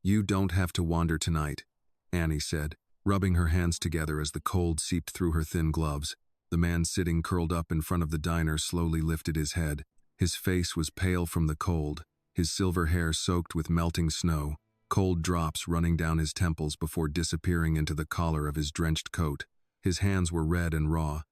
"You don't have to wander tonight," Annie said, rubbing her hands together as the cold seeped through her thin gloves. The man sitting curled up in front of the diner slowly lifted his head. His face was pale from the cold, his silver hair soaked with melting snow, cold drops running down his temples before disappearing into the collar of his drenched coat. His hands were red and raw,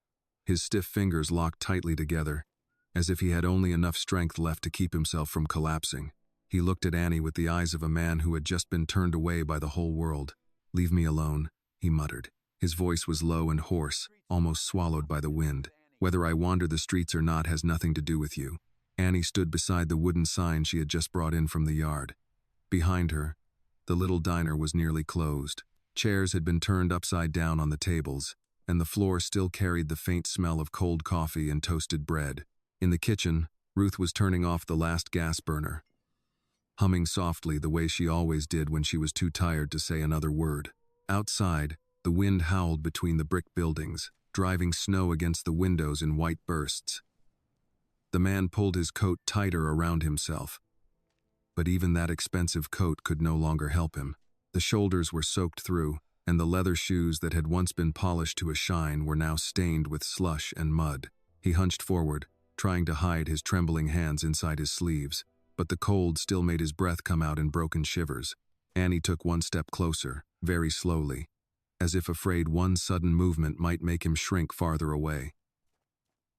his stiff fingers locked tightly together, as if he had only enough strength left to keep himself from collapsing. He looked at Annie with the eyes of a man who had just been turned away by the whole world. "Leave me alone," he muttered. His voice was low and hoarse, almost swallowed by the wind. "Whether I wander the streets or not has nothing to do with you." Annie stood beside the wooden sign she had just brought in from the yard. Behind her, the little diner was nearly closed. Chairs had been turned upside down on the tables, and the floor still carried the faint smell of cold coffee and toasted bread. In the kitchen, Ruth was turning off the last gas burner, humming softly the way she always did when she was too tired to say another word. Outside, the wind howled between the brick buildings, driving snow against the windows in white bursts. The man pulled his coat tighter around himself, but even that expensive coat could no longer help him. The shoulders were soaked through, and the leather shoes that had once been polished to a shine were now stained with slush and mud. He hunched forward, trying to hide his trembling hands inside his sleeves, but the cold still made his breath come out in broken shivers. Annie took one step closer, very slowly, as if afraid one sudden movement might make him shrink farther away.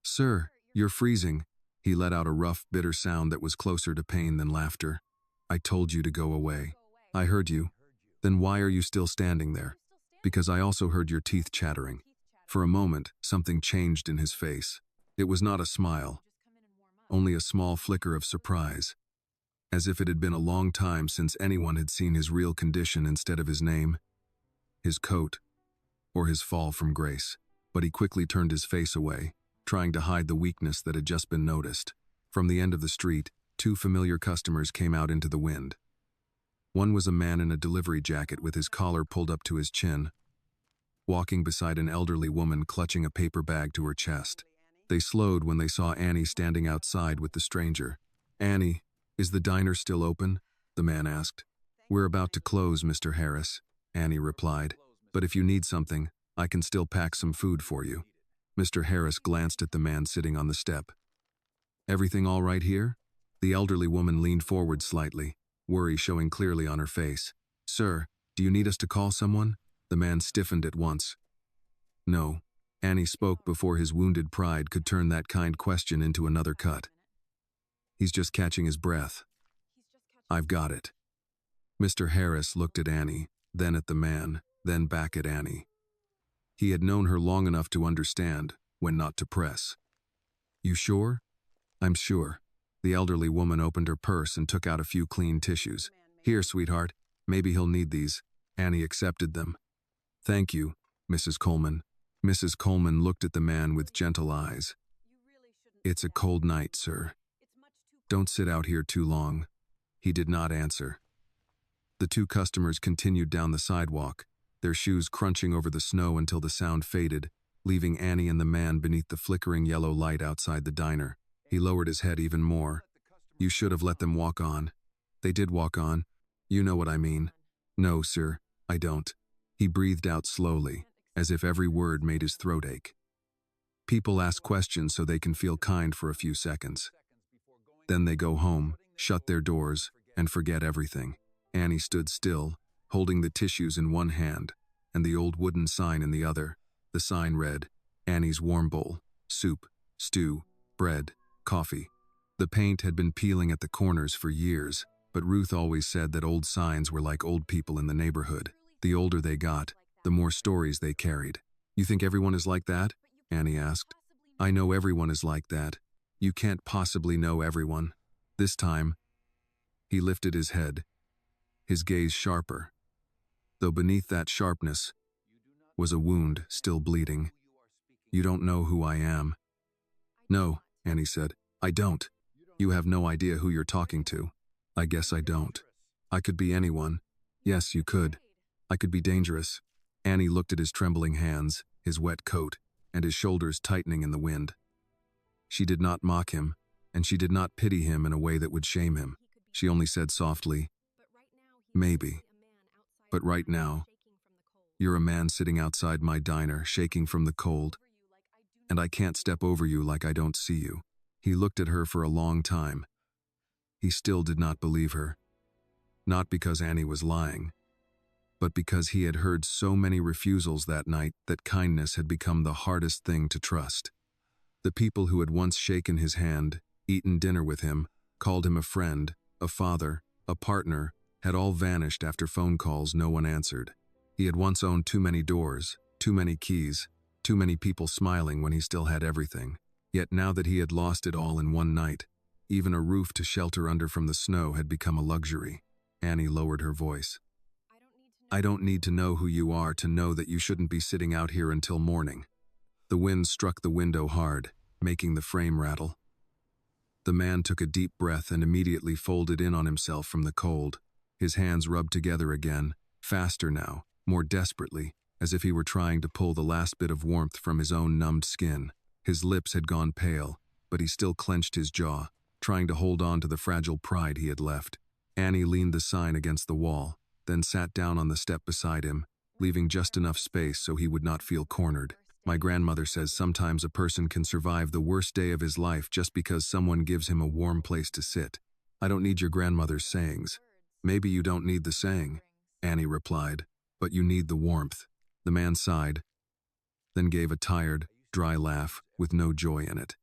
"Sir, you're freezing." He let out a rough, bitter sound that was closer to pain than laughter. "I told you to go away." "I heard you. Then why are you still standing there?" "Because I also heard your teeth chattering." For a moment, something changed in his face. It was not a smile, only a small flicker of surprise, as if it had been a long time since anyone had seen his real condition instead of his name, his coat, or his fall from grace. But he quickly turned his face away, trying to hide the weakness that had just been noticed. From the end of the street, two familiar customers came out into the wind. One was a man in a delivery jacket with his collar pulled up to his chin, walking beside an elderly woman clutching a paper bag to her chest. They slowed when they saw Annie standing outside with the stranger. "Annie, is the diner still open?" the man asked. "We're about to close, Mr. Harris," Annie replied. "But if you need something, I can still pack some food for you." Mr. Harris glanced at the man sitting on the step. "Everything all right here?" The elderly woman leaned forward slightly, worry showing clearly on her face. "Sir, do you need us to call someone?" The man stiffened at once. "No." Annie spoke before his wounded pride could turn that kind question into another cut. "He's just catching his breath. I've got it." Mr. Harris looked at Annie, then at the man, then back at Annie. He had known her long enough to understand when not to press. "You sure?" "I'm sure." The elderly woman opened her purse and took out a few clean tissues. "Here, sweetheart, maybe he'll need these." Annie accepted them. "Thank you, Mrs. Coleman." Mrs. Coleman looked at the man with gentle eyes. "It's a cold night, sir. Don't sit out here too long." He did not answer. The two customers continued down the sidewalk, their shoes crunching over the snow until the sound faded, leaving Annie and the man beneath the flickering yellow light outside the diner. He lowered his head even more. "You should have let them walk on." "They did walk on. You know what I mean." "No, sir, I don't." He breathed out slowly, as if every word made his throat ache. "People ask questions so they can feel kind for a few seconds. Then they go home, shut their doors, and forget everything." Annie stood still, holding the tissues in one hand and the old wooden sign in the other. The sign read, "Annie's warm bowl, soup, stew, bread, coffee." The paint had been peeling at the corners for years, but Ruth always said that old signs were like old people in the neighborhood. The older they got, the more stories they carried. "You think everyone is like that?" Annie asked. "I know everyone is like that. You can't possibly know everyone." This time, he lifted his head, his gaze sharper, though beneath that sharpness was a wound still bleeding. "You don't know who I am." "No," Annie said. "I don't. You have no idea who you're talking to." "I guess I don't. I could be anyone." "Yes, you could. I could be dangerous." Annie looked at his trembling hands, his wet coat, and his shoulders tightening in the wind. She did not mock him, and she did not pity him in a way that would shame him. She only said softly, Maybe. But right now, you're a man sitting outside my diner, shaking from the cold, and I can't step over you like I don't see you. He looked at her for a long time. He still did not believe her. Not because Annie was lying, but because he had heard so many refusals that night that kindness had become the hardest thing to trust. The people who had once shaken his hand, eaten dinner with him, called him a friend, a father, a partner, had all vanished after phone calls no one answered. He had once owned too many doors, too many keys, too many people smiling when he still had everything. Yet now that he had lost it all in one night, even a roof to shelter under from the snow had become a luxury. Annie lowered her voice. I don't need to know who you are to know that you shouldn't be sitting out here until morning. The wind struck the window hard, making the frame rattle. The man took a deep breath and immediately folded in on himself from the cold. His hands rubbed together again, faster now, more desperately, as if he were trying to pull the last bit of warmth from his own numbed skin. His lips had gone pale, but he still clenched his jaw, trying to hold on to the fragile pride he had left. Annie leaned the sign against the wall, then sat down on the step beside him, leaving just enough space so he would not feel cornered. My grandmother says sometimes a person can survive the worst day of his life just because someone gives him a warm place to sit. I don't need your grandmother's sayings. Maybe you don't need the saying, Annie replied, but you need the warmth. The man sighed, then gave a tired, dry laugh with no joy in it.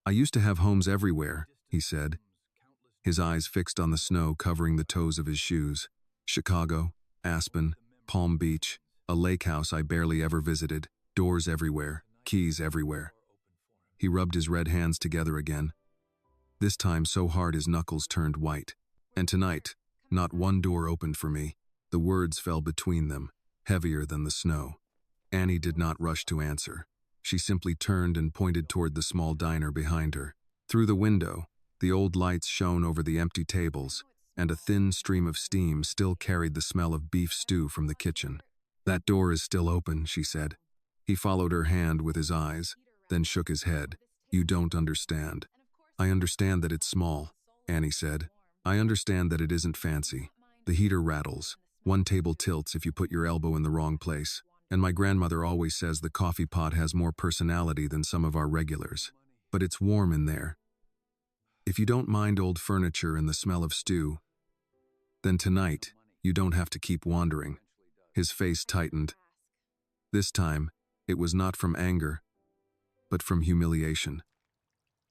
I used to have homes everywhere, he said, his eyes fixed on the snow covering the toes of his shoes. Chicago, Aspen, Palm Beach, a lake house I barely ever visited, doors everywhere, keys everywhere. He rubbed his red hands together again, this time so hard his knuckles turned white. And tonight, not one door opened for me. The words fell between them, heavier than the snow. Annie did not rush to answer. She simply turned and pointed toward the small diner behind her. Through the window, the old lights shone over the empty tables, and a thin stream of steam still carried the smell of beef stew from the kitchen. That door is still open, she said. He followed her hand with his eyes, then shook his head. You don't understand. I understand that it's small, Annie said. I understand that it isn't fancy. The heater rattles. One table tilts if you put your elbow in the wrong place. And my grandmother always says the coffee pot has more personality than some of our regulars. But it's warm in there. If you don't mind old furniture and the smell of stew, then tonight, you don't have to keep wandering. His face tightened. This time, it was not from anger, but from humiliation.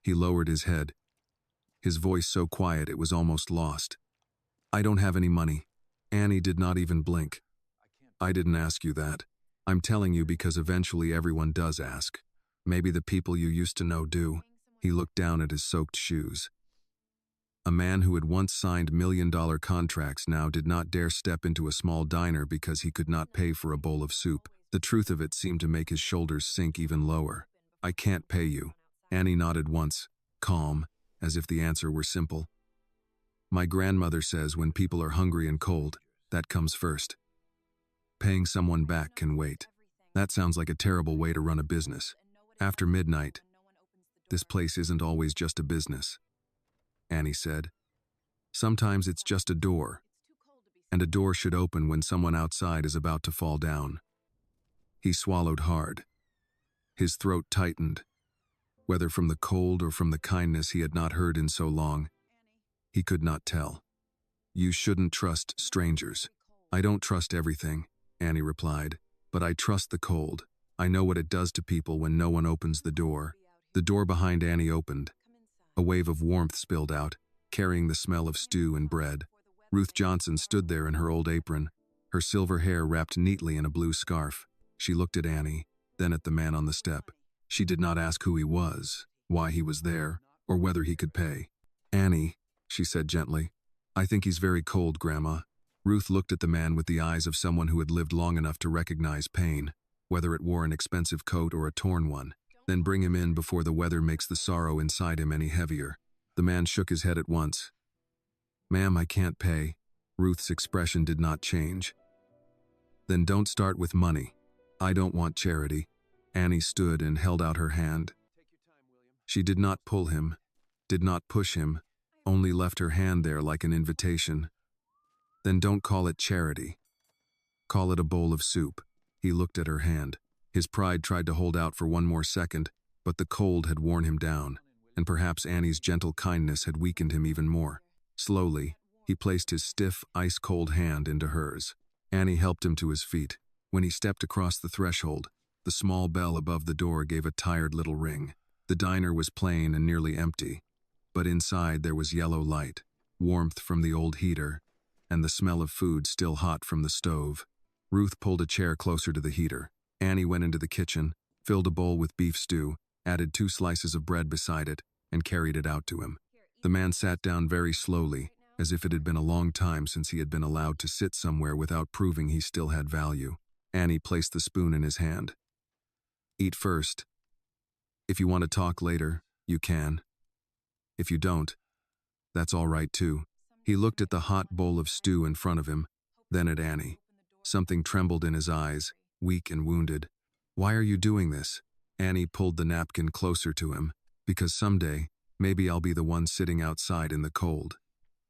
He lowered his head, his voice so quiet it was almost lost. I don't have any money. Annie did not even blink. I didn't ask you that. I'm telling you because eventually everyone does ask. Maybe the people you used to know do. He looked down at his soaked shoes. A man who had once signed million-dollar contracts now did not dare step into a small diner because he could not pay for a bowl of soup. The truth of it seemed to make his shoulders sink even lower. I can't pay you. Annie nodded once, calm, as if the answer were simple. My grandmother says when people are hungry and cold, that comes first. Paying someone back can wait. That sounds like a terrible way to run a business. After midnight, this place isn't always just a business, Annie said. Sometimes it's just a door, and a door should open when someone outside is about to fall down. He swallowed hard. His throat tightened, whether from the cold or from the kindness he had not heard in so long. He could not tell. You shouldn't trust strangers. I don't trust everything, Annie replied, but I trust the cold. I know what it does to people when no one opens the door. The door behind Annie opened. A wave of warmth spilled out, carrying the smell of stew and bread. Ruth Johnson stood there in her old apron, her silver hair wrapped neatly in a blue scarf. She looked at Annie, then at the man on the step. She did not ask who he was, why he was there, or whether he could pay. Annie, she said gently, I think he's very cold, Grandma. Ruth looked at the man with the eyes of someone who had lived long enough to recognize pain, whether it wore an expensive coat or a torn one. Then bring him in before the weather makes the sorrow inside him any heavier. The man shook his head at once. Ma'am, I can't pay. Ruth's expression did not change. Then don't start with money. I don't want charity. Annie stood and held out her hand. She did not pull him, did not push him, only left her hand there like an invitation. Then don't call it charity. Call it a bowl of soup. He looked at her hand. His pride tried to hold out for one more second, but the cold had worn him down, and perhaps Annie's gentle kindness had weakened him even more. Slowly, he placed his stiff, ice-cold hand into hers. Annie helped him to his feet. When he stepped across the threshold, the small bell above the door gave a tired little ring. The diner was plain and nearly empty, but inside there was yellow light, warmth from the old heater, and the smell of food still hot from the stove. Ruth pulled a chair closer to the heater. Annie went into the kitchen, filled a bowl with beef stew, added 2 slices of bread beside it, and carried it out to him. The man sat down very slowly, as if it had been a long time since he had been allowed to sit somewhere without proving he still had value. Annie placed the spoon in his hand. Eat first. If you want to talk later, you can. If you don't, that's all right too. He looked at the hot bowl of stew in front of him, then at Annie. Something trembled in his eyes, weak and wounded. Why are you doing this? Annie pulled the napkin closer to him. Because someday, maybe I'll be the one sitting outside in the cold.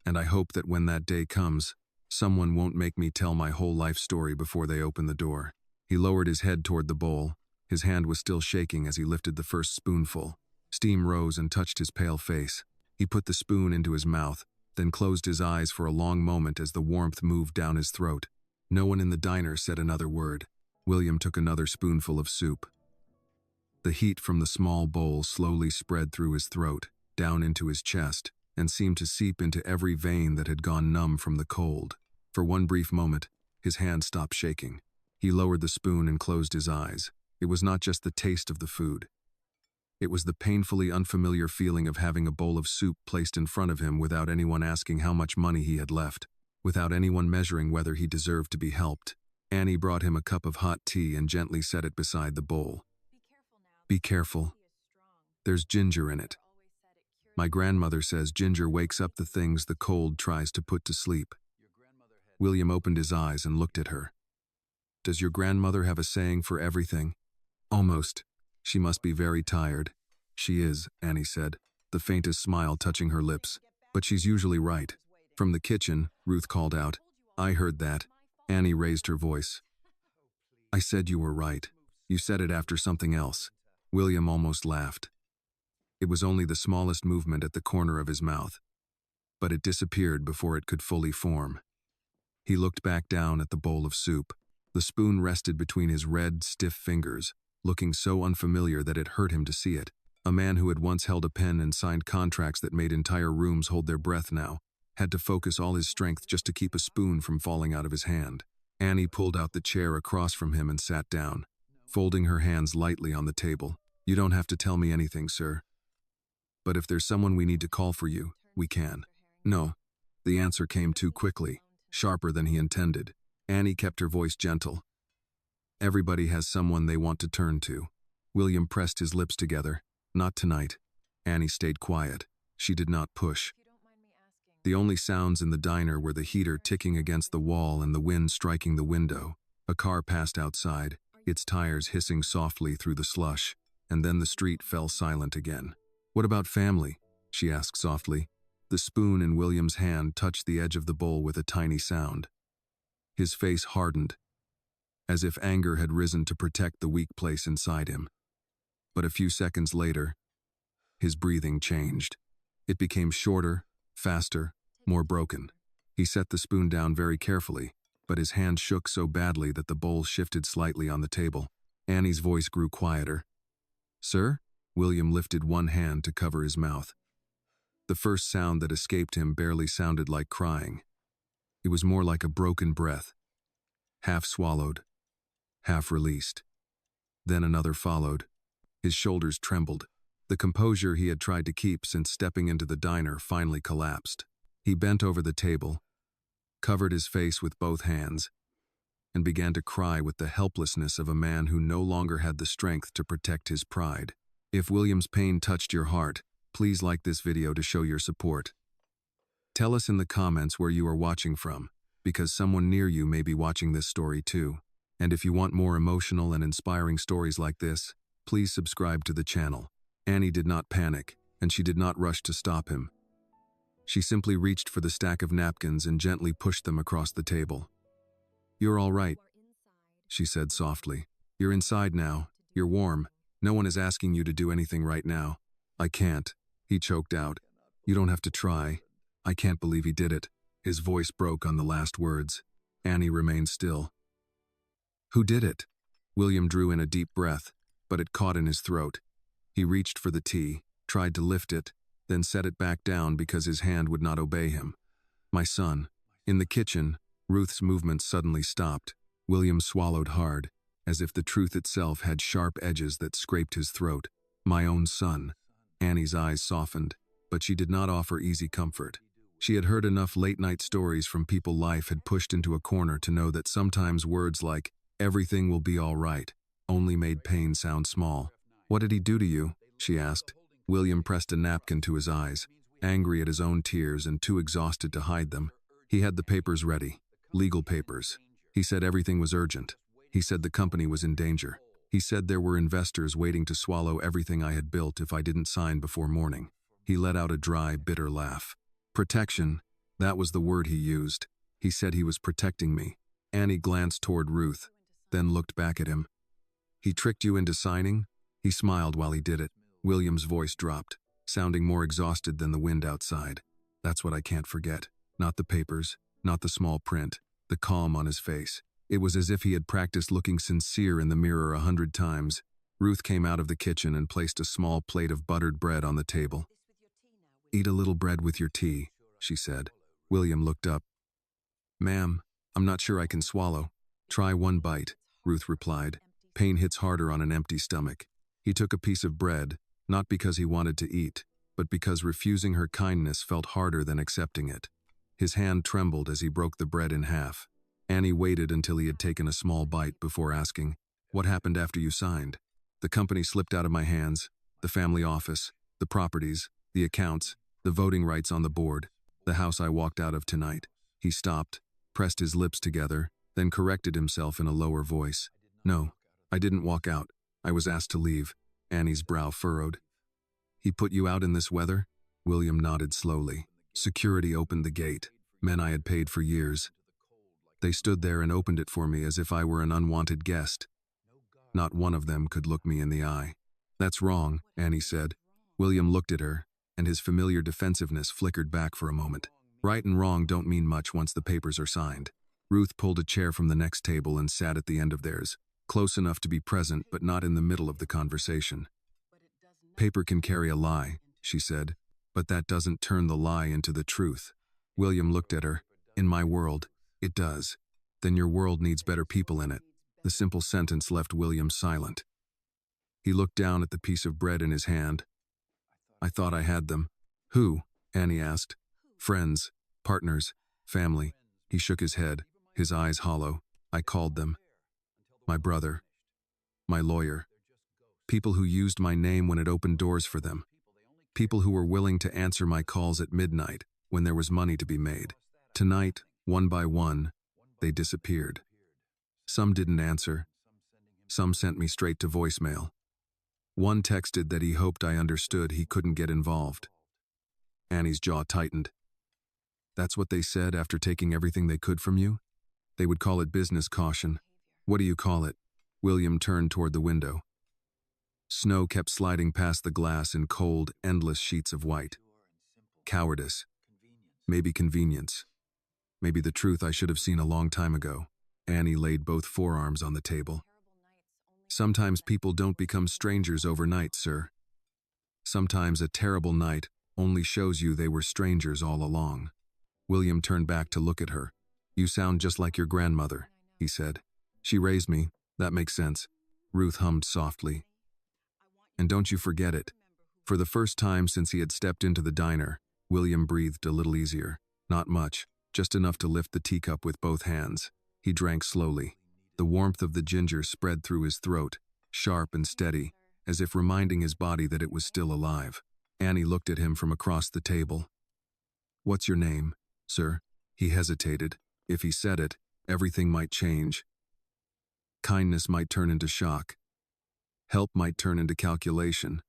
And I hope that when that day comes, someone won't make me tell my whole life story before they open the door. He lowered his head toward the bowl. His hand was still shaking as he lifted the first spoonful. Steam rose and touched his pale face. He put the spoon into his mouth, then closed his eyes for a long moment as the warmth moved down his throat. No one in the diner said another word. William took another spoonful of soup. The heat from the small bowl slowly spread through his throat, down into his chest, and seemed to seep into every vein that had gone numb from the cold. For one brief moment, his hand stopped shaking. He lowered the spoon and closed his eyes. It was not just the taste of the food. It was the painfully unfamiliar feeling of having a bowl of soup placed in front of him without anyone asking how much money he had left, without anyone measuring whether he deserved to be helped. Annie brought him a cup of hot tea and gently set it beside the bowl. Be careful. There's ginger in it. My grandmother says ginger wakes up the things the cold tries to put to sleep. William opened his eyes and looked at her. Does your grandmother have a saying for everything? Almost. She must be very tired. She is, Annie said, the faintest smile touching her lips. But she's usually right. From the kitchen, Ruth called out. I heard that. Annie raised her voice. I said you were right. You said it after something else. William almost laughed. It was only the smallest movement at the corner of his mouth, but it disappeared before it could fully form. He looked back down at the bowl of soup. The spoon rested between his red, stiff fingers, looking so unfamiliar that it hurt him to see it. A man who had once held a pen and signed contracts that made entire rooms hold their breath now had to focus all his strength just to keep a spoon from falling out of his hand. Annie pulled out the chair across from him and sat down, folding her hands lightly on the table. You don't have to tell me anything, sir. But if there's someone we need to call for you, we can. No. The answer came too quickly, sharper than he intended. Annie kept her voice gentle. Everybody has someone they want to turn to. William pressed his lips together. Not tonight. Annie stayed quiet. She did not push. The only sounds in the diner were the heater ticking against the wall and the wind striking the window. A car passed outside, its tires hissing softly through the slush, and then the street fell silent again. What about family? She asked softly. The spoon in William's hand touched the edge of the bowl with a tiny sound. His face hardened, as if anger had risen to protect the weak place inside him. But a few seconds later, his breathing changed. It became shorter, faster, more broken. He set the spoon down very carefully, but his hand shook so badly that the bowl shifted slightly on the table. Annie's voice grew quieter. Sir? William lifted one hand to cover his mouth. The first sound that escaped him barely sounded like crying. It was more like a broken breath, half swallowed, half released. Then another followed. His shoulders trembled. The composure he had tried to keep since stepping into the diner finally collapsed. He bent over the table, covered his face with both hands, and began to cry with the helplessness of a man who no longer had the strength to protect his pride. If William's pain touched your heart, please like this video to show your support. Tell us in the comments where you are watching from, because someone near you may be watching this story too. And if you want more emotional and inspiring stories like this, please subscribe to the channel. Annie did not panic, and she did not rush to stop him. She simply reached for the stack of napkins and gently pushed them across the table. "You're all right," she said softly. "You're inside now. You're warm. No one is asking you to do anything right now." "I can't," he choked out. "You don't have to try." "I can't believe he did it." His voice broke on the last words. Annie remained still. "Who did it?" William drew in a deep breath, but it caught in his throat. He reached for the tea, tried to lift it, then set it back down because his hand would not obey him. "My son." In the kitchen, Ruth's movements suddenly stopped. William swallowed hard, as if the truth itself had sharp edges that scraped his throat. "My own son." Annie's eyes softened, but she did not offer easy comfort. She had heard enough late-night stories from people life had pushed into a corner to know that sometimes words like, "everything will be all right," only made pain sound small. "What did he do to you?" she asked. William pressed a napkin to his eyes, angry at his own tears and too exhausted to hide them. He had the papers ready, legal papers. He said everything was urgent. He said the company was in danger. He said there were investors waiting to swallow everything I had built if I didn't sign before morning. He let out a dry, bitter laugh. Protection, that was the word he used. He said he was protecting me. Annie glanced toward Ruth, then looked back at him. "He tricked you into signing?" He smiled while he did it. William's voice dropped, sounding more exhausted than the wind outside. "That's what I can't forget. Not the papers, not the small print, the calm on his face. It was as if he had practiced looking sincere in the mirror 100 times. Ruth came out of the kitchen and placed a small plate of buttered bread on the table. "Eat a little bread with your tea," she said. William looked up. "Ma'am, I'm not sure I can swallow." "Try one bite," Ruth replied. Pain hits harder on an empty stomach. He took a piece of bread, not because he wanted to eat, but because refusing her kindness felt harder than accepting it. His hand trembled as he broke the bread in half. Annie waited until he had taken a small bite before asking, "What happened after you signed?" "The company slipped out of my hands. The family office, the properties, the accounts, the voting rights on the board, the house I walked out of tonight." He stopped, pressed his lips together, then corrected himself in a lower voice. "No, I didn't walk out. I was asked to leave." Annie's brow furrowed. "He put you out in this weather?" William nodded slowly. "Security opened the gate. Men I had paid for years. They stood there and opened it for me as if I were an unwanted guest. Not one of them could look me in the eye." "That's wrong," Annie said. William looked at her, and his familiar defensiveness flickered back for a moment. "Right and wrong don't mean much once the papers are signed." Ruth pulled a chair from the next table and sat at the end of theirs, close enough to be present but not in the middle of the conversation. "Paper can carry a lie," she said, "but that doesn't turn the lie into the truth." William looked at her. "In my world, it does." "Then your world needs better people in it." The simple sentence left William silent. He looked down at the piece of bread in his hand. "I thought I had them." "Who?" Annie asked. "Friends, partners, family." He shook his head, his eyes hollow. "I called them. My brother. My lawyer. People who used my name when it opened doors for them. People who were willing to answer my calls at midnight when there was money to be made. Tonight, one by one, they disappeared. Some didn't answer. Some sent me straight to voicemail. One texted that he hoped I understood he couldn't get involved." Annie's jaw tightened. "That's what they said after taking everything they could from you? They would call it business caution. What do you call it?" William turned toward the window. Snow kept sliding past the glass in cold, endless sheets of white. "Cowardice. Maybe convenience. Maybe the truth I should have seen a long time ago." Annie laid both forearms on the table. "Sometimes people don't become strangers overnight, sir. Sometimes a terrible night only shows you they were strangers all along." William turned back to look at her. "You sound just like your grandmother," he said. "She raised me. That makes sense." Ruth hummed softly. "And don't you forget it." For the first time since he had stepped into the diner, William breathed a little easier. Not much, just enough to lift the teacup with both hands. He drank slowly. The warmth of the ginger spread through his throat, sharp and steady, as if reminding his body that it was still alive. Annie looked at him from across the table. "What's your name, sir?" He hesitated. If he said it, everything might change. Kindness might turn into shock. Help might turn into calculation.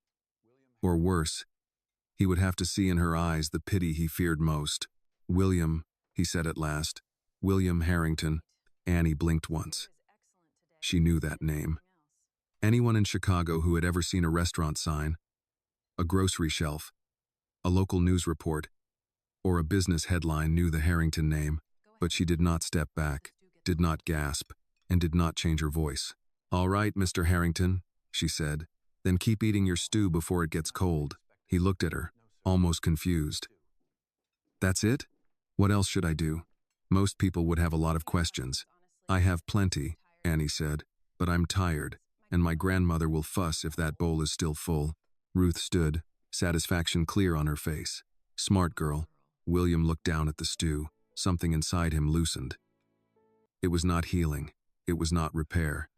Or worse, He would have to see in her eyes the pity he feared most. "William," he said at last. "William Harrington." Annie blinked once. She knew that name. Anyone in Chicago who had ever seen a restaurant sign, a grocery shelf, a local news report, or a business headline knew the Harrington name, but she did not step back, did not gasp, and did not change her voice. "All right, Mr. Harrington," she said. "Then keep eating your stew before it gets cold." He looked at her, almost confused. "That's it? What else should I do?" Most people would have a lot of questions. "I have plenty," Annie said, "but I'm tired, and my grandmother will fuss if that bowl is still full." Ruth stood, satisfaction clear on her face. "Smart girl." William looked down at the stew. Something inside him loosened. It was not healing. It was not repair.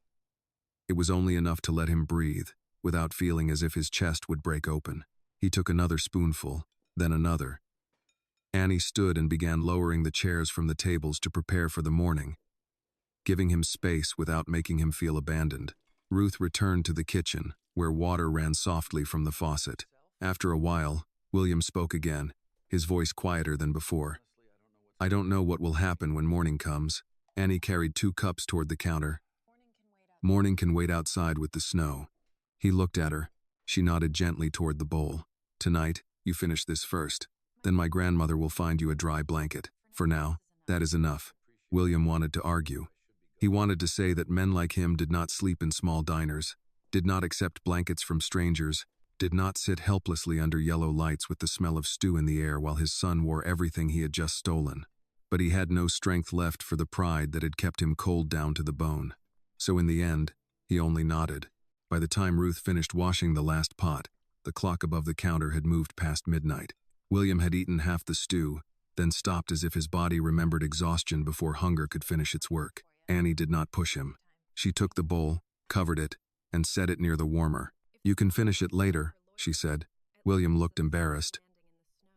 It was only enough to let him breathe, without feeling as if his chest would break open. He took another spoonful, then another. Annie stood and began lowering the chairs from the tables to prepare for the morning, giving him space without making him feel abandoned. Ruth returned to the kitchen, where water ran softly from the faucet. After a while, William spoke again, his voice quieter than before. "I don't know what will happen when morning comes." Annie carried 2 cups toward the counter. "Morning can wait outside with the snow." He looked at her. She nodded gently toward the bowl. "Tonight, you finish this first. Then my grandmother will find you a dry blanket. For now, that is enough." William wanted to argue. He wanted to say that men like him did not sleep in small diners, did not accept blankets from strangers, did not sit helplessly under yellow lights with the smell of stew in the air while his son wore everything he had just stolen. But he had no strength left for the pride that had kept him cold down to the bone. So in the end, he only nodded. By the time Ruth finished washing the last pot, the clock above the counter had moved past midnight. William had eaten half the stew, then stopped as if his body remembered exhaustion before hunger could finish its work. Annie did not push him. She took the bowl, covered it, and set it near the warmer. "You can finish it later," she said. William looked embarrassed.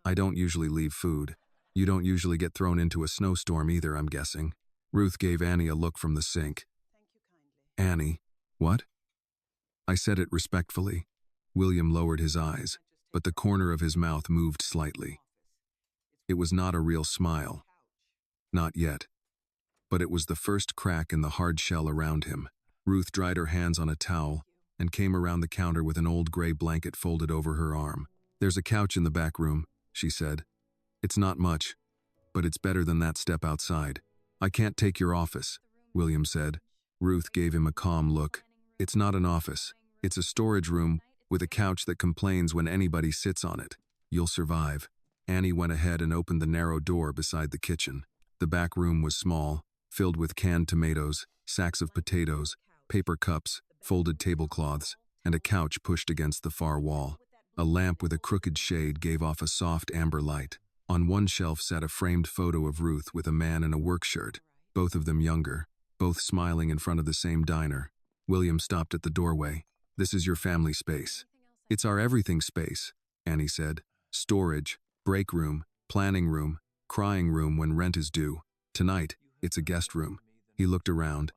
"I don't usually leave food. You don't usually get thrown into a snowstorm either, I'm guessing." Ruth gave Annie a look from the sink. "Annie, what?" "I said it respectfully." William lowered his eyes, but the corner of his mouth moved slightly. It was not a real smile. Not yet. But it was the first crack in the hard shell around him. Ruth dried her hands on a towel and came around the counter with an old gray blanket folded over her arm. "There's a couch in the back room," she said. "It's not much, but it's better than that step outside." "I can't take your office," William said. Ruth gave him a calm look. "It's not an office. It's a storage room with a couch that complains when anybody sits on it. You'll survive." Annie went ahead and opened the narrow door beside the kitchen. The back room was small, filled with canned tomatoes, sacks of potatoes, paper cups, folded tablecloths, and a couch pushed against the far wall. A lamp with a crooked shade gave off a soft amber light. On one shelf sat a framed photo of Ruth with a man in a work shirt, both of them younger, both smiling in front of the same diner. William stopped at the doorway. "This is your family space." "It's our everything space," Annie said. "Storage, break room, planning room, crying room when rent is due. Tonight, it's a guest room." He looked around,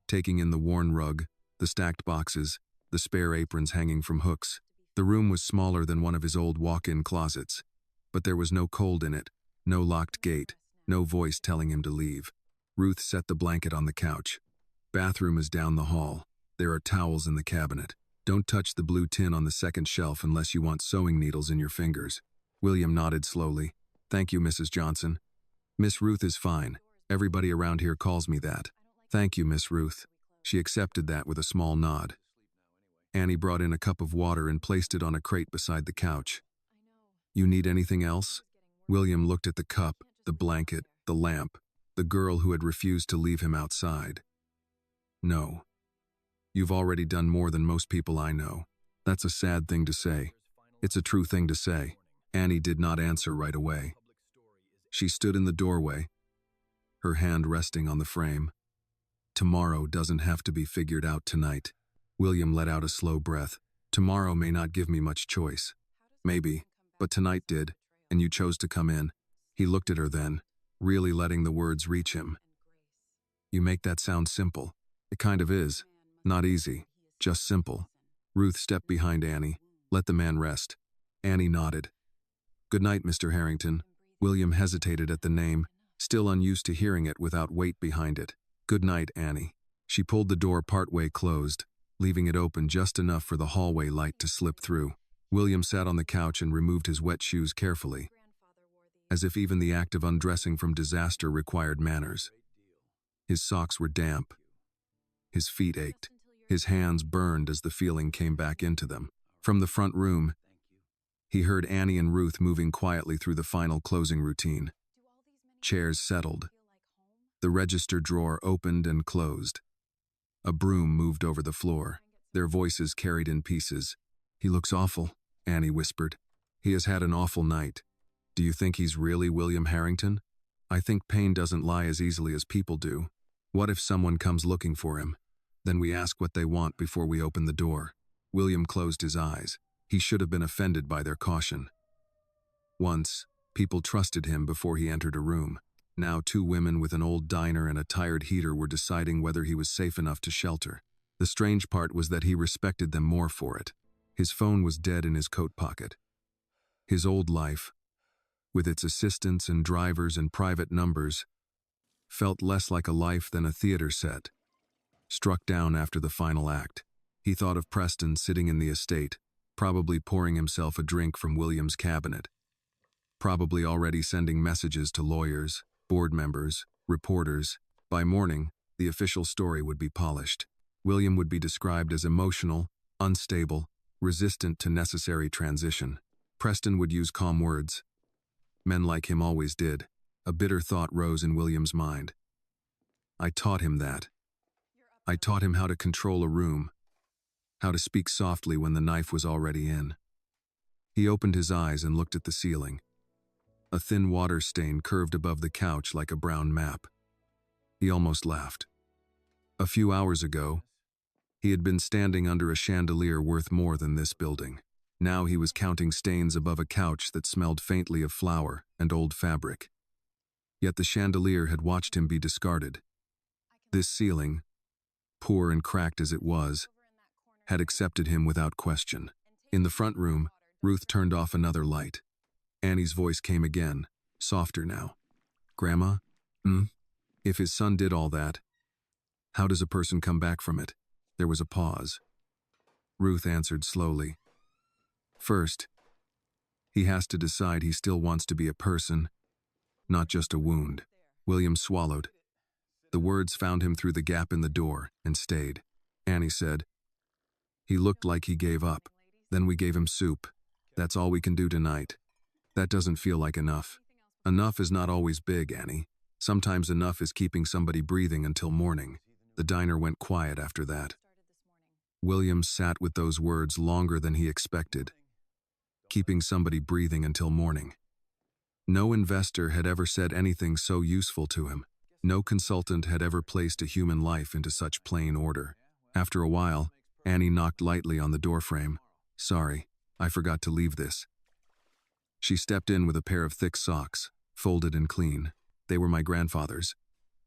taking in the worn rug, the stacked boxes, the spare aprons hanging from hooks. The room was smaller than one of his old walk-in closets, but there was no cold in it, no locked gate, no voice telling him to leave. Ruth set the blanket on the couch. "Bathroom is down the hall. There are towels in the cabinet. Don't touch the blue tin on the second shelf unless you want sewing needles in your fingers." William nodded slowly. "Thank you, Mrs. Johnson." "Miss Ruth is fine. Everybody around here calls me that." "Thank you, Miss Ruth." She accepted that with a small nod. Annie brought in a cup of water and placed it on a crate beside the couch. "You need anything else?" William looked at the cup, the blanket, the lamp, the girl who had refused to leave him outside. "No. You've already done more than most people I know." "That's a sad thing to say." "It's a true thing to say." Annie did not answer right away. She stood in the doorway, her hand resting on the frame. "Tomorrow doesn't have to be figured out tonight." William let out a slow breath. "Tomorrow may not give me much choice. Maybe, but tonight did, and you chose to come in." He looked at her then, really letting the words reach him. "You make that sound simple. It kind of is. Not easy, just simple." Ruth stepped behind Annie. "Let the man rest." Annie nodded. "Good night, Mr. Harrington." William hesitated at the name, still unused to hearing it without weight behind it. "Good night, Annie." She pulled the door partway closed, leaving it open just enough for the hallway light to slip through. William sat on the couch and removed his wet shoes carefully, as if even the act of undressing from disaster required manners. His socks were damp. His feet ached. His hands burned as the feeling came back into them. From the front room, he heard Annie and Ruth moving quietly through the final closing routine. Chairs settled. The register drawer opened and closed. A broom moved over the floor, their voices carried in pieces. "He looks awful," Annie whispered. "He has had an awful night. Do you think he's really William Harrington? I think pain doesn't lie as easily as people do. What if someone comes looking for him? Then we ask what they want before we open the door." William closed his eyes. He should have been offended by their caution. Once, people trusted him before he entered a room. Now 2 women with an old diner and a tired heater were deciding whether he was safe enough to shelter. The strange part was that he respected them more for it. His phone was dead in his coat pocket. His old life, with its assistants and drivers and private numbers, felt less like a life than a theater set. Struck down after the final act, he thought of Preston sitting in the estate, probably pouring himself a drink from William's cabinet. Probably already sending messages to lawyers, board members, reporters. By morning, the official story would be polished. William would be described as emotional, unstable, resistant to necessary transition. Preston would use calm words. Men like him always did. A bitter thought rose in William's mind. I taught him that. I taught him how to control a room, how to speak softly when the knife was already in. He opened his eyes and looked at the ceiling. A thin water stain curved above the couch like a brown map. He almost laughed. A few hours ago, he had been standing under a chandelier worth more than this building. Now he was counting stains above a couch that smelled faintly of flour and old fabric. Yet the chandelier had watched him be discarded. This ceiling, poor and cracked as it was, had accepted him without question. In the front room, Ruth turned off another light. Annie's voice came again, softer now. "Grandma? If his son did all that, how does a person come back from it?" There was a pause. Ruth answered slowly. "First, he has to decide he still wants to be a person, not just a wound." William swallowed. The words found him through the gap in the door and stayed. Annie said, "He looked like he gave up. Then we gave him soup. That's all we can do tonight." That doesn't feel like enough. Enough is not always big, Annie. Sometimes enough is keeping somebody breathing until morning. The diner went quiet after that. William sat with those words longer than he expected. Keeping somebody breathing until morning. No investor had ever said anything so useful to him. No consultant had ever placed a human life into such plain order. After a while, Annie knocked lightly on the doorframe. "Sorry, I forgot to leave this." She stepped in with a pair of thick socks, folded and clean. They were my grandfather's.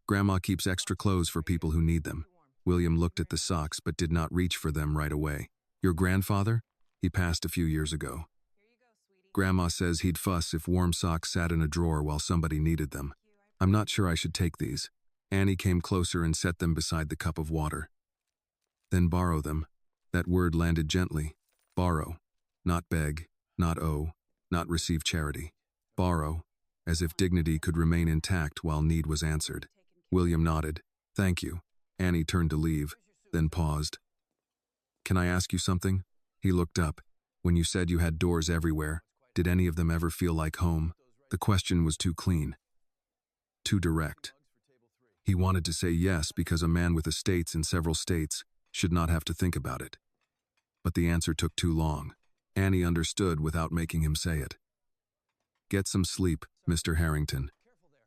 Grandma keeps extra clothes for people who need them. William looked at the socks but did not reach for them right away. "Your grandfather? He passed a few years ago. Grandma says he'd fuss if warm socks sat in a drawer while somebody needed them. I'm not sure I should take these." Annie came closer and set them beside the cup of water. "Then borrow them." That word landed gently. Borrow. Not beg, not owe, not receive charity. Borrow, as if dignity could remain intact while need was answered. William nodded. "Thank you." Annie turned to leave, then paused. "Can I ask you something?" He looked up. "When you said you had doors everywhere, did any of them ever feel like home?" The question was too clean. Too direct. He wanted to say yes because a man with estates in several states should not have to think about it. But the answer took too long. Annie understood without making him say it. "Get some sleep, Mr. Harrington."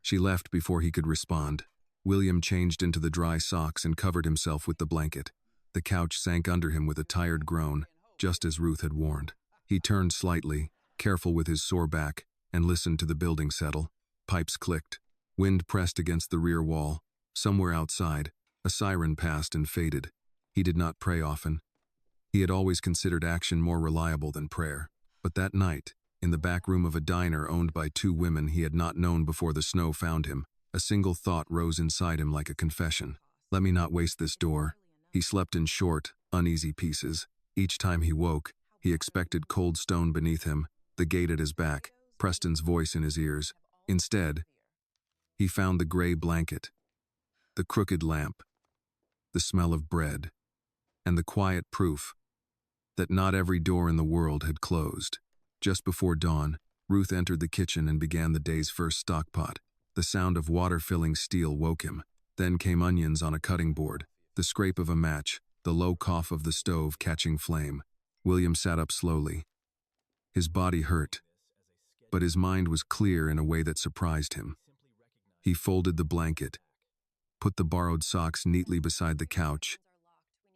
She left before he could respond. William changed into the dry socks and covered himself with the blanket. The couch sank under him with a tired groan, just as Ruth had warned. He turned slightly, careful with his sore back, and listened to the building settle. Pipes clicked. Wind pressed against the rear wall. Somewhere outside, a siren passed and faded. He did not pray often. He had always considered action more reliable than prayer. But that night, in the back room of a diner owned by two women he had not known before the snow found him. A single thought rose inside him like a confession. Let me not waste this door. He slept in short, uneasy pieces. Each time he woke, he expected cold stone beneath him, the gate at his back, Preston's voice in his ears. Instead, he found the gray blanket, the crooked lamp, the smell of bread, and the quiet proof that not every door in the world had closed. Just before dawn, Ruth entered the kitchen and began the day's first stockpot. The sound of water filling steel woke him. Then came onions on a cutting board, the scrape of a match, the low cough of the stove catching flame. William sat up slowly. His body hurt, but his mind was clear in a way that surprised him. He folded the blanket, put the borrowed socks neatly beside the couch,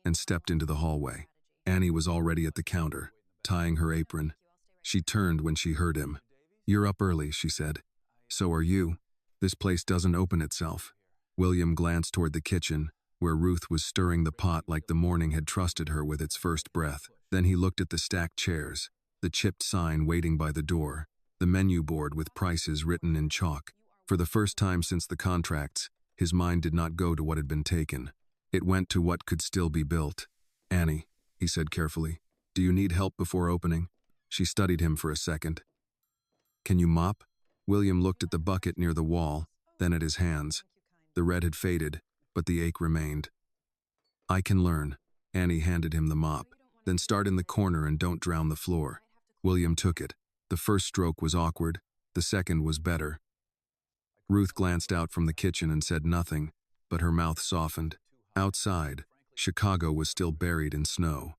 and stepped into the hallway. Annie was already at the counter, tying her apron. She turned when she heard him. "You're up early," she said. "So are you. This place doesn't open itself." William glanced toward the kitchen, where Ruth was stirring the pot like the morning had trusted her with its first breath. Then he looked at the stacked chairs, the chipped sign waiting by the door, the menu board with prices written in chalk. For the first time since the contracts, his mind did not go to what had been taken. It went to what could still be built. "Annie," he said carefully, "do you need help before opening?" She studied him for a second. "Can you mop?" William looked at the bucket near the wall, then at his hands. The red had faded, but the ache remained. "I can learn." Annie handed him the mop. "Then start in the corner and don't drown the floor." William took it. The first stroke was awkward, the second was better. Ruth glanced out from the kitchen and said nothing, but her mouth softened. Outside, Chicago was still buried in snow.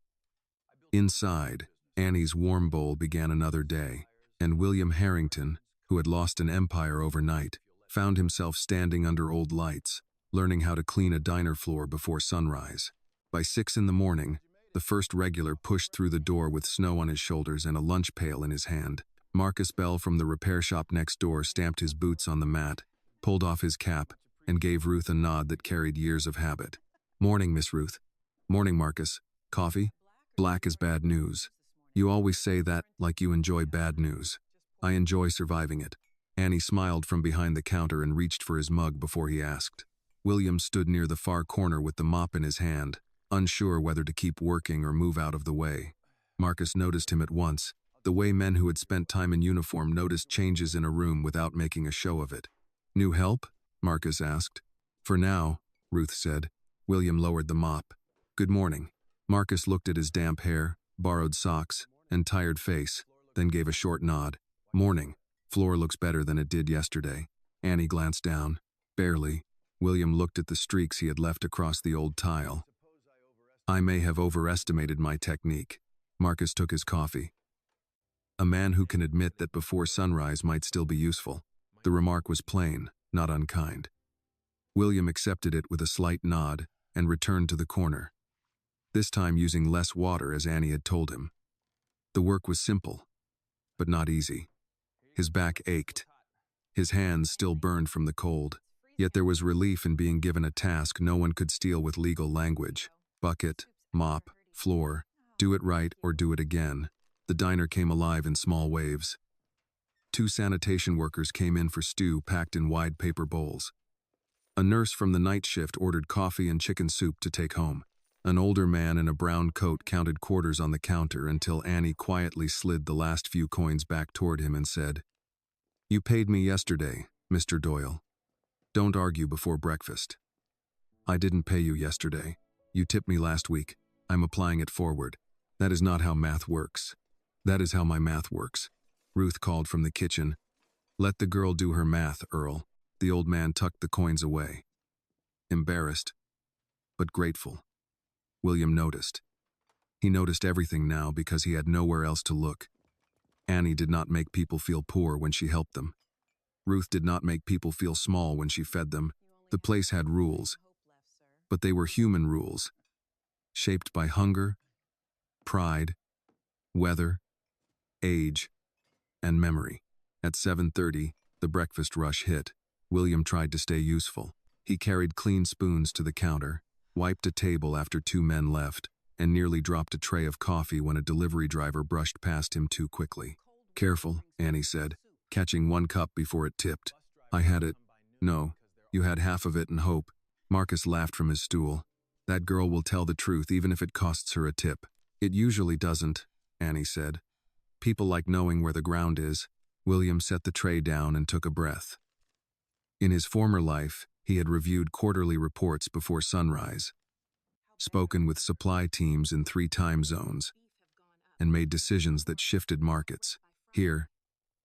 Inside, Annie's warm bowl began another day, and William Harrington, who had lost an empire overnight, found himself standing under old lights, learning how to clean a diner floor before sunrise. By 6 in the morning, the first regular pushed through the door with snow on his shoulders and a lunch pail in his hand. Marcus Bell from the repair shop next door stamped his boots on the mat, pulled off his cap, and gave Ruth a nod that carried years of habit. "Morning, Miss Ruth." "Morning, Marcus. Coffee?" "Black is bad news." "You always say that like you enjoy bad news." "I enjoy surviving it." Annie smiled from behind the counter and reached for his mug before he asked. William stood near the far corner with the mop in his hand, unsure whether to keep working or move out of the way. Marcus noticed him at once, the way men who had spent time in uniform noticed changes in a room without making a show of it. "New help?" Marcus asked. "For now," Ruth said. William lowered the mop. "Good morning." Marcus looked at his damp hair, borrowed socks, and tired face, then gave a short nod. "Morning. Floor looks better than it did yesterday." Annie glanced down. "Barely." William looked at the streaks he had left across the old tile. "I may have overestimated my technique." Marcus took his coffee. A man who can admit that before sunrise might still be useful. The remark was plain, not unkind. William accepted it with a slight nod and returned to the corner, this time using less water as Annie had told him. The work was simple, but not easy. His back ached. His hands still burned from the cold, yet there was relief in being given a task no one could steal with legal language. Bucket, mop, floor, do it right or do it again. The diner came alive in small waves. 2 sanitation workers came in for stew packed in wide paper bowls. A nurse from the night shift ordered coffee and chicken soup to take home. An older man in a brown coat counted quarters on the counter until Annie quietly slid the last few coins back toward him and said, "You paid me yesterday, Mr. Doyle. Don't argue before breakfast." "I didn't pay you yesterday. You tipped me last week. I'm applying it forward." "That is not how math works." "That is how my math works," Ruth called from the kitchen. "Let the girl do her math, Earl." The old man tucked the coins away. Embarrassed, but grateful. William noticed. He noticed everything now because he had nowhere else to look. Annie did not make people feel poor when she helped them. Ruth did not make people feel small when she fed them. The place had rules, but they were human rules, shaped by hunger, pride, weather, age, and memory. At 7:30, the breakfast rush hit. William tried to stay useful. He carried clean spoons to the counter, wiped a table after 2 men left, and nearly dropped a tray of coffee when a delivery driver brushed past him too quickly. Careful, Annie said, catching one cup before it tipped. I had it. No, you had half of it and hope. Marcus laughed from his stool. That girl will tell the truth even if it costs her a tip. It usually doesn't, Annie said. People like knowing where the ground is. William set the tray down and took a breath. In his former life, he had reviewed quarterly reports before sunrise, spoken with supply teams in 3 time zones, and made decisions that shifted markets. Here,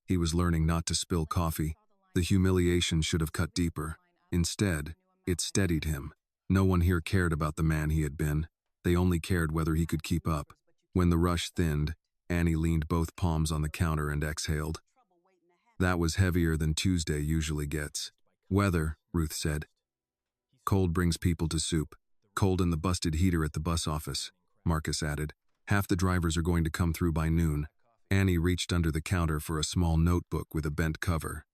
he was learning not to spill coffee. The humiliation should have cut deeper. Instead, it steadied him. No one here cared about the man he had been. They only cared whether he could keep up. When the rush thinned, Annie leaned both palms on the counter and exhaled. That was heavier than Tuesday usually gets. Weather, Ruth said. Cold brings people to soup. Cold and the busted heater at the bus office, Marcus added. Half the drivers are going to come through by noon. Annie reached under the counter for a small notebook with a bent cover.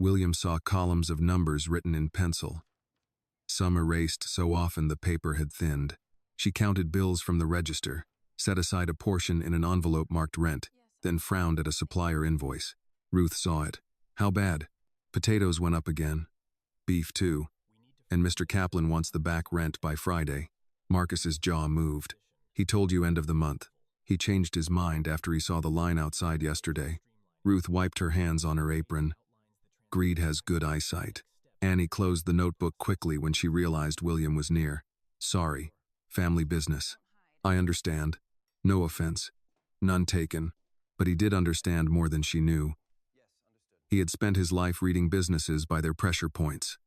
William saw columns of numbers written in pencil, some erased so often the paper had thinned. She counted bills from the register, set aside a portion in an envelope marked rent, then frowned at a supplier invoice. Ruth saw it. How bad? Potatoes went up again. Beef too. And Mr. Kaplan wants the back rent by Friday. Marcus's jaw moved. He told you end of the month. He changed his mind after he saw the line outside yesterday. Ruth wiped her hands on her apron. Greed has good eyesight. Annie closed the notebook quickly when she realized William was near. Sorry. Family business. I understand. No offense. None taken. But he did understand more than she knew. He had spent his life reading businesses by their pressure points.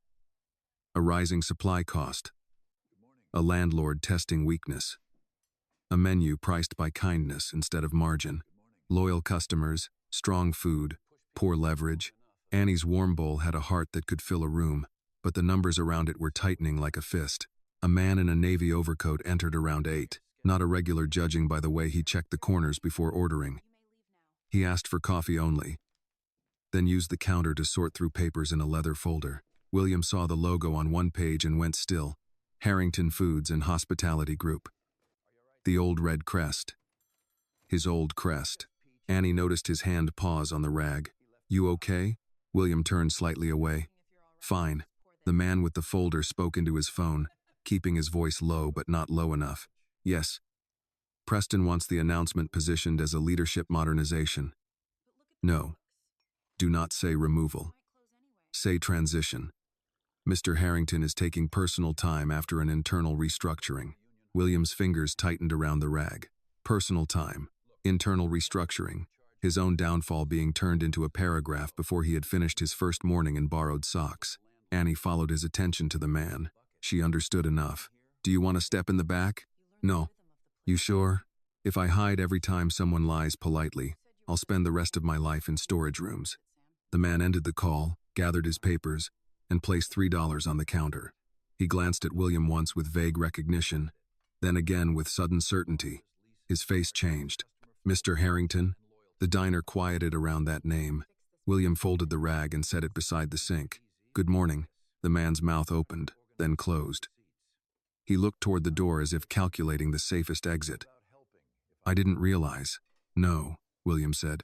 A rising supply cost. A landlord testing weakness. A menu priced by kindness instead of margin. Loyal customers, strong food, poor leverage. Annie's warm bowl had a heart that could fill a room, but the numbers around it were tightening like a fist. A man in a navy overcoat entered around 8, not a regular judging by the way he checked the corners before ordering. He asked for coffee only, then used the counter to sort through papers in a leather folder. William saw the logo on one page and went still. Harrington Foods and Hospitality Group. The old red crest. His old crest. Annie noticed his hand pause on the rag. You okay? William turned slightly away. Fine. The man with the folder spoke into his phone, keeping his voice low but not low enough. Yes. Preston wants the announcement positioned as a leadership modernization. No. Do not say removal. Say transition. Mr. Harrington is taking personal time after an internal restructuring. William's fingers tightened around the rag. Personal time. Internal restructuring. His own downfall being turned into a paragraph before he had finished his first morning in borrowed socks. Annie followed his attention to the man. She understood enough. Do you want to step in the back? No. You sure? If I hide every time someone lies politely, I'll spend the rest of my life in storage rooms. The man ended the call, gathered his papers, and placed $3 on the counter. He glanced at William once with vague recognition, then again with sudden certainty. His face changed. Mr. Harrington? The diner quieted around that name. William folded the rag and set it beside the sink. Good morning. The man's mouth opened, then closed. He looked toward the door as if calculating the safest exit. I didn't realize. No, William said.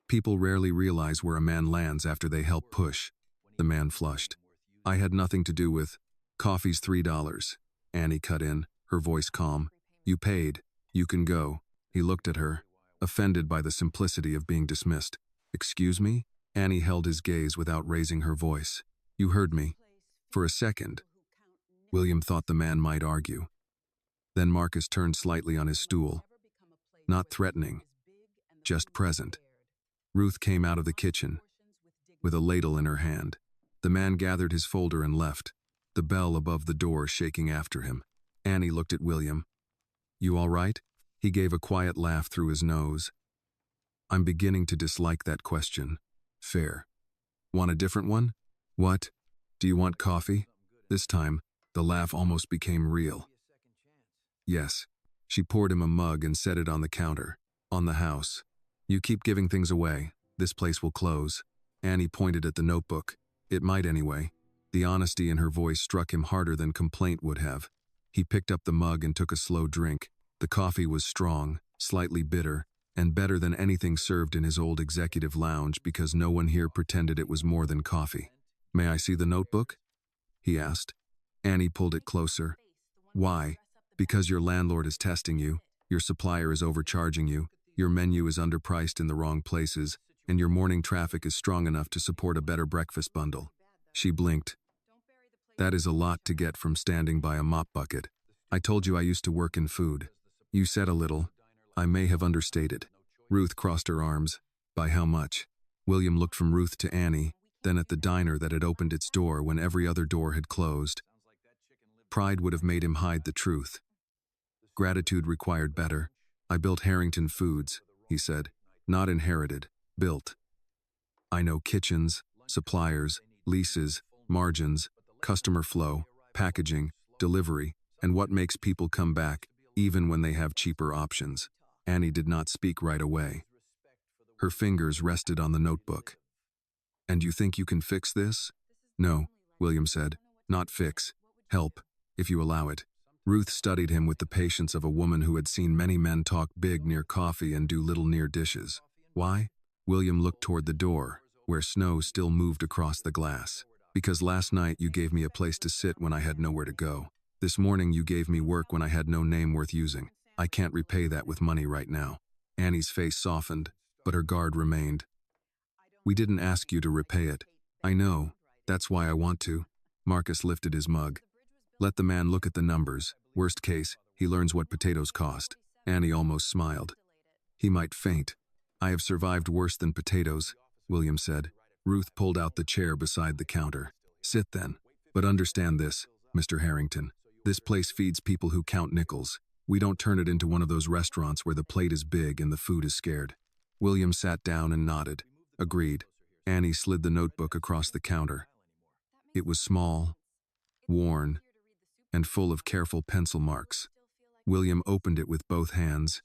People rarely realize where a man lands after they help push. The man flushed. I had nothing to do with. Coffee's $3. Annie cut in, her voice calm. You paid. You can go. He looked at her, offended by the simplicity of being dismissed. Excuse me? Annie held his gaze without raising her voice. You heard me. For a second, William thought the man might argue. Then Marcus turned slightly on his stool. Not threatening, just present. Ruth came out of the kitchen, with a ladle in her hand. The man gathered his folder and left, the bell above the door shaking after him. Annie looked at William. You all right? He gave a quiet laugh through his nose. I'm beginning to dislike that question. Fair. Want a different one? What? Do you want coffee? This time, the laugh almost became real. Yes. She poured him a mug and set it on the counter. On the house. You keep giving things away. This place will close. Annie pointed at the notebook. It might anyway. The honesty in her voice struck him harder than complaint would have. He picked up the mug and took a slow drink. The coffee was strong, slightly bitter, and better than anything served in his old executive lounge because no one here pretended it was more than coffee. "May I see the notebook?" he asked. Annie pulled it closer. "Why? Because your landlord is testing you, your supplier is overcharging you, your menu is underpriced in the wrong places, and your morning traffic is strong enough to support a better breakfast bundle." She blinked. "That is a lot to get from standing by a mop bucket. I told you I used to work in food. You said a little. I may have understated." Ruth crossed her arms. "By how much?" William looked from Ruth to Annie, then at the diner that had opened its door when every other door had closed. Pride would have made him hide the truth. Gratitude required better. "I built Harrington Foods," he said. "Not inherited, built. I know kitchens, suppliers, leases, margins, customer flow, packaging, delivery, and what makes people come back, even when they have cheaper options." Annie did not speak right away. Her fingers rested on the notebook. "And you think you can fix this?" "No," William said. "Not fix. Help, if you allow it." Ruth studied him with the patience of a woman who had seen many men talk big near coffee and do little near dishes. "Why?" William looked toward the door, where snow still moved across the glass. "Because last night you gave me a place to sit when I had nowhere to go. This morning you gave me work when I had no name worth using. I can't repay that with money right now." Annie's face softened, but her guard remained. "We didn't ask you to repay it. I know. That's why I want to." Marcus lifted his mug. "Let the man look at the numbers. Worst case, he learns what potatoes cost." Annie almost smiled. "He might faint. I have survived worse than potatoes," William said. Ruth pulled out the chair beside the counter. "Sit then. But understand this, Mr. Harrington. This place feeds people who count nickels. We don't turn it into one of those restaurants where the plate is big and the food is scared." William sat down and nodded. "Agreed." Annie slid the notebook across the counter. It was small, worn, and full of careful pencil marks. William opened it with both hands,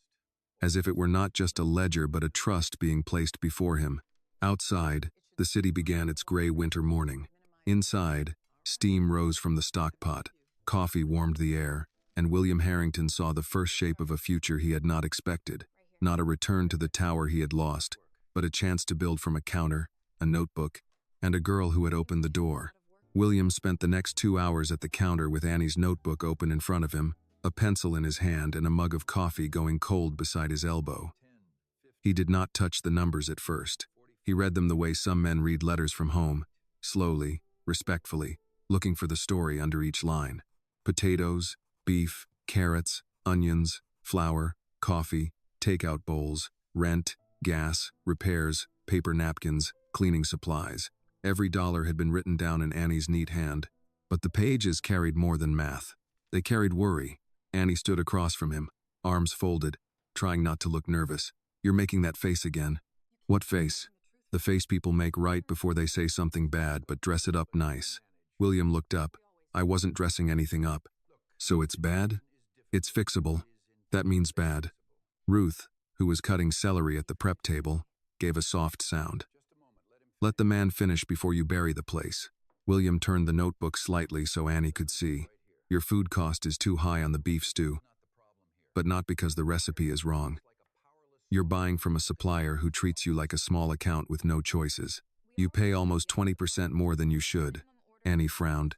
as if it were not just a ledger but a trust being placed before him. Outside, the city began its gray winter morning. Inside, steam rose from the stockpot, coffee warmed the air, and William Harrington saw the first shape of a future he had not expected. Not a return to the tower he had lost, but a chance to build from a counter, a notebook, and a girl who had opened the door. William spent the next 2 hours at the counter with Annie's notebook open in front of him, a pencil in his hand and a mug of coffee going cold beside his elbow. He did not touch the numbers at first. He read them the way some men read letters from home, slowly, respectfully, looking for the story under each line. Potatoes, beef, carrots, onions, flour, coffee, takeout bowls, rent, gas, repairs, paper napkins, cleaning supplies. Every dollar had been written down in Annie's neat hand, but the pages carried more than math. They carried worry. Annie stood across from him, arms folded, trying not to look nervous. "You're making that face again." "What face?" "The face people make right before they say something bad but dress it up nice." William looked up. "I wasn't dressing anything up." "So it's bad?" "It's fixable." "That means bad." Ruth, who was cutting celery at the prep table, gave a soft sound. "Let the man finish before you bury the place." William turned the notebook slightly so Annie could see. "Your food cost is too high on the beef stew, but not because the recipe is wrong. You're buying from a supplier who treats you like a small account with no choices. You pay almost 20% more than you should." Annie frowned.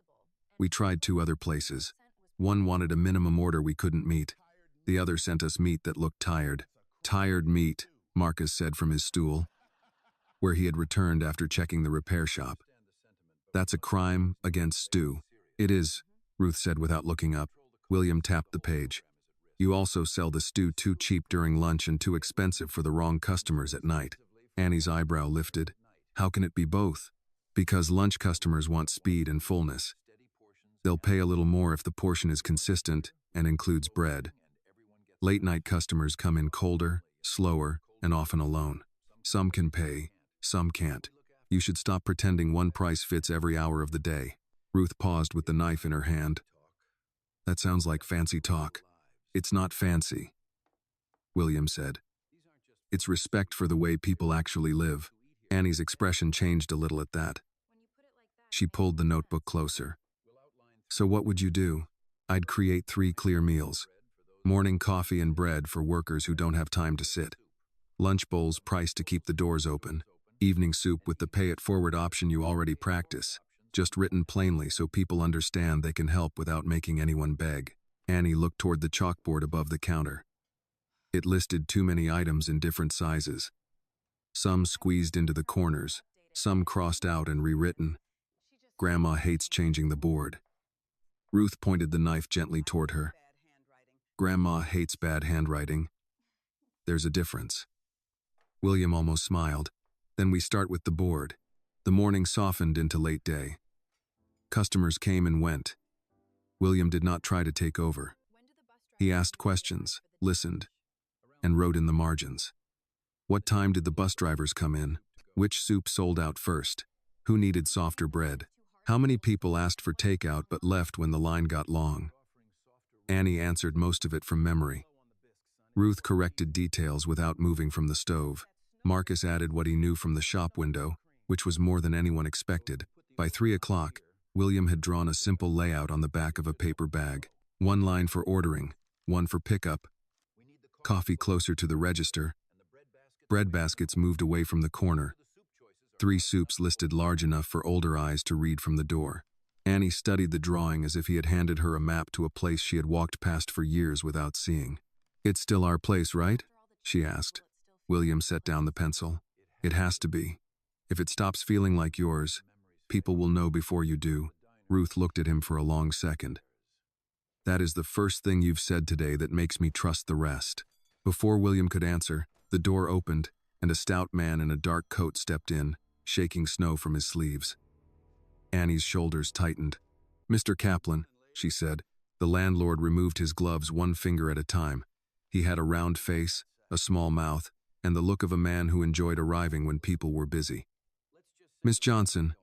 "We tried 2 other places. One wanted a minimum order we couldn't meet. The other sent us meat that looked tired." "Tired meat," Marcus said from his stool, where he had returned after checking the repair shop. "That's a crime against stew." "It is," Ruth said without looking up. William tapped the page. "You also sell the stew too cheap during lunch and too expensive for the wrong customers at night." Annie's eyebrow lifted. "How can it be both?" "Because lunch customers want speed and fullness. They'll pay a little more if the portion is consistent and includes bread. Late-night customers come in colder, slower, and often alone. Some can pay, some can't. You should stop pretending one price fits every hour of the day." Ruth paused with the knife in her hand. "That sounds like fancy talk." "It's not fancy," William said. "It's respect for the way people actually live." Annie's expression changed a little at that. She pulled the notebook closer. "So what would you do?" "I'd create 3 clear meals. Morning coffee and bread for workers who don't have time to sit. Lunch bowls priced to keep the doors open. Evening soup with the pay-it-forward option you already practice, just written plainly so people understand they can help without making anyone beg. Annie looked toward the chalkboard above the counter. It listed too many items in different sizes. Some squeezed into the corners, some crossed out and rewritten. Grandma hates changing the board. Ruth pointed the knife gently toward her. Grandma hates bad handwriting. There's a difference. William almost smiled. Then we start with the board. The morning softened into late day. Customers came and went. William did not try to take over. He asked questions, listened, and wrote in the margins. What time did the bus drivers come in? Which soup sold out first? Who needed softer bread? How many people asked for takeout but left when the line got long? Annie answered most of it from memory. Ruth corrected details without moving from the stove. Marcus added what he knew from the shop window, which was more than anyone expected. By 3 o'clock, William had drawn a simple layout on the back of a paper bag. One line for ordering, one for pickup, coffee closer to the register. Bread baskets moved away from the corner. 3 soups listed large enough for older eyes to read from the door. Annie studied the drawing as if he had handed her a map to a place she had walked past for years without seeing. It's still our place, right? She asked. William set down the pencil. It has to be. If it stops feeling like yours, people will know before you do. Ruth looked at him for a long second. That is the first thing you've said today that makes me trust the rest. Before William could answer, the door opened, and a stout man in a dark coat stepped in, shaking snow from his sleeves. Annie's shoulders tightened. Mr. Kaplan, she said. The landlord removed his gloves one finger at a time. He had a round face, a small mouth, and the look of a man who enjoyed arriving when people were busy. Miss Johnson.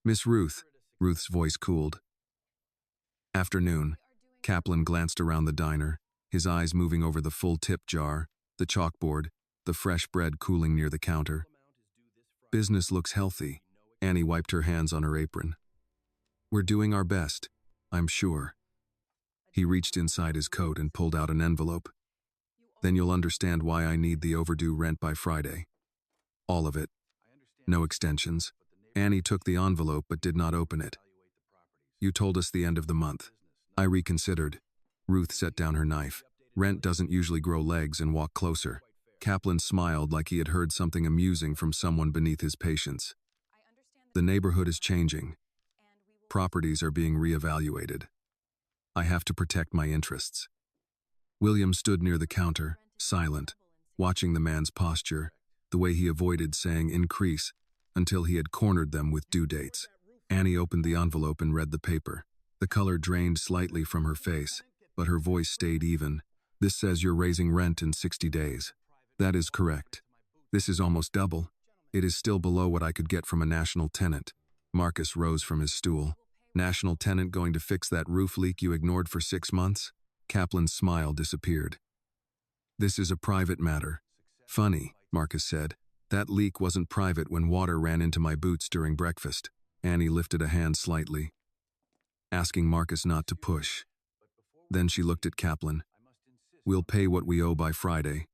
Miss Ruth. Ruth's voice cooled. Afternoon. Kaplan glanced around the diner, his eyes moving over the full tip jar, the chalkboard, the fresh bread cooling near the counter. Business looks healthy. Annie wiped her hands on her apron. We're doing our best, I'm sure. He reached inside his coat and pulled out an envelope. Then you'll understand why I need the overdue rent by Friday. All of it. No extensions. Annie took the envelope but did not open it. You told us the end of the month. I reconsidered. Ruth set down her knife. Rent doesn't usually grow legs and walk closer. Kaplan smiled like he had heard something amusing from someone beneath his patience. The neighborhood is changing. Properties are being reevaluated. I have to protect my interests. William stood near the counter, silent, watching the man's posture, the way he avoided saying increase, until he had cornered them with due dates. Annie opened the envelope and read the paper. The color drained slightly from her face, but her voice stayed even. This says you're raising rent in 60 days. That is correct. This is almost double. It is still below what I could get from a national tenant. Marcus rose from his stool. National tenant going to fix that roof leak you ignored for 6 months? Kaplan's smile disappeared. This is a private matter. Funny, Marcus said. That leak wasn't private when water ran into my boots during breakfast. Annie lifted a hand slightly, asking Marcus not to push. Then she looked at Kaplan. We'll pay what we owe by Friday.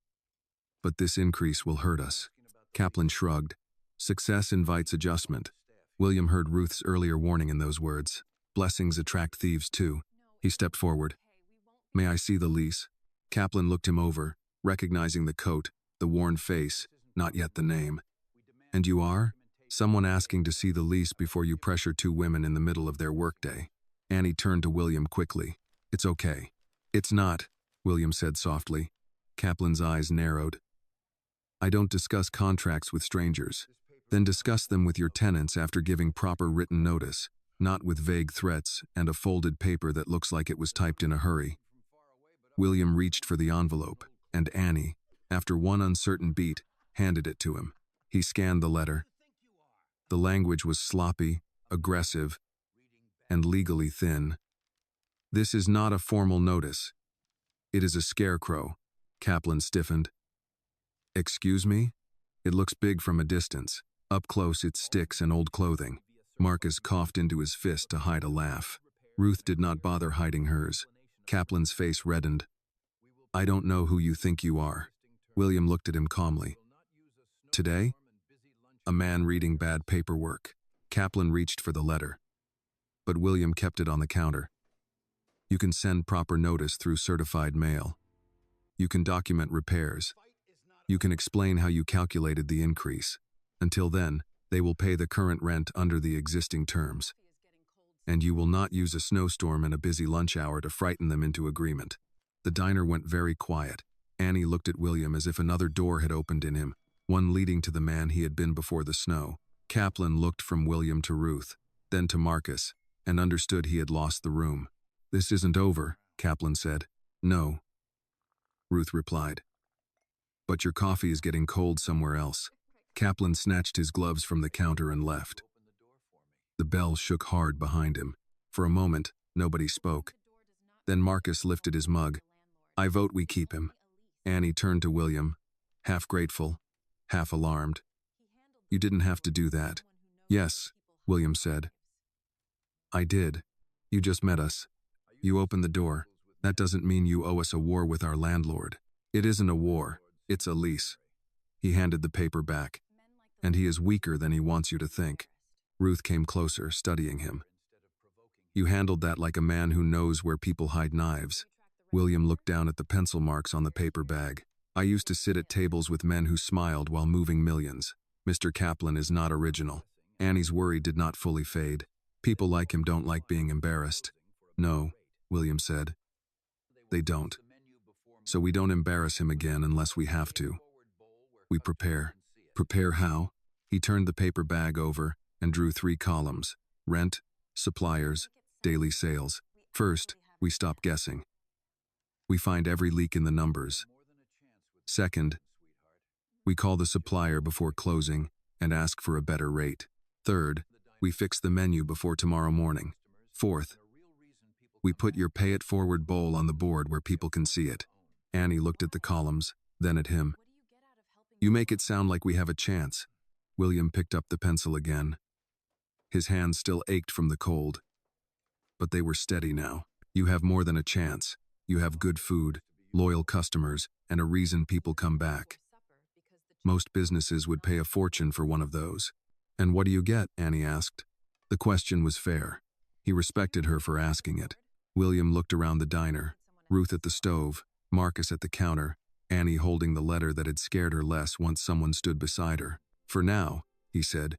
But this increase will hurt us. Kaplan shrugged. Success invites adjustment. William heard Ruth's earlier warning in those words. Blessings attract thieves too. He stepped forward. May I see the lease? Kaplan looked him over, recognizing the coat, the worn face, not yet the name. And you are? Someone asking to see the lease before you pressure 2 women in the middle of their workday. Annie turned to William quickly. It's okay. It's not, William said softly. Kaplan's eyes narrowed. I don't discuss contracts with strangers. Then discuss them with your tenants after giving proper written notice, not with vague threats and a folded paper that looks like it was typed in a hurry. William reached for the envelope, and Annie, after one uncertain beat, handed it to him. He scanned the letter. The language was sloppy, aggressive, and legally thin. This is not a formal notice. It is a scarecrow. Kaplan stiffened. Excuse me? It looks big from a distance. Up close, it's sticks and old clothing. Marcus coughed into his fist to hide a laugh. Ruth did not bother hiding hers. Kaplan's face reddened. I don't know who you think you are. William looked at him calmly. Today? A man reading bad paperwork. Kaplan reached for the letter, but William kept it on the counter. You can send proper notice through certified mail. You can document repairs. You can explain how you calculated the increase. Until then, they will pay the current rent under the existing terms. And you will not use a snowstorm and a busy lunch hour to frighten them into agreement. The diner went very quiet. Annie looked at William as if another door had opened in him, one leading to the man he had been before the snow. Kaplan looked from William to Ruth, then to Marcus, and understood he had lost the room. This isn't over, Kaplan said. No, Ruth replied. But your coffee is getting cold somewhere else. Kaplan snatched his gloves from the counter and left. The bell shook hard behind him. For a moment, nobody spoke. Then Marcus lifted his mug. I vote we keep him. Annie turned to William, half grateful, half alarmed. You didn't have to do that. Yes, William said. I did. You just met us. You opened the door. That doesn't mean you owe us a war with our landlord. It isn't a war, it's a lease. He handed the paper back. And he is weaker than he wants you to think. Ruth came closer, studying him. You handled that like a man who knows where people hide knives. William looked down at the pencil marks on the paper bag. I used to sit at tables with men who smiled while moving millions. Mr. Kaplan is not original. Annie's worry did not fully fade. People like him don't like being embarrassed. No, William said. They don't. So we don't embarrass him again unless we have to. We prepare. Prepare how? He turned the paper bag over and drew 3 columns: rent, suppliers, daily sales. First, we stop guessing. We find every leak in the numbers. Second, we call the supplier before closing and ask for a better rate. Third, we fix the menu before tomorrow morning. Fourth, we put your pay it forward bowl on the board where people can see it. Annie looked at the columns, then at him. You make it sound like we have a chance. William picked up the pencil again. His hands still ached from the cold. But they were steady now. You have more than a chance. You have good food, loyal customers, and a reason people come back. Most businesses would pay a fortune for one of those. And what do you get? Annie asked. The question was fair. He respected her for asking it. William looked around the diner, Ruth at the stove, Marcus at the counter, Annie holding the letter that had scared her less once someone stood beside her. For now, he said.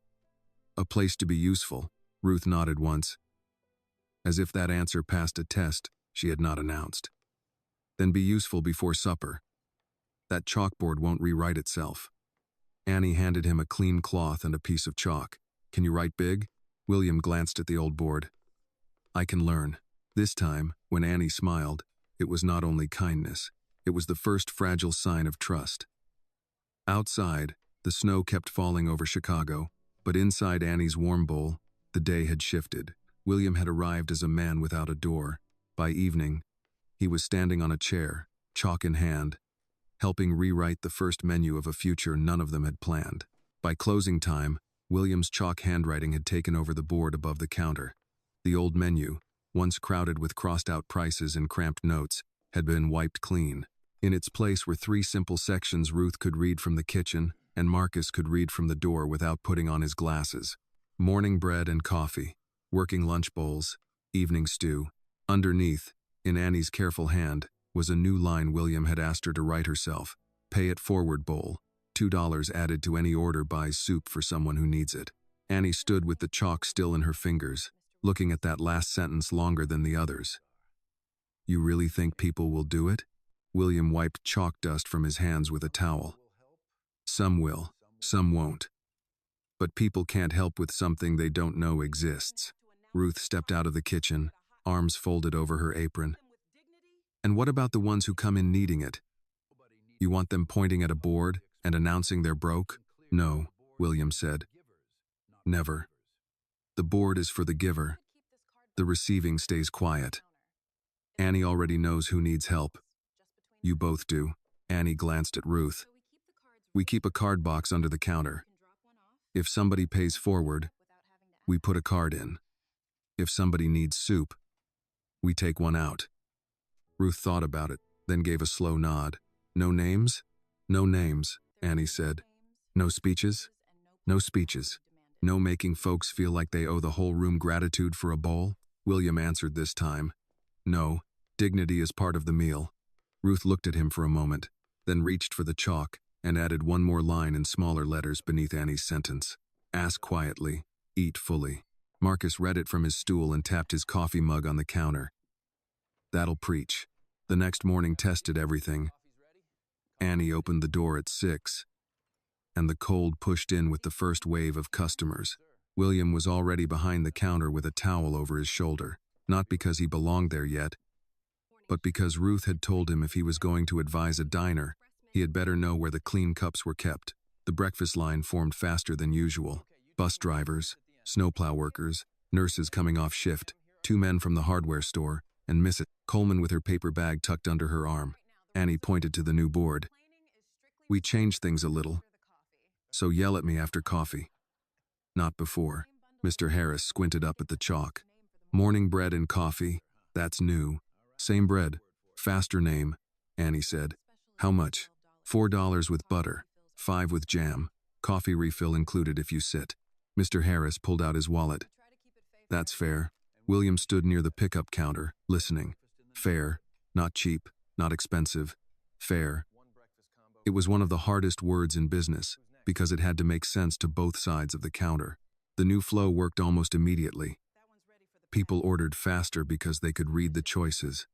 A place to be useful. Ruth nodded once. As if that answer passed a test she had not announced. Then be useful before supper. That chalkboard won't rewrite itself. Annie handed him a clean cloth and a piece of chalk. Can you write big? William glanced at the old board. I can learn. This time, when Annie smiled, it was not only kindness. It was the first fragile sign of trust. Outside, the snow kept falling over Chicago, but inside Annie's warm bowl, the day had shifted. William had arrived as a man without a door. By evening, he was standing on a chair, chalk in hand, helping rewrite the first menu of a future none of them had planned. By closing time, William's chalk handwriting had taken over the board above the counter. The old menu, once crowded with crossed-out prices and cramped notes, had been wiped clean. In its place were 3 simple sections Ruth could read from the kitchen, and Marcus could read from the door without putting on his glasses. Morning bread and coffee, working lunch bowls, evening stew. Underneath, in Annie's careful hand, was a new line William had asked her to write herself. Pay it forward bowl. $2 added to any order buys soup for someone who needs it. Annie stood with the chalk still in her fingers, looking at that last sentence longer than the others. You really think people will do it? William wiped chalk dust from his hands with a towel. Some will, some won't. But people can't help with something they don't know exists. Ruth stepped out of the kitchen, arms folded over her apron. And what about the ones who come in needing it? You want them pointing at a board and announcing they're broke? No, William said. Never. The board is for the giver. The receiving stays quiet. Annie already knows who needs help. You both do. Annie glanced at Ruth. We keep a card box under the counter. If somebody pays forward, we put a card in. If somebody needs soup, we take one out. Ruth thought about it, then gave a slow nod. No names? No names, Annie said. No speeches? No speeches. No making folks feel like they owe the whole room gratitude for a bowl? William answered this time. No, dignity is part of the meal. Ruth looked at him for a moment, then reached for the chalk and added one more line in smaller letters beneath Annie's sentence. Ask quietly, eat fully. Marcus read it from his stool and tapped his coffee mug on the counter. That'll preach. The next morning tested everything. Annie opened the door at 6, and the cold pushed in with the first wave of customers. William was already behind the counter with a towel over his shoulder, not because he belonged there yet, but because Ruth had told him if he was going to advise a diner, he had better know where the clean cups were kept. The breakfast line formed faster than usual. Bus drivers, snowplow workers, nurses coming off shift, 2 men from the hardware store, and Mrs. Coleman with her paper bag tucked under her arm. Annie pointed to the new board. We changed things a little, so yell at me after coffee. Not before. Mr. Harris squinted up at the chalk. Morning bread and coffee, that's new. Same bread, faster name, Annie said. How much? $4 with butter, 5 with jam, coffee refill included if you sit. Mr. Harris pulled out his wallet. That's fair. William stood near the pickup counter, listening. Fair, not cheap, not expensive. Fair. It was one of the hardest words in business, because it had to make sense to both sides of the counter. The new flow worked almost immediately. People ordered faster because they could read the choices.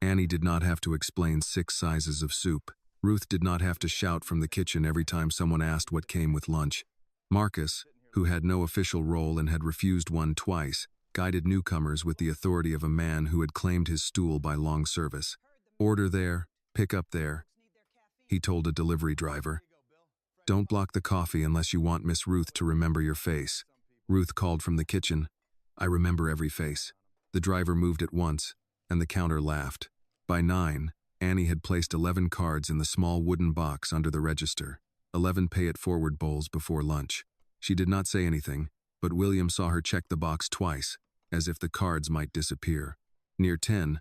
Annie did not have to explain 6 sizes of soup. Ruth did not have to shout from the kitchen every time someone asked what came with lunch. Marcus, who had no official role and had refused one twice, guided newcomers with the authority of a man who had claimed his stool by long service. Order there, pick up there, he told a delivery driver. Don't block the coffee unless you want Miss Ruth to remember your face. Ruth called from the kitchen. I remember every face. The driver moved at once, and the counter laughed. By 9, Annie had placed 11 cards in the small wooden box under the register, 11 pay-it-forward bowls before lunch. She did not say anything, but William saw her check the box twice, as if the cards might disappear. Near 10,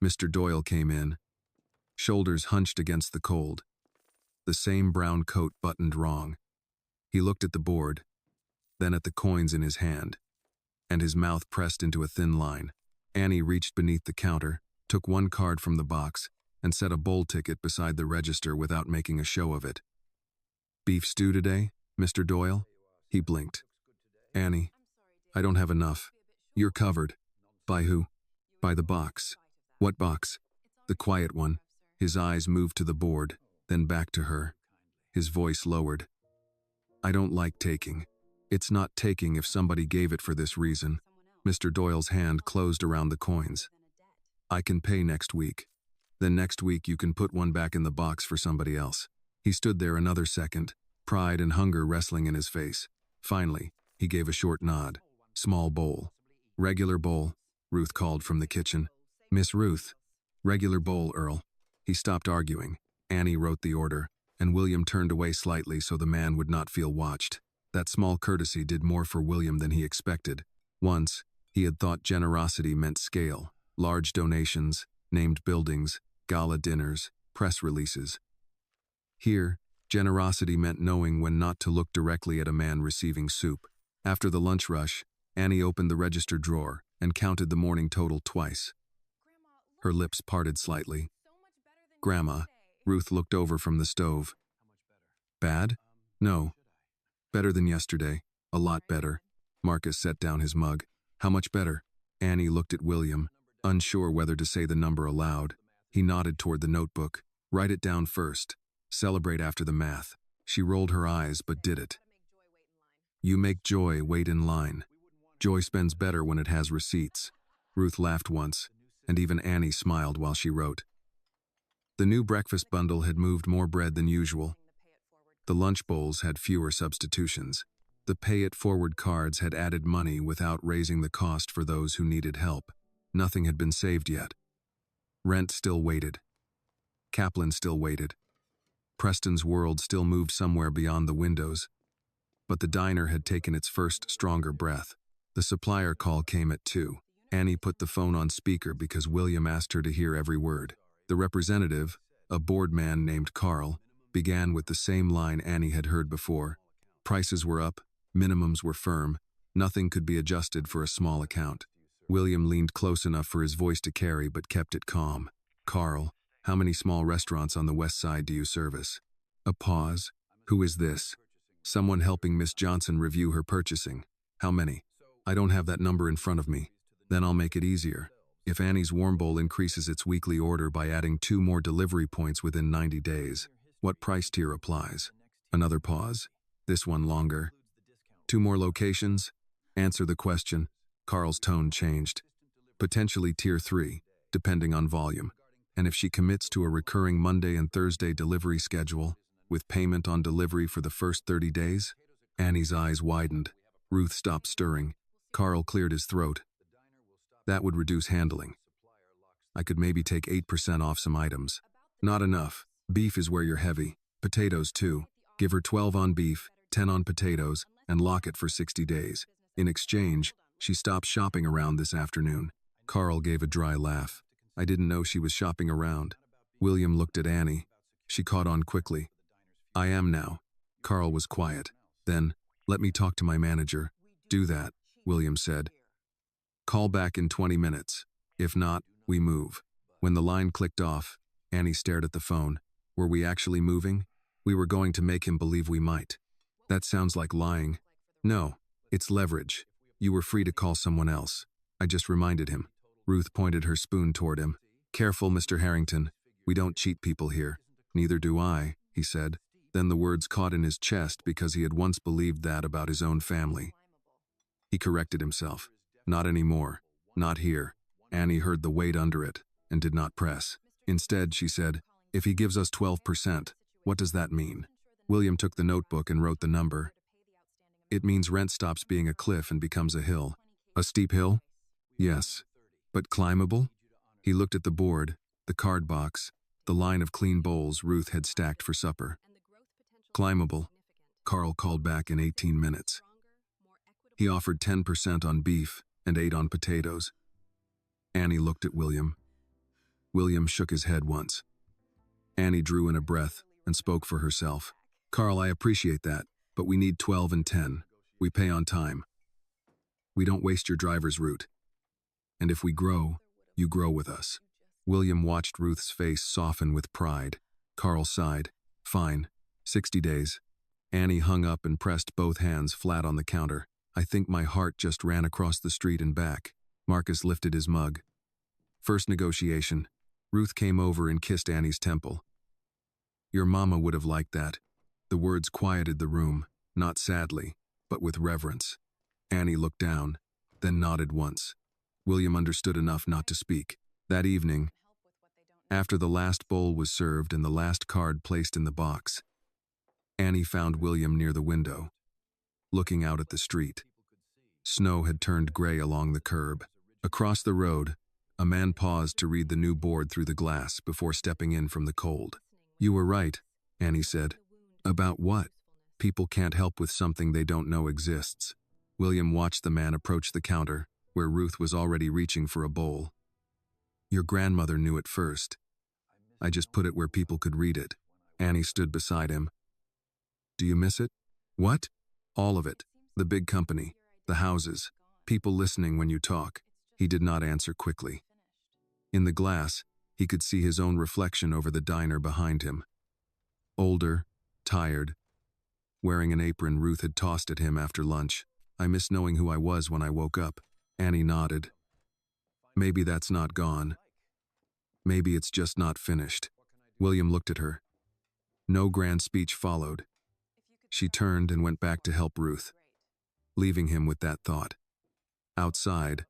Mr. Doyle came in, shoulders hunched against the cold. The same brown coat buttoned wrong. He looked at the board, then at the coins in his hand, and his mouth pressed into a thin line. Annie reached beneath the counter, took one card from the box, and set a bowl ticket beside the register without making a show of it. Beef stew today, Mr. Doyle? He blinked. Annie, I don't have enough. You're covered. By who? By the box. What box? The quiet one. His eyes moved to the board, then back to her. His voice lowered. I don't like taking. It's not taking if somebody gave it for this reason. Mr. Doyle's hand closed around the coins. I can pay next week. Then next week you can put one back in the box for somebody else. He stood there another second, pride and hunger wrestling in his face. Finally, he gave a short nod. Small bowl. Regular bowl, Ruth called from the kitchen. Miss Ruth. Regular bowl, Earl. He stopped arguing. Annie wrote the order, and William turned away slightly so the man would not feel watched. That small courtesy did more for William than he expected. Once, he had thought generosity meant scale, large donations, named buildings, gala dinners, press releases. Here, generosity meant knowing when not to look directly at a man receiving soup. After the lunch rush, Annie opened the register drawer and counted the morning total twice. Her lips parted slightly. Grandma, Ruth looked over from the stove. Bad? No. Better than yesterday. A lot better. Marcus set down his mug. How much better? Annie looked at William, unsure whether to say the number aloud. He nodded toward the notebook. Write it down first. Celebrate after the math. She rolled her eyes but did it. You make joy wait in line. Joy spends better when it has receipts. Ruth laughed once, and even Annie smiled while she wrote. The new breakfast bundle had moved more bread than usual. The lunch bowls had fewer substitutions. The pay-it-forward cards had added money without raising the cost for those who needed help. Nothing had been saved yet. Rent still waited. Kaplan still waited. Preston's world still moved somewhere beyond the windows. But the diner had taken its first stronger breath. The supplier call came at 2. Annie put the phone on speaker because William asked her to hear every word. The representative, A bored man named Carl began with the same line Annie had heard before. Prices were up, minimums were firm, nothing could be adjusted for a small account. William leaned close enough for his voice to carry but kept it calm. Carl, how many small restaurants on the west side do you service? A pause. Who is this? Someone helping Miss Johnson review her purchasing. How many? I don't have that number in front of me. Then I'll make it easier. If Annie's Warm Bowl increases its weekly order by adding 2 more delivery points within 90 days, what price tier applies? Another pause. This one longer. 2 more locations? Answer the question. Carl's tone changed. Potentially tier 3, depending on volume. And if she commits to a recurring Monday and Thursday delivery schedule, with payment on delivery for the first 30 days? Annie's eyes widened. Ruth stopped stirring. Carl cleared his throat. That would reduce handling. I could maybe take 8% off some items. Not enough. Beef is where you're heavy. Potatoes too. Give her 12 on beef, 10 on potatoes, and lock it for 60 days. In exchange, she stopped shopping around this afternoon. Carl gave a dry laugh. I didn't know she was shopping around. William looked at Annie. She caught on quickly. I am now. Carl was quiet. Then, let me talk to my manager. Do that, William said. Call back in 20 minutes. If not, we move. When the line clicked off, Annie stared at the phone. Were we actually moving? We were going to make him believe we might. That sounds like lying. No, it's leverage. You were free to call someone else. I just reminded him. Ruth pointed her spoon toward him. Careful, Mr. Harrington. We don't cheat people here. Neither do I, he said. Then the words caught in his chest because he had once believed that about his own family. He corrected himself. Not anymore. Not here. Annie heard the weight under it and did not press. Instead, she said, if he gives us 12%, what does that mean? William took the notebook and wrote the number. It means rent stops being a cliff and becomes a hill. A steep hill? Yes. But climbable? He looked at the board, the card box, the line of clean bowls Ruth had stacked for supper. Climbable, Carl called back in 18 minutes. He offered 10% on beef and 8 on potatoes. Annie looked at William. William shook his head once. Annie drew in a breath and spoke for herself. Carl, I appreciate that, but we need 12 and 10. We pay on time. We don't waste your driver's route. And if we grow, you grow with us. William watched Ruth's face soften with pride. Carl sighed. Fine. 60 days. Annie hung up and pressed both hands flat on the counter. I think my heart just ran across the street and back. Marcus lifted his mug. First negotiation. Ruth came over and kissed Annie's temple. Your mama would have liked that. The words quieted the room, not sadly, but with reverence. Annie looked down, then nodded once. William understood enough not to speak. That evening, after the last bowl was served and the last card placed in the box, Annie found William near the window, looking out at the street. Snow had turned gray along the curb. Across the road, a man paused to read the new board through the glass before stepping in from the cold. You were right, Annie said. About what? People can't help with something they don't know exists. William watched the man approach the counter, where Ruth was already reaching for a bowl. Your grandmother knew it first. I just put it where people could read it. Annie stood beside him. Do you miss it? What? All of it. The big company, the houses, people listening when you talk. He did not answer quickly. In the glass, he could see his own reflection over the diner behind him. Older, tired, wearing an apron Ruth had tossed at him after lunch. I miss knowing who I was when I woke up. Annie nodded. Maybe that's not gone. Maybe it's just not finished. William looked at her. No grand speech followed. She turned and went back to help Ruth, leaving him with that thought. Outside,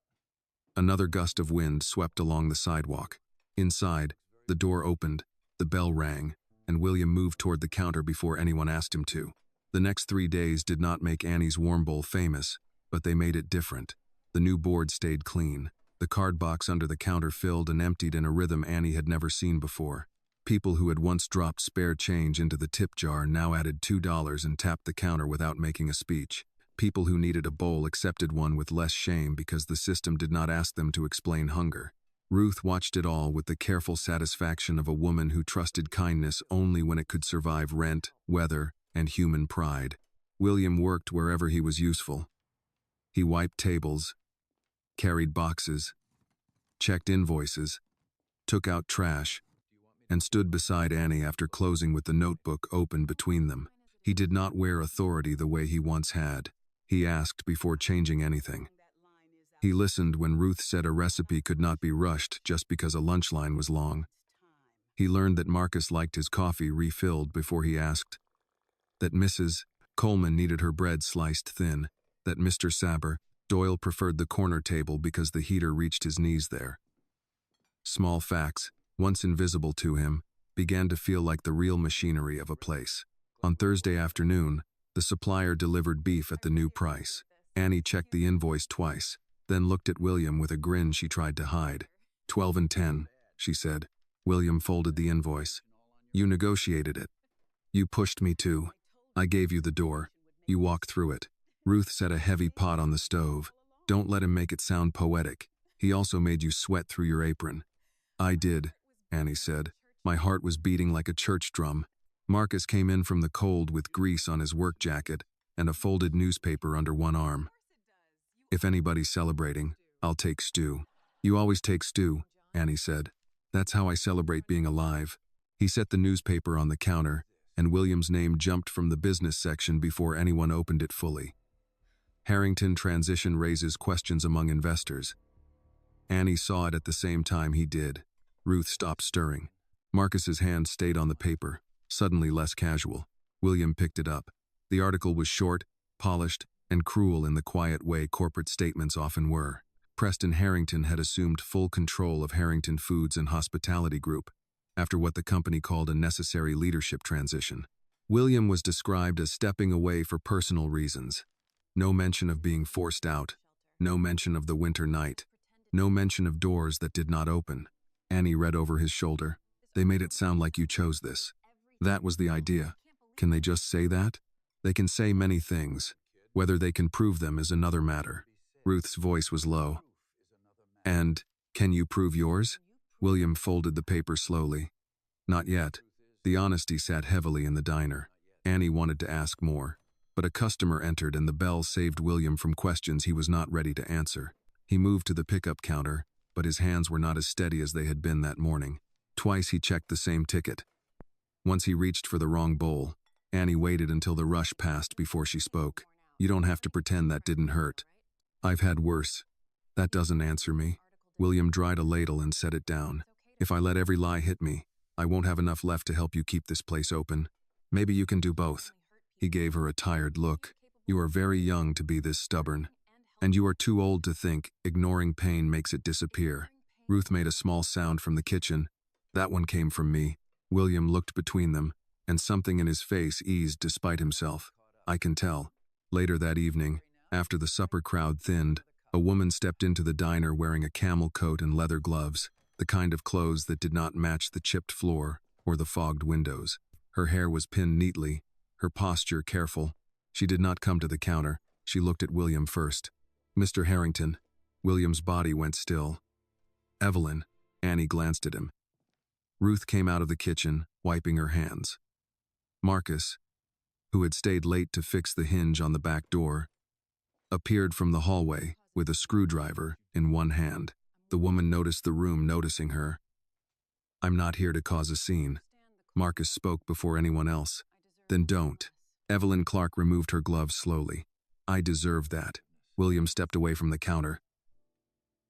another gust of wind swept along the sidewalk. Inside, the door opened, the bell rang, and William moved toward the counter before anyone asked him to. The next 3 days did not make Annie's Warm Bowl famous, but they made it different. The new board stayed clean. The card box under the counter filled and emptied in a rhythm Annie had never seen before. People who had once dropped spare change into the tip jar now added $2 and tapped the counter without making a speech. People who needed a bowl accepted one with less shame because the system did not ask them to explain hunger. Ruth watched it all with the careful satisfaction of a woman who trusted kindness only when it could survive rent, weather, and human pride. William worked wherever he was useful. He wiped tables, carried boxes, checked invoices, took out trash, and stood beside Annie after closing with the notebook open between them. He did not wear authority the way he once had. He asked before changing anything. He listened when Ruth said a recipe could not be rushed just because a lunch line was long. He learned that Marcus liked his coffee refilled before he asked, that Mrs. Coleman needed her bread sliced thin, that Mr. Doyle preferred the corner table because the heater reached his knees there. Small facts, once invisible to him, began to feel like the real machinery of a place. On Thursday afternoon, the supplier delivered beef at the new price. Annie checked the invoice twice, then looked at William with a grin she tried to hide. 12 and 10, she said. William folded the invoice. You negotiated it. You pushed me to. I gave you the door. You walked through it. Ruth set a heavy pot on the stove. Don't let him make it sound poetic. He also made you sweat through your apron. I did, Annie said. My heart was beating like a church drum. Marcus came in from the cold with grease on his work jacket and a folded newspaper under one arm. If anybody's celebrating, I'll take stew. You always take stew, Annie said. That's how I celebrate being alive. He set the newspaper on the counter, and William's name jumped from the business section before anyone opened it fully. Harrington transition raises questions among investors. Annie saw it at the same time he did. Ruth stopped stirring. Marcus's hand stayed on the paper, suddenly less casual. William picked it up. The article was short, polished, and cruel in the quiet way corporate statements often were. Preston Harrington had assumed full control of Harrington Foods and Hospitality Group, after what the company called a necessary leadership transition. William was described as stepping away for personal reasons. No mention of being forced out. No mention of the winter night. No mention of doors that did not open. Annie read over his shoulder. They made it sound like you chose this. That was the idea. Can they just say that? They can say many things. Whether they can prove them is another matter. Ruth's voice was low. And, can you prove yours? William folded the paper slowly. Not yet. The honesty sat heavily in the diner. Annie wanted to ask more, but a customer entered and the bell saved William from questions he was not ready to answer. He moved to the pickup counter, but his hands were not as steady as they had been that morning. Twice he checked the same ticket. Once he reached for the wrong bowl. Annie waited until the rush passed before she spoke. You don't have to pretend that didn't hurt. I've had worse. That doesn't answer me. William dried a ladle and set it down. If I let every lie hit me, I won't have enough left to help you keep this place open. Maybe you can do both. He gave her a tired look. You are very young to be this stubborn. And you are too old to think ignoring pain makes it disappear. Ruth made a small sound from the kitchen. That one came from me. William looked between them, and something in his face eased despite himself. I can tell. Later that evening, after the supper crowd thinned, a woman stepped into the diner wearing a camel coat and leather gloves, the kind of clothes that did not match the chipped floor or the fogged windows. Her hair was pinned neatly, her posture careful. She did not come to the counter. She looked at William first. Mr. Harrington. William's body went still. Evelyn. Annie glanced at him. Ruth came out of the kitchen, wiping her hands. Marcus, who had stayed late to fix the hinge on the back door, appeared from the hallway with a screwdriver in one hand. The woman noticed the room noticing her. I'm not here to cause a scene. Marcus spoke before anyone else. Then don't. Evelyn Clark removed her gloves slowly. I deserve that. William stepped away from the counter.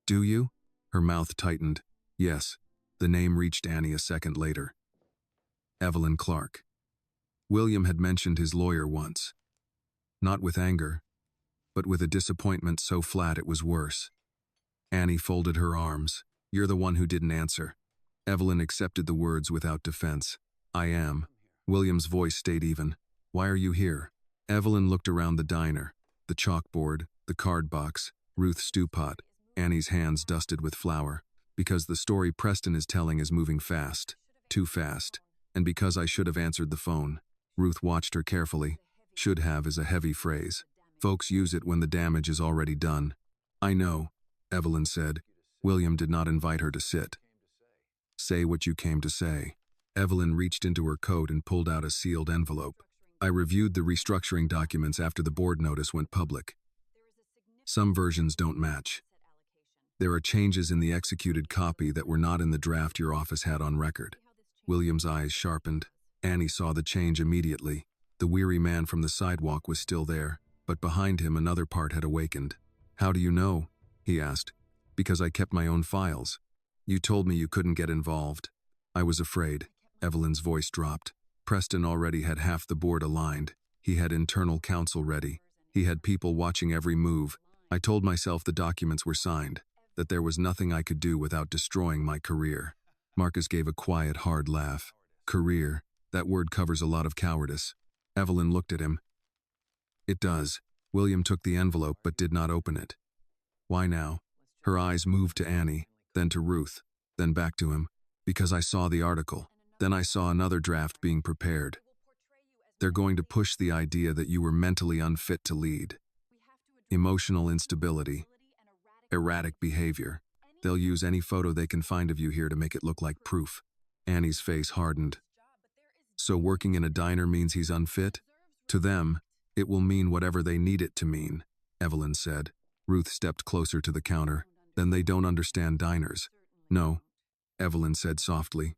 Do you? Her mouth tightened. Yes. The name reached Annie a second later. Evelyn Clark. William had mentioned his lawyer once. Not with anger, but with a disappointment so flat it was worse. Annie folded her arms. You're the one who didn't answer. Evelyn accepted the words without defense. I am. William's voice stayed even. Why are you here? Evelyn looked around the diner. The chalkboard, the card box, Ruth's stew pot, Annie's hands dusted with flour. Because the story Preston is telling is moving fast. Too fast. And because I should have answered the phone. Ruth watched her carefully. Should have is a heavy phrase. Folks use it when the damage is already done. I know, Evelyn said. William did not invite her to sit. Say what you came to say. Evelyn reached into her coat and pulled out a sealed envelope. I reviewed the restructuring documents after the board notice went public. Some versions don't match. There are changes in the executed copy that were not in the draft your office had on record. William's eyes sharpened. Annie saw the change immediately. The weary man from the sidewalk was still there, but behind him another part had awakened. How do you know? He asked. Because I kept my own files. You told me you couldn't get involved. I was afraid. Evelyn's voice dropped. Preston already had half the board aligned. He had internal counsel ready. He had people watching every move. I told myself the documents were signed, that there was nothing I could do without destroying my career. Marcus gave a quiet, hard laugh. Career, that word covers a lot of cowardice. Evelyn looked at him. It does. William took the envelope but did not open it. Why now? Her eyes moved to Annie, then to Ruth, then back to him. Because I saw the article. Then I saw another draft being prepared. They're going to push the idea that you were mentally unfit to lead. Emotional instability. Erratic behavior. They'll use any photo they can find of you here to make it look like proof. Annie's face hardened. So working in a diner means he's unfit? To them, it will mean whatever they need it to mean, Evelyn said. Ruth stepped closer to the counter. Then they don't understand diners. No, Evelyn said softly.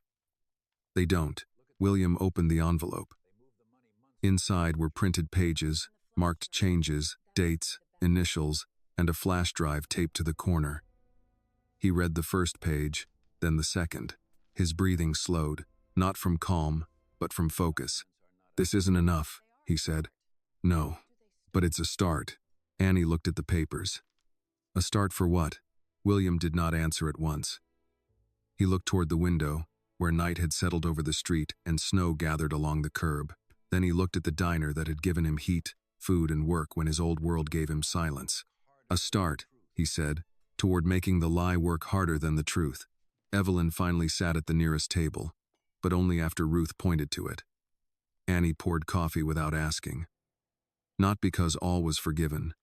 They don't. William opened the envelope. Inside were printed pages, marked changes, dates, initials, and a flash drive taped to the corner. He read the first page, then the second. His breathing slowed, not from calm, but from focus. This isn't enough, he said. No, but it's a start. Annie looked at the papers. A start for what? William did not answer at once. He looked toward the window, where night had settled over the street and snow gathered along the curb. Then he looked at the diner that had given him heat, food, and work when his old world gave him silence. A start, he said, toward making the lie work harder than the truth. Evelyn finally sat at the nearest table, but only after Ruth pointed to it. Annie poured coffee without asking. Not because all was forgiven,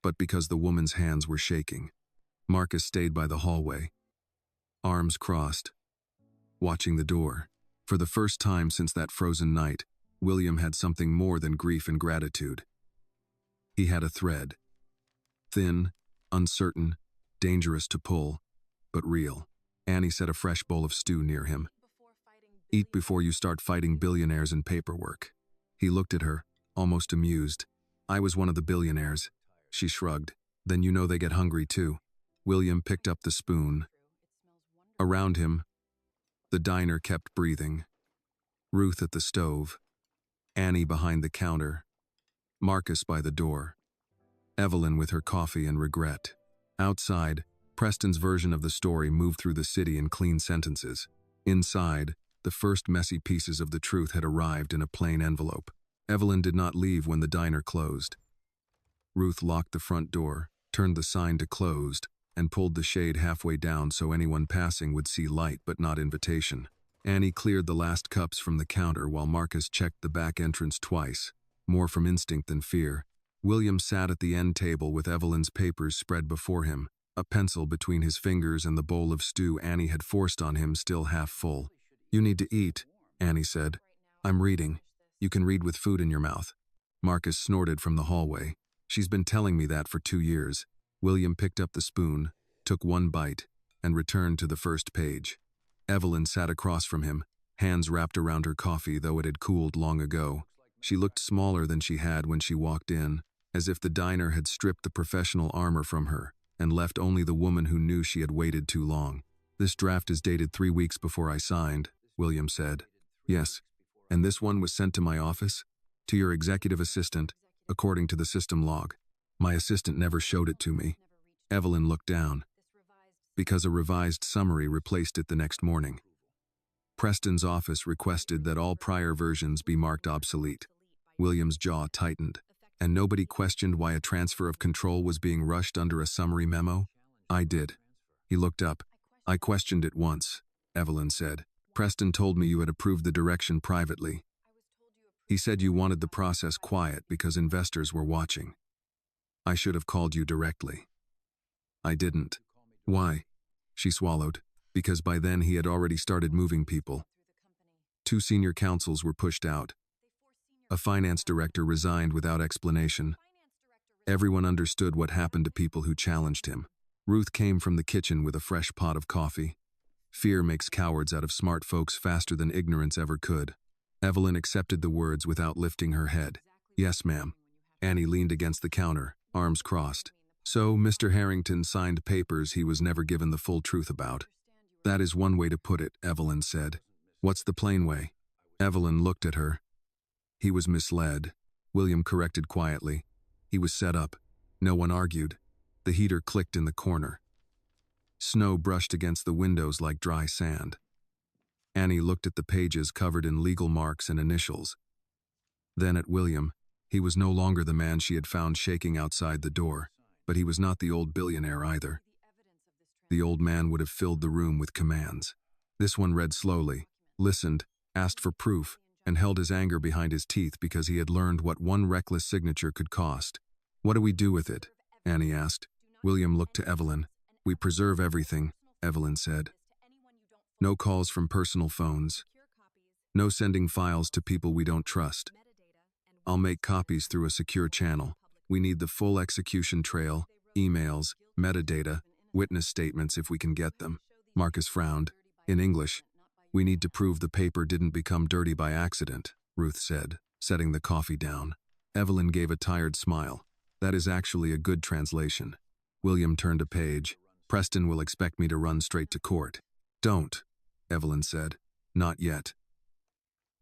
but because the woman's hands were shaking. Marcus stayed by the hallway, arms crossed, watching the door. For the first time since that frozen night, William had something more than grief and gratitude. He had a thread. Thin, uncertain, dangerous to pull, but real. Annie set a fresh bowl of stew near him. Eat before you start fighting billionaires and paperwork. He looked at her, almost amused. I was one of the billionaires. She shrugged. Then you know they get hungry too. William picked up the spoon. Around him, the diner kept breathing. Ruth at the stove. Annie behind the counter. Marcus by the door. Evelyn with her coffee and regret. Outside, Preston's version of the story moved through the city in clean sentences. Inside, the first messy pieces of the truth had arrived in a plain envelope. Evelyn did not leave when the diner closed. Ruth locked the front door, turned the sign to closed, and pulled the shade halfway down so anyone passing would see light but not invitation. Annie cleared the last cups from the counter while Marcus checked the back entrance twice, more from instinct than fear. William sat at the end table with Evelyn's papers spread before him, a pencil between his fingers and the bowl of stew Annie had forced on him still half full. You need to eat, Annie said. I'm reading. You can read with food in your mouth. Marcus snorted from the hallway. She's been telling me that for 2 years. William picked up the spoon, took one bite, and returned to the first page. Evelyn sat across from him, hands wrapped around her coffee though it had cooled long ago. She looked smaller than she had when she walked in, as if the diner had stripped the professional armor from her and left only the woman who knew she had waited too long. This draft is dated 3 weeks before I signed, William said. Yes, and this one was sent to my office? To your executive assistant, according to the system log. My assistant never showed it to me. Evelyn looked down. Because a revised summary replaced it the next morning. Preston's office requested that all prior versions be marked obsolete. William's jaw tightened. And nobody questioned why a transfer of control was being rushed under a summary memo? I did. He looked up. I questioned it once, Evelyn said. Preston told me you had approved the direction privately. He said you wanted the process quiet because investors were watching. I should have called you directly. I didn't. Why? She swallowed, because by then he had already started moving people. 2 senior counsels were pushed out. A finance director resigned without explanation. Everyone understood what happened to people who challenged him. Ruth came from the kitchen with a fresh pot of coffee. Fear makes cowards out of smart folks faster than ignorance ever could. Evelyn accepted the words without lifting her head. Yes, ma'am. Annie leaned against the counter, arms crossed. So Mr. Harrington signed papers he was never given the full truth about. That is one way to put it, Evelyn said. What's the plain way? Evelyn looked at her. He was misled. William corrected quietly. He was set up. No one argued. The heater clicked in the corner. Snow brushed against the windows like dry sand. Annie looked at the pages covered in legal marks and initials. Then at William. He was no longer the man she had found shaking outside the door, but he was not the old billionaire either. The old man would have filled the room with commands. This one read slowly, listened, asked for proof, and held his anger behind his teeth because he had learned what one reckless signature could cost. What do we do with it? Annie asked. William looked to Evelyn. We preserve everything, Evelyn said. No calls from personal phones. No sending files to people we don't trust. I'll make copies through a secure channel. We need the full execution trail, emails, metadata, witness statements if we can get them. Marcus frowned. In English, we need to prove the paper didn't become dirty by accident, Ruth said, setting the coffee down. Evelyn gave a tired smile. That is actually a good translation. William turned a page. Preston will expect me to run straight to court. Don't, Evelyn said. Not yet.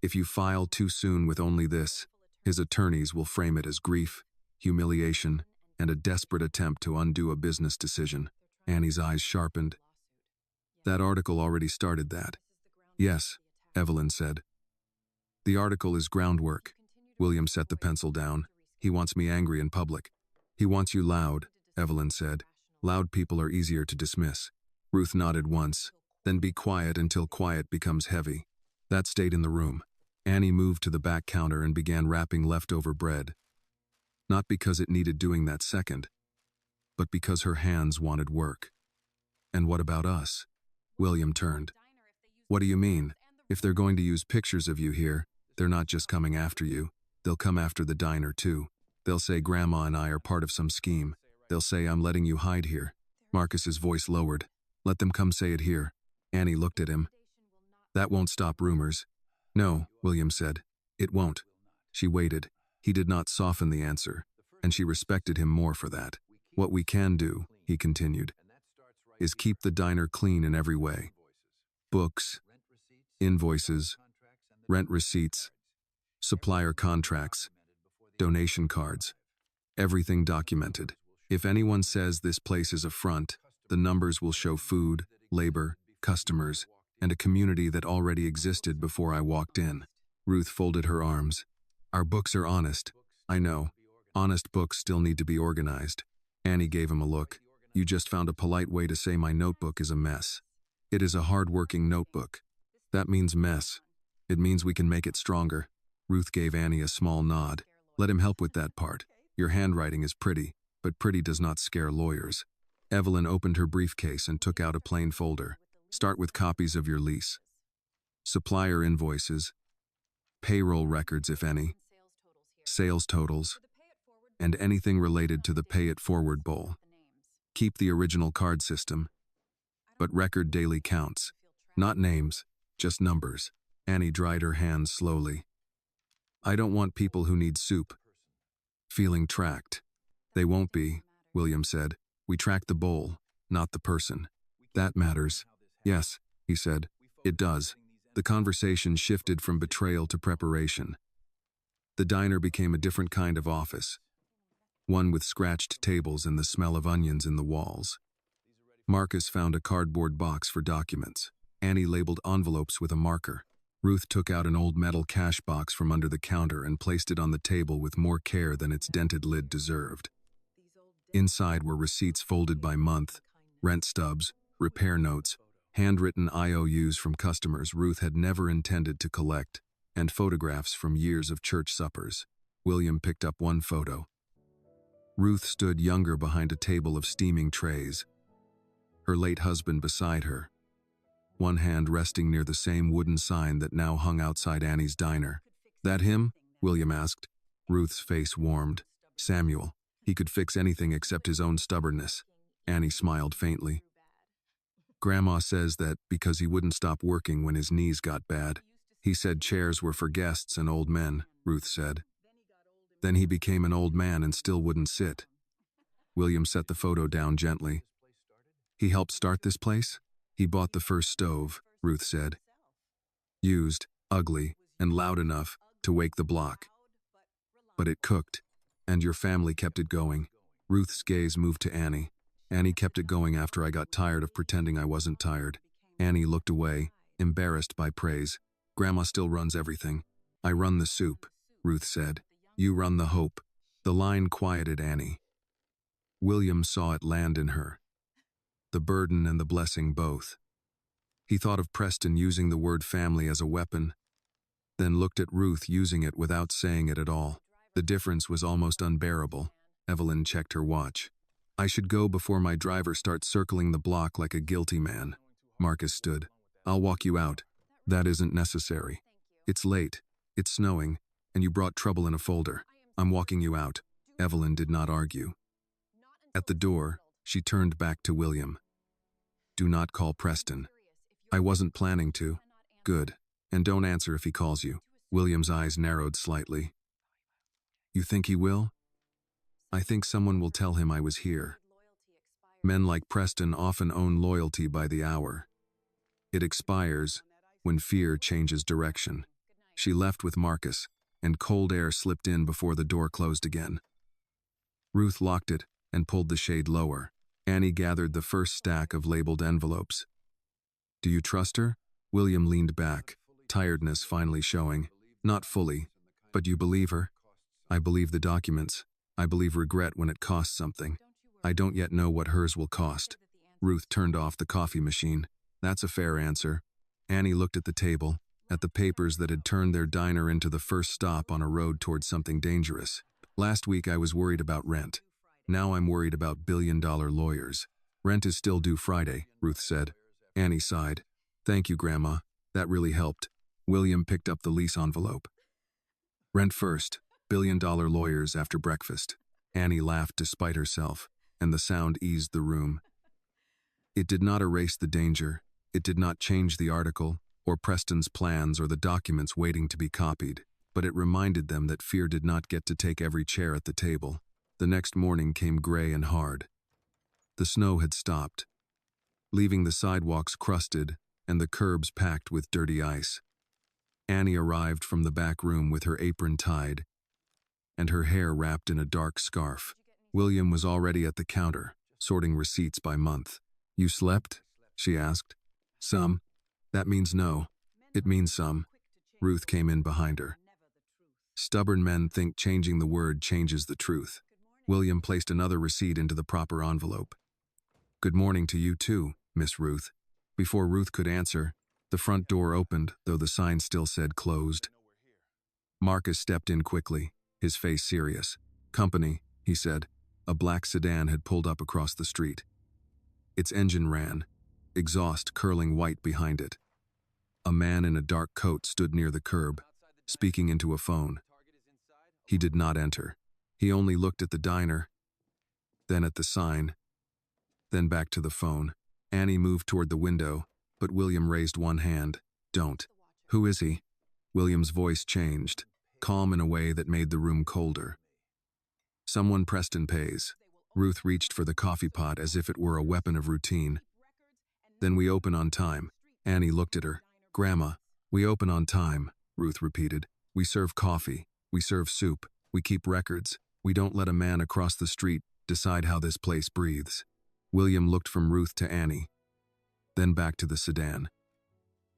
If you file too soon with only this, his attorneys will frame it as grief, humiliation, and a desperate attempt to undo a business decision. Annie's eyes sharpened. That article already started that. Yes, Evelyn said. The article is groundwork. William set the pencil down. He wants me angry in public. He wants you loud, Evelyn said. Loud people are easier to dismiss. Ruth nodded once, then be quiet until quiet becomes heavy. That stayed in the room. Annie moved to the back counter and began wrapping leftover bread. Not because it needed doing that second, but because her hands wanted work. And what about us? William turned. What do you mean? If they're going to use pictures of you here, they're not just coming after you. They'll come after the diner too. They'll say Grandma and I are part of some scheme. They'll say I'm letting you hide here. Marcus's voice lowered. Let them come say it here. Annie looked at him. That won't stop rumors. No, William said. It won't. She waited. He did not soften the answer, and she respected him more for that. What we can do, he continued, is keep the diner clean in every way. Books, invoices, rent receipts, supplier contracts, donation cards, everything documented. If anyone says this place is a front, the numbers will show food, labor, customers, and a community that already existed before I walked in. Ruth folded her arms. Our books are honest. I know. Honest books still need to be organized. Annie gave him a look. You just found a polite way to say my notebook is a mess. It is a hard-working notebook. That means mess. It means we can make it stronger. Ruth gave Annie a small nod. Let him help with that part. Your handwriting is pretty, but pretty does not scare lawyers. Evelyn opened her briefcase and took out a plain folder. Start with copies of your lease. Supplier invoices. Payroll records, if any. Sales totals. And anything related to the Pay It Forward Bowl. Keep the original card system, but record daily counts. Not names, just numbers. Annie dried her hands slowly. I don't want people who need soup feeling tracked. They won't be, William said. We track the bowl, not the person. That matters. Yes, he said. It does. The conversation shifted from betrayal to preparation. The diner became a different kind of office. One with scratched tables and the smell of onions in the walls. Marcus found a cardboard box for documents. Annie labeled envelopes with a marker. Ruth took out an old metal cash box from under the counter and placed it on the table with more care than its dented lid deserved. Inside were receipts folded by month, rent stubs, repair notes, handwritten IOUs from customers Ruth had never intended to collect, and photographs from years of church suppers. William picked up one photo. Ruth stood younger behind a table of steaming trays. her late husband beside her, one hand resting near the same wooden sign that now hung outside Annie's diner. "That him?" William asked. Ruth's face warmed. "Samuel. He could fix anything except his own stubbornness." Annie smiled faintly. "Grandma says that because he wouldn't stop working when his knees got bad. He said chairs were for guests and old men," Ruth said. "Then he became an old man and still wouldn't sit." William set the photo down gently. "He helped start this place? He bought the first stove," Ruth said. "Used, ugly, and loud enough to wake the block. But it cooked, and your family kept it going." Ruth's gaze moved to Annie. "Annie kept it going after I got tired of pretending I wasn't tired." Annie looked away, embarrassed by praise. "Grandma still runs everything." "I run the soup," Ruth said. "You run the hope." The line quieted Annie. William saw it land in her. The burden and the blessing both. He thought of Preston using the word family as a weapon, then looked at Ruth using it without saying it at all. The difference was almost unbearable. Evelyn checked her watch. "I should go before my driver starts circling the block like a guilty man." Marcus stood. "I'll walk you out." "That isn't necessary. It's late, it's snowing, and you brought trouble in a folder. I'm walking you out." Evelyn did not argue. At the door, she turned back to William. "Do not call Preston." "I wasn't planning to." "Good. And don't answer if he calls you." William's eyes narrowed slightly. "You think he will?" "I think someone will tell him I was here." Men like Preston often own loyalty by the hour. It expires when fear changes direction. She left with Marcus, and cold air slipped in before the door closed again. Ruth locked it and pulled the shade lower. Annie gathered the first stack of labeled envelopes. "Do you trust her?" William leaned back, tiredness finally showing. "Not fully, but you believe her?" "I believe the documents. I believe regret when it costs something. I don't yet know what hers will cost." Ruth turned off the coffee machine. "That's a fair answer." Annie looked at the table, at the papers that had turned their diner into the first stop on a road towards something dangerous. "Last week I was worried about rent. Now I'm worried about billion-dollar lawyers." "Rent is still due Friday," Ruth said. Annie sighed. "Thank you, Grandma. That really helped." William picked up the lease envelope. "Rent first, billion-dollar lawyers after breakfast." Annie laughed despite herself, and the sound eased the room. It did not erase the danger. It did not change the article, or Preston's plans, or the documents waiting to be copied, but it reminded them that fear did not get to take every chair at the table. The next morning came gray and hard. The snow had stopped, leaving the sidewalks crusted and the curbs packed with dirty ice. Annie arrived from the back room with her apron tied and her hair wrapped in a dark scarf. William was already at the counter, sorting receipts by month. "You slept?" she asked. "Some." "That means no." "It means some." Ruth came in behind her. Stubborn men think changing the word changes the truth. William placed another receipt into the proper envelope. "Good morning to you too, Miss Ruth." Before Ruth could answer, the front door opened, though the sign still said closed. Marcus stepped in quickly, his face serious. "Company," he said. A black sedan had pulled up across the street. Its engine ran, exhaust curling white behind it. A man in a dark coat stood near the curb, speaking into a phone. He did not enter. He only looked at the diner, then at the sign, then back to the phone. Annie moved toward the window, but William raised one hand. "Don't." "Who is he?" William's voice changed, calm in a way that made the room colder. "Someone Preston pays." Ruth reached for the coffee pot as if it were a weapon of routine. "Then we open on time." Annie looked at her. "Grandma, we open on time," Ruth repeated. "We serve coffee. We serve soup. We keep records. We don't let a man across the street decide how this place breathes." William looked from Ruth to Annie, then back to the sedan.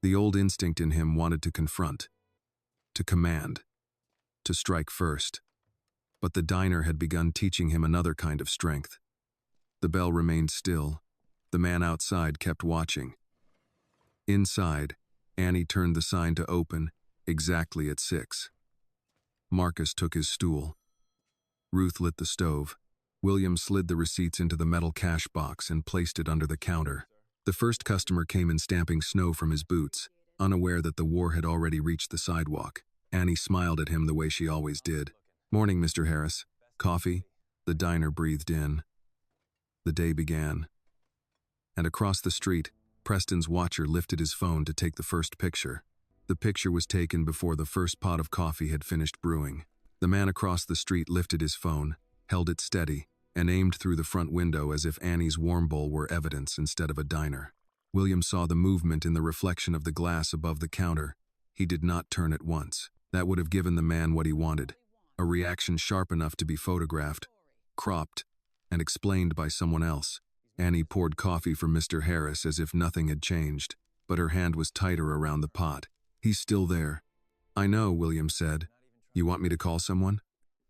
The old instinct in him wanted to confront, to command, to strike first. But the diner had begun teaching him another kind of strength. The bell remained still. The man outside kept watching. Inside, Annie turned the sign to open, exactly at 6. Marcus took his stool. Ruth lit the stove. William slid the receipts into the metal cash box and placed it under the counter. The first customer came in stamping snow from his boots, unaware that the war had already reached the sidewalk. Annie smiled at him the way she always did. "Morning, Mr. Harris. Coffee?" The diner breathed in. The day began. And across the street, Preston's watcher lifted his phone to take the first picture. The picture was taken before the first pot of coffee had finished brewing. The man across the street lifted his phone, held it steady, and aimed through the front window as if Annie's warm bowl were evidence instead of a diner. William saw the movement in the reflection of the glass above the counter. He did not turn at once. That would have given the man what he wanted, a reaction sharp enough to be photographed, cropped, and explained by someone else. Annie poured coffee for Mr. Harris as if nothing had changed, but her hand was tighter around the pot. "He's still there." "I know," William said. "You want me to call someone?"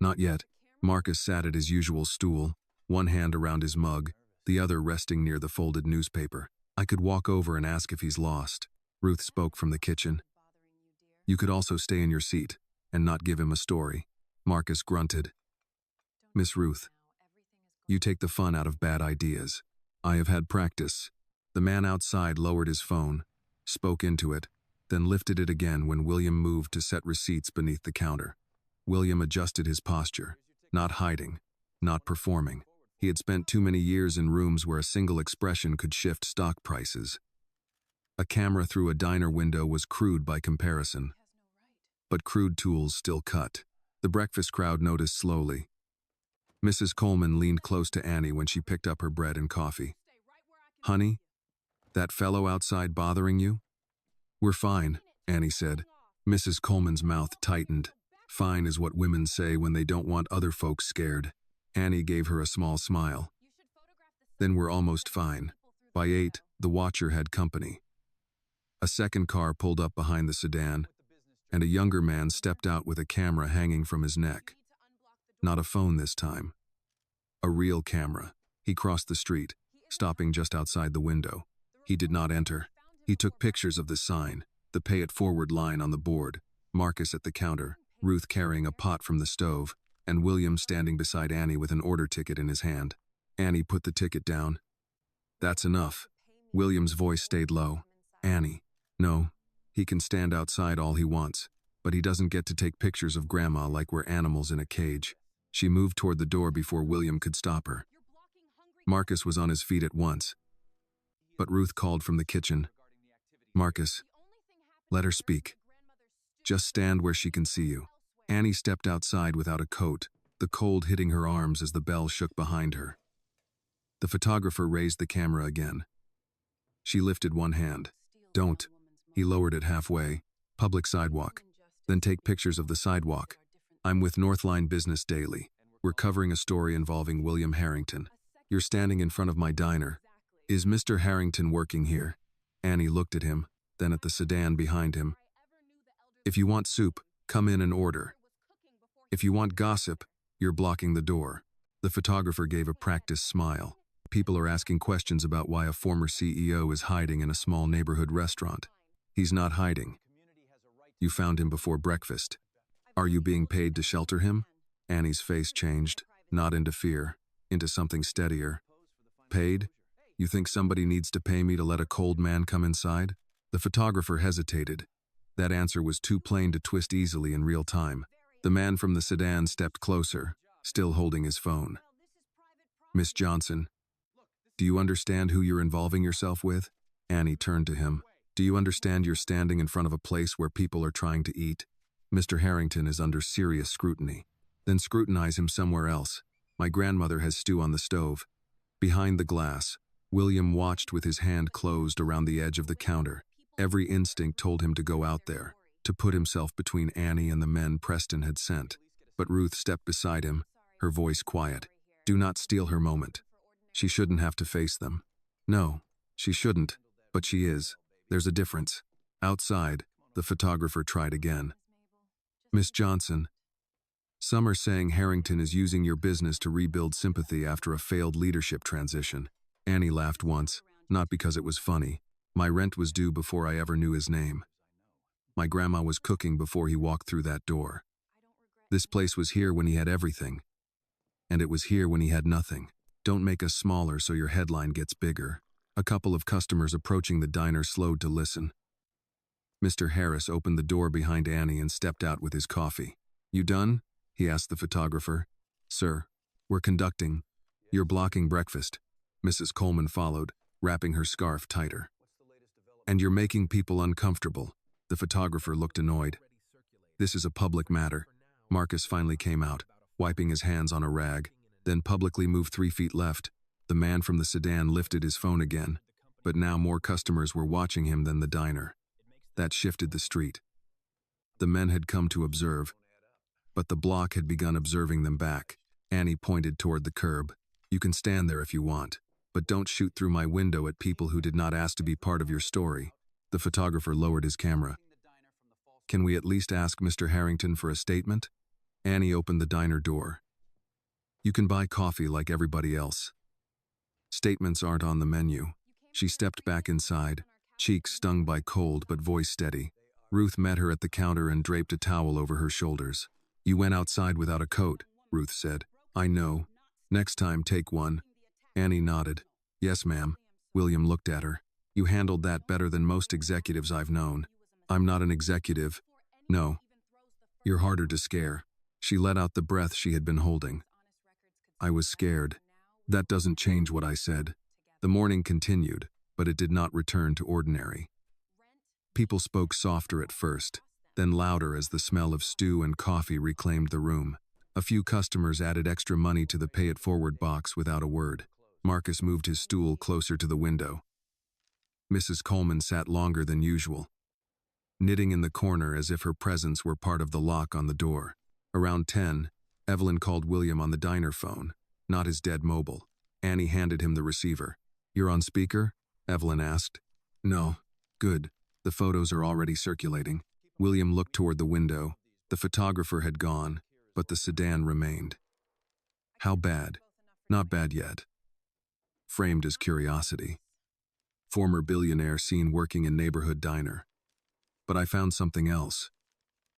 "Not yet." Marcus sat at his usual stool, one hand around his mug, the other resting near the folded newspaper. "I could walk over and ask if he's lost." Ruth spoke from the kitchen. "You could also stay in your seat and not give him a story." Marcus grunted. "Miss Ruth, you take the fun out of bad ideas. I have had practice." The man outside lowered his phone, spoke into it, then lifted it again when William moved to set receipts beneath the counter. William adjusted his posture, not hiding, not performing. He had spent too many years in rooms where a single expression could shift stock prices. A camera through a diner window was crude by comparison. But crude tools still cut. The breakfast crowd noticed slowly. Mrs. Coleman leaned close to Annie when she picked up her bread and coffee. "Honey, that fellow outside bothering you?" "We're fine," Annie said. Mrs. Coleman's mouth tightened. Fine is what women say when they don't want other folks scared. Annie gave her a small smile. "Then we're almost fine." By 8, the watcher had company. A second car pulled up behind the sedan, and a younger man stepped out with a camera hanging from his neck. Not a phone this time. A real camera. He crossed the street, stopping just outside the window. He did not enter. He took pictures of the sign, the pay it forward line on the board, Marcus at the counter, Ruth carrying a pot from the stove, and William standing beside Annie with an order ticket in his hand. Annie put the ticket down. "That's enough." William's voice stayed low. "Annie, no, he can stand outside all he wants, but he doesn't get to take pictures of Grandma like we're animals in a cage." She moved toward the door before William could stop her. Marcus was on his feet at once, but Ruth called from the kitchen. "Marcus, let her speak. Just stand where she can see you." Annie stepped outside without a coat, the cold hitting her arms as the bell shook behind her. The photographer raised the camera again. She lifted one hand. "Don't." He lowered it halfway. "Public sidewalk. Then take pictures of the sidewalk. I'm with Northline Business Daily. We're covering a story involving William Harrington. You're standing in front of my diner. Is Mr. Harrington working here?" Annie looked at him, then at the sedan behind him. "If you want soup, come in and order. If you want gossip, you're blocking the door." The photographer gave a practiced smile. "People are asking questions about why a former CEO is hiding in a small neighborhood restaurant. He's not hiding. You found him before breakfast. Are you being paid to shelter him?" Annie's face changed, not into fear, into something steadier. "Paid? You think somebody needs to pay me to let a cold man come inside?" The photographer hesitated. That answer was too plain to twist easily in real time. The man from the sedan stepped closer, still holding his phone. "Miss Johnson, do you understand who you're involving yourself with?" Annie turned to him. "Do you understand you're standing in front of a place where people are trying to eat? Mr. Harrington is under serious scrutiny. Then scrutinize him somewhere else. My grandmother has stew on the stove." Behind the glass, William watched with his hand closed around the edge of the counter. Every instinct told him to go out there, to put himself between Annie and the men Preston had sent. But Ruth stepped beside him, her voice quiet. "Do not steal her moment. She shouldn't have to face them." "No, she shouldn't, but she is. There's a difference." Outside, the photographer tried again. "Miss Johnson, some are saying Harrington is using your business to rebuild sympathy after a failed leadership transition." Annie laughed once, not because it was funny. "My rent was due before I ever knew his name. My grandma was cooking before he walked through that door. This place was here when he had everything. And it was here when he had nothing. Don't make us smaller so your headline gets bigger. A couple of customers approaching the diner slowed to listen. Mr. Harris opened the door behind Annie and stepped out with his coffee. You done? He asked the photographer. Sir, we're conducting. You're blocking breakfast. Mrs. Coleman followed, wrapping her scarf tighter. And you're making people uncomfortable. The photographer looked annoyed. This is a public matter. Marcus finally came out, wiping his hands on a rag, then publicly moved 3 feet left. The man from the sedan lifted his phone again, but now more customers were watching him than the diner. That shifted the street. The men had come to observe, but the block had begun observing them back. Annie pointed toward the curb. You can stand there if you want, but don't shoot through my window at people who did not ask to be part of your story. The photographer lowered his camera. Can we at least ask Mr. Harrington for a statement? Annie opened the diner door. You can buy coffee like everybody else. Statements aren't on the menu. She stepped back inside, cheeks stung by cold but voice steady. Ruth met her at the counter and draped a towel over her shoulders. You went outside without a coat, Ruth said. I know. Next time, take one. Annie nodded. Yes, ma'am. William looked at her. You handled that better than most executives I've known. I'm not an executive. No. You're harder to scare. She let out the breath she had been holding. I was scared. That doesn't change what I said. The morning continued, but it did not return to ordinary. People spoke softer at first, then louder as the smell of stew and coffee reclaimed the room. A few customers added extra money to the pay-it-forward box without a word. Marcus moved his stool closer to the window. Mrs. Coleman sat longer than usual, knitting in the corner as if her presence were part of the lock on the door. Around 10, Evelyn called William on the diner phone, not his dead mobile. Annie handed him the receiver. You're on speaker? Evelyn asked. No. Good. The photos are already circulating. William looked toward the window. The photographer had gone, but the sedan remained. How bad? Not bad yet. Framed as curiosity. Former billionaire seen working in neighborhood diner. But I found something else.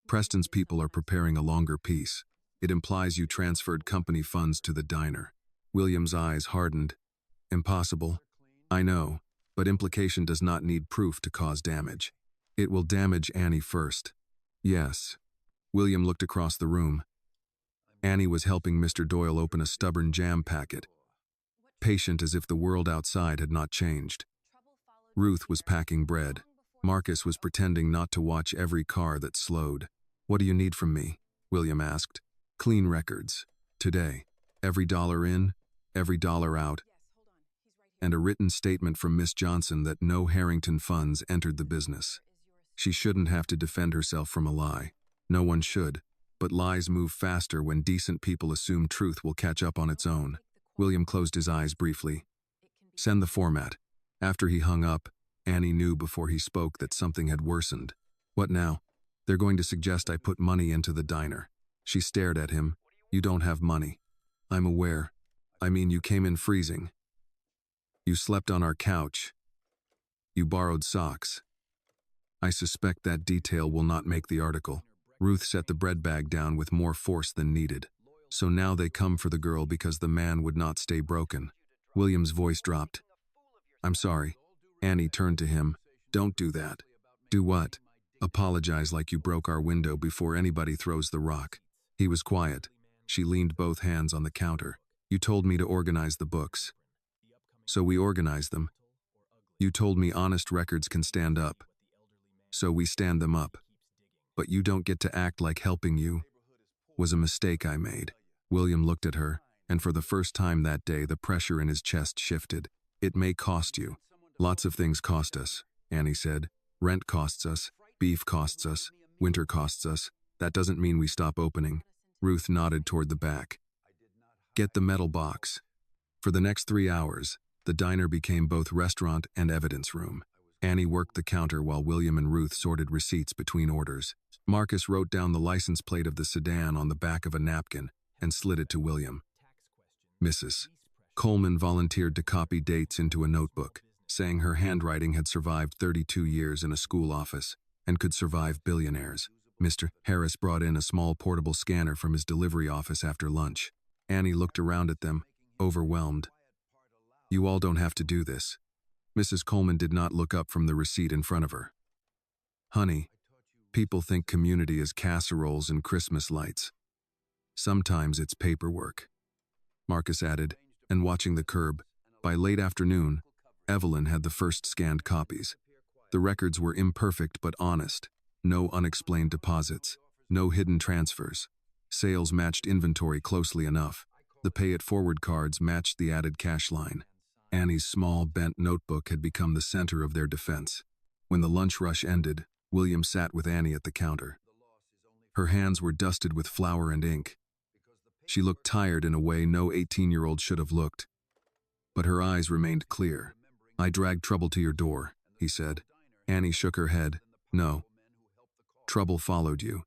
Preston's people are preparing a longer piece. It implies you transferred company funds to the diner. William's eyes hardened. Impossible. I know, but implication does not need proof to cause damage. It will damage Annie first. Yes. William looked across the room. Annie was helping Mr. Doyle open a stubborn jam packet, patient as if the world outside had not changed. Ruth was packing bread. Marcus was pretending not to watch every car that slowed. What do you need from me? William asked. Clean records. Today. Every dollar in, every dollar out. And a written statement from Miss Johnson that no Harrington funds entered the business. She shouldn't have to defend herself from a lie. No one should. But lies move faster when decent people assume truth will catch up on its own. William closed his eyes briefly. Send the format. After he hung up, Annie knew before he spoke that something had worsened. What now? They're going to suggest I put money into the diner. She stared at him. You don't have money. I'm aware. I mean, you came in freezing. You slept on our couch. You borrowed socks. I suspect that detail will not make the article. Ruth set the bread bag down with more force than needed. So now they come for the girl because the man would not stay broken. William's voice dropped. I'm sorry. Annie turned to him. Don't do that. Do what? Apologize like you broke our window before anybody throws the rock. He was quiet. She leaned both hands on the counter. You told me to organize the books. So we organized them. You told me honest records can stand up. So we stand them up. But you don't get to act like helping you was a mistake I made. William looked at her, and for the first time that day the pressure in his chest shifted. It may cost you. Lots of things cost us, Annie said. Rent costs us, beef costs us, winter costs us. That doesn't mean we stop opening. Ruth nodded toward the back. Get the metal box. For the next 3 hours, the diner became both restaurant and evidence room. Annie worked the counter while William and Ruth sorted receipts between orders. Marcus wrote down the license plate of the sedan on the back of a napkin and slid it to William. Mrs. Coleman volunteered to copy dates into a notebook, saying her handwriting had survived 32 years in a school office and could survive billionaires. Mr. Harris brought in a small portable scanner from his delivery office after lunch. Annie looked around at them, overwhelmed. You all don't have to do this. Mrs. Coleman did not look up from the receipt in front of her. Honey, people think community is casseroles and Christmas lights. Sometimes it's paperwork. Marcus added, and watching the curb, by late afternoon, Evelyn had the first scanned copies. The records were imperfect but honest. No unexplained deposits. No hidden transfers. Sales matched inventory closely enough. The pay-it-forward cards matched the added cash line. Annie's small, bent notebook had become the center of their defense. When the lunch rush ended, William sat with Annie at the counter. Her hands were dusted with flour and ink. She looked tired in a way no 18-year-old should have looked. But her eyes remained clear. I dragged trouble to your door, he said. Annie shook her head. No. Trouble followed you.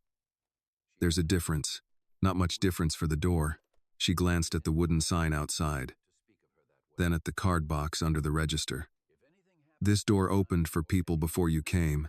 There's a difference. Not much difference for the door. She glanced at the wooden sign outside. Then at the card box under the register. This door opened for people before you came.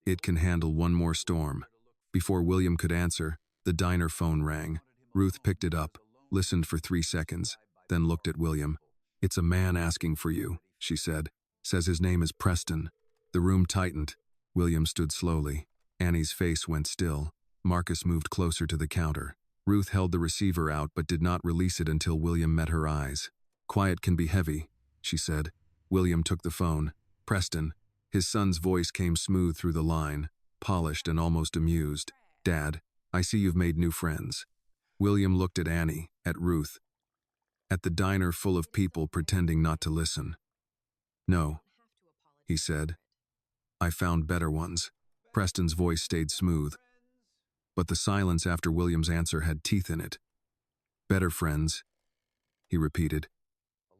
It can handle one more storm. Before William could answer, the diner phone rang. Ruth picked it up, listened for 3 seconds, then looked at William. It's a man asking for you, she said. Says his name is Preston. The room tightened. William stood slowly. Annie's face went still. Marcus moved closer to the counter. Ruth held the receiver out but did not release it until William met her eyes. Quiet can be heavy, she said. William took the phone. Preston. His son's voice came smooth through the line, polished and almost amused. Dad, I see you've made new friends. William looked at Annie, at Ruth, at the diner full of people pretending not to listen. No, he said. I found better ones. Preston's voice stayed smooth. But the silence after William's answer had teeth in it. Better friends, he repeated.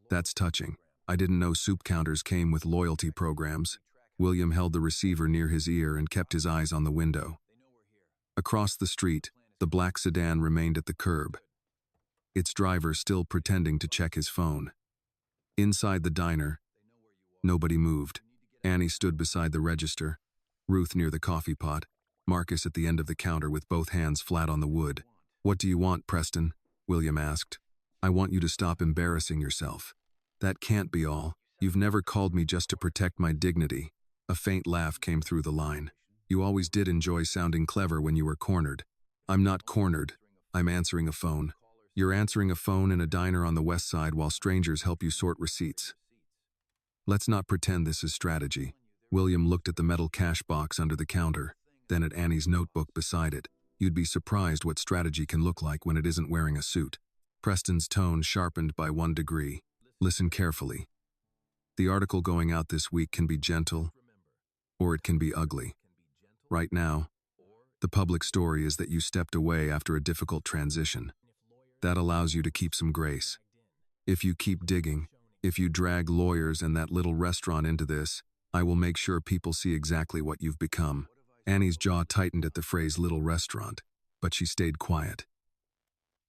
That's touching. I didn't know soup counters came with loyalty programs. William held the receiver near his ear and kept his eyes on the window. Across the street, the black sedan remained at the curb, its driver still pretending to check his phone. Inside the diner, nobody moved. Annie stood beside the register, Ruth near the coffee pot, Marcus at the end of the counter with both hands flat on the wood. What do you want, Preston? William asked. I want you to stop embarrassing yourself. That can't be all. You've never called me just to protect my dignity. A faint laugh came through the line. You always did enjoy sounding clever when you were cornered. I'm not cornered. I'm answering a phone. You're answering a phone in a diner on the west side while strangers help you sort receipts. Let's not pretend this is strategy. William looked at the metal cash box under the counter, then at Annie's notebook beside it. You'd be surprised what strategy can look like when it isn't wearing a suit. Preston's tone sharpened by 1 degree. Listen carefully. The article going out this week can be gentle, or it can be ugly. Right now, the public story is that you stepped away after a difficult transition. That allows you to keep some grace. If you keep digging, if you drag lawyers and that little restaurant into this, I will make sure people see exactly what you've become. Annie's jaw tightened at the phrase little restaurant, but she stayed quiet.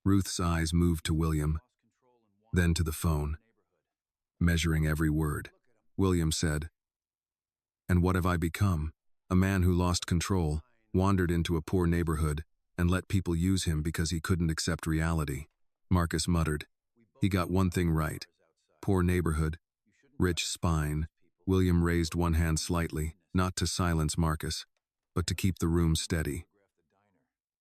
Ruth's eyes moved to William, then to the phone. Measuring every word, William said, And what have I become? A man who lost control, wandered into a poor neighborhood, and let people use him because he couldn't accept reality. Marcus muttered. He got one thing right. Poor neighborhood, rich spine. William raised one hand slightly, not to silence Marcus, but to keep the room steady.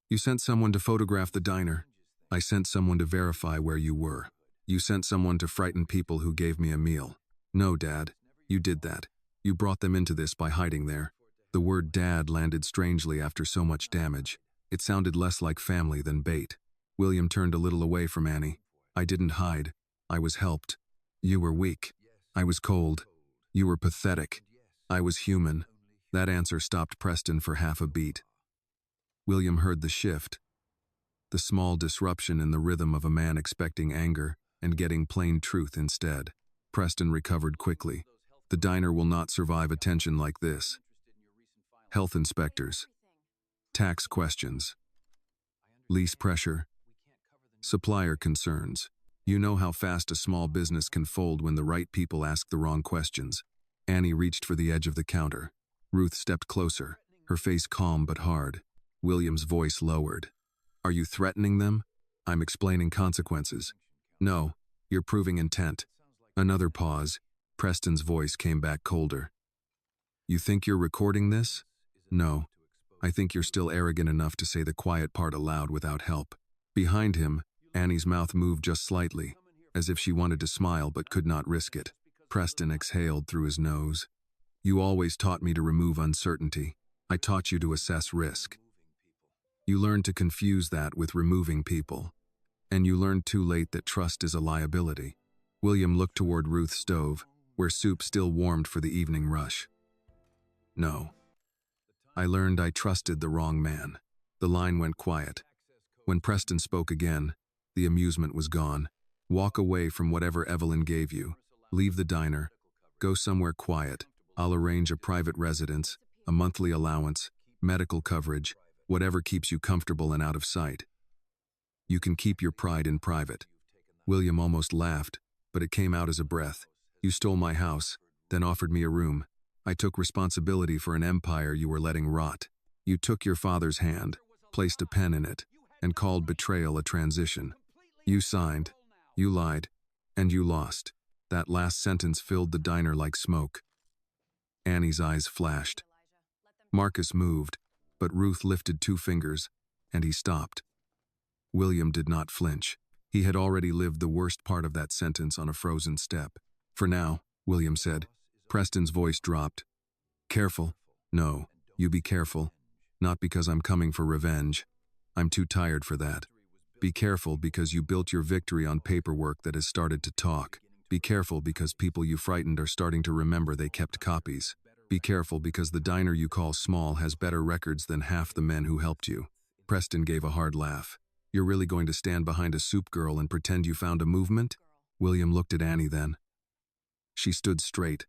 You sent someone to photograph the diner. I sent someone to verify where you were. You sent someone to frighten people who gave me a meal. No, Dad, you did that. You brought them into this by hiding there. The word dad landed strangely after so much damage. It sounded less like family than bait. William turned a little away from Annie. I didn't hide. I was helped. You were weak. I was cold. You were pathetic. I was human. That answer stopped Preston for half a beat. William heard the shift, the small disruption in the rhythm of a man expecting anger and getting plain truth instead. Preston recovered quickly. The diner will not survive attention like this. Health inspectors, tax questions, lease pressure, supplier concerns. You know how fast a small business can fold when the right people ask the wrong questions. Annie reached for the edge of the counter. Ruth stepped closer, her face calm but hard. William's voice lowered. Are you threatening them? I'm explaining consequences. No, you're proving intent. Another pause. Preston's voice came back colder. You think you're recording this? No. I think you're still arrogant enough to say the quiet part aloud without help. Behind him, Annie's mouth moved just slightly, as if she wanted to smile but could not risk it. Preston exhaled through his nose. You always taught me to remove uncertainty. I taught you to assess risk. You learned to confuse that with removing people. And you learned too late that trust is a liability. William looked toward Ruth's stove, where soup still warmed for the evening rush. No. I learned I trusted the wrong man. The line went quiet. When Preston spoke again, the amusement was gone. Walk away from whatever Evelyn gave you. Leave the diner. Go somewhere quiet. I'll arrange a private residence, a monthly allowance, medical coverage, whatever keeps you comfortable and out of sight. You can keep your pride in private. William almost laughed, but it came out as a breath. You stole my house, then offered me a room. I took responsibility for an empire you were letting rot. You took your father's hand, placed a pen in it, and called betrayal a transition. You signed, you lied, and you lost. That last sentence filled the diner like smoke. Annie's eyes flashed. Marcus moved, but Ruth lifted 2 fingers, and he stopped. William did not flinch. He had already lived the worst part of that sentence on a frozen step. For now, William said. Preston's voice dropped. Careful. No, you be careful. Not because I'm coming for revenge. I'm too tired for that. Be careful because you built your victory on paperwork that has started to talk. Be careful because people you frightened are starting to remember they kept copies. Be careful because the diner you call small has better records than half the men who helped you. Preston gave a hard laugh. You're really going to stand behind a soup girl and pretend you found a movement? William looked at Annie then. She stood straight,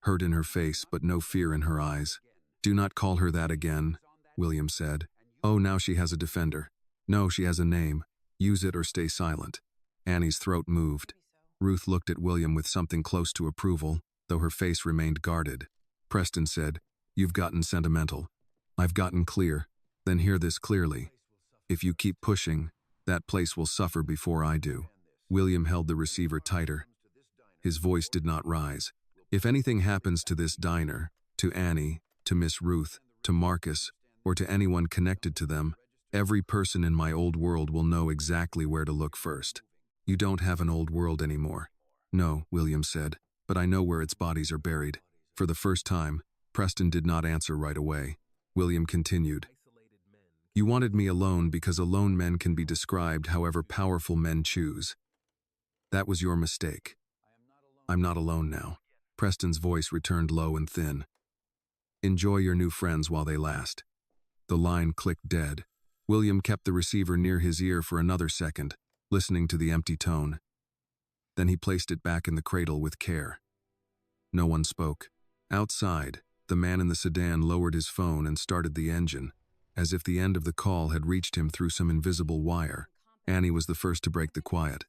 hurt in her face but no fear in her eyes. Do not call her that again, William said. Oh, now she has a defender. No, she has a name. Use it or stay silent. Annie's throat moved. Ruth looked at William with something close to approval, though her face remained guarded. Preston said, You've gotten sentimental. I've gotten clear. Then hear this clearly. If you keep pushing, that place will suffer before I do. William held the receiver tighter. His voice did not rise. If anything happens to this diner, to Annie, to Miss Ruth, to Marcus, or to anyone connected to them, every person in my old world will know exactly where to look first. You don't have an old world anymore. No, William said, but I know where its bodies are buried. For the first time, Preston did not answer right away. William continued. You wanted me alone because alone men can be described however powerful men choose. That was your mistake. I'm not alone now. Preston's voice returned low and thin. Enjoy your new friends while they last. The line clicked dead. William kept the receiver near his ear for another second, listening to the empty tone. Then he placed it back in the cradle with care. No one spoke. Outside, the man in the sedan lowered his phone and started the engine, as if the end of the call had reached him through some invisible wire. Annie was the first to break the quiet.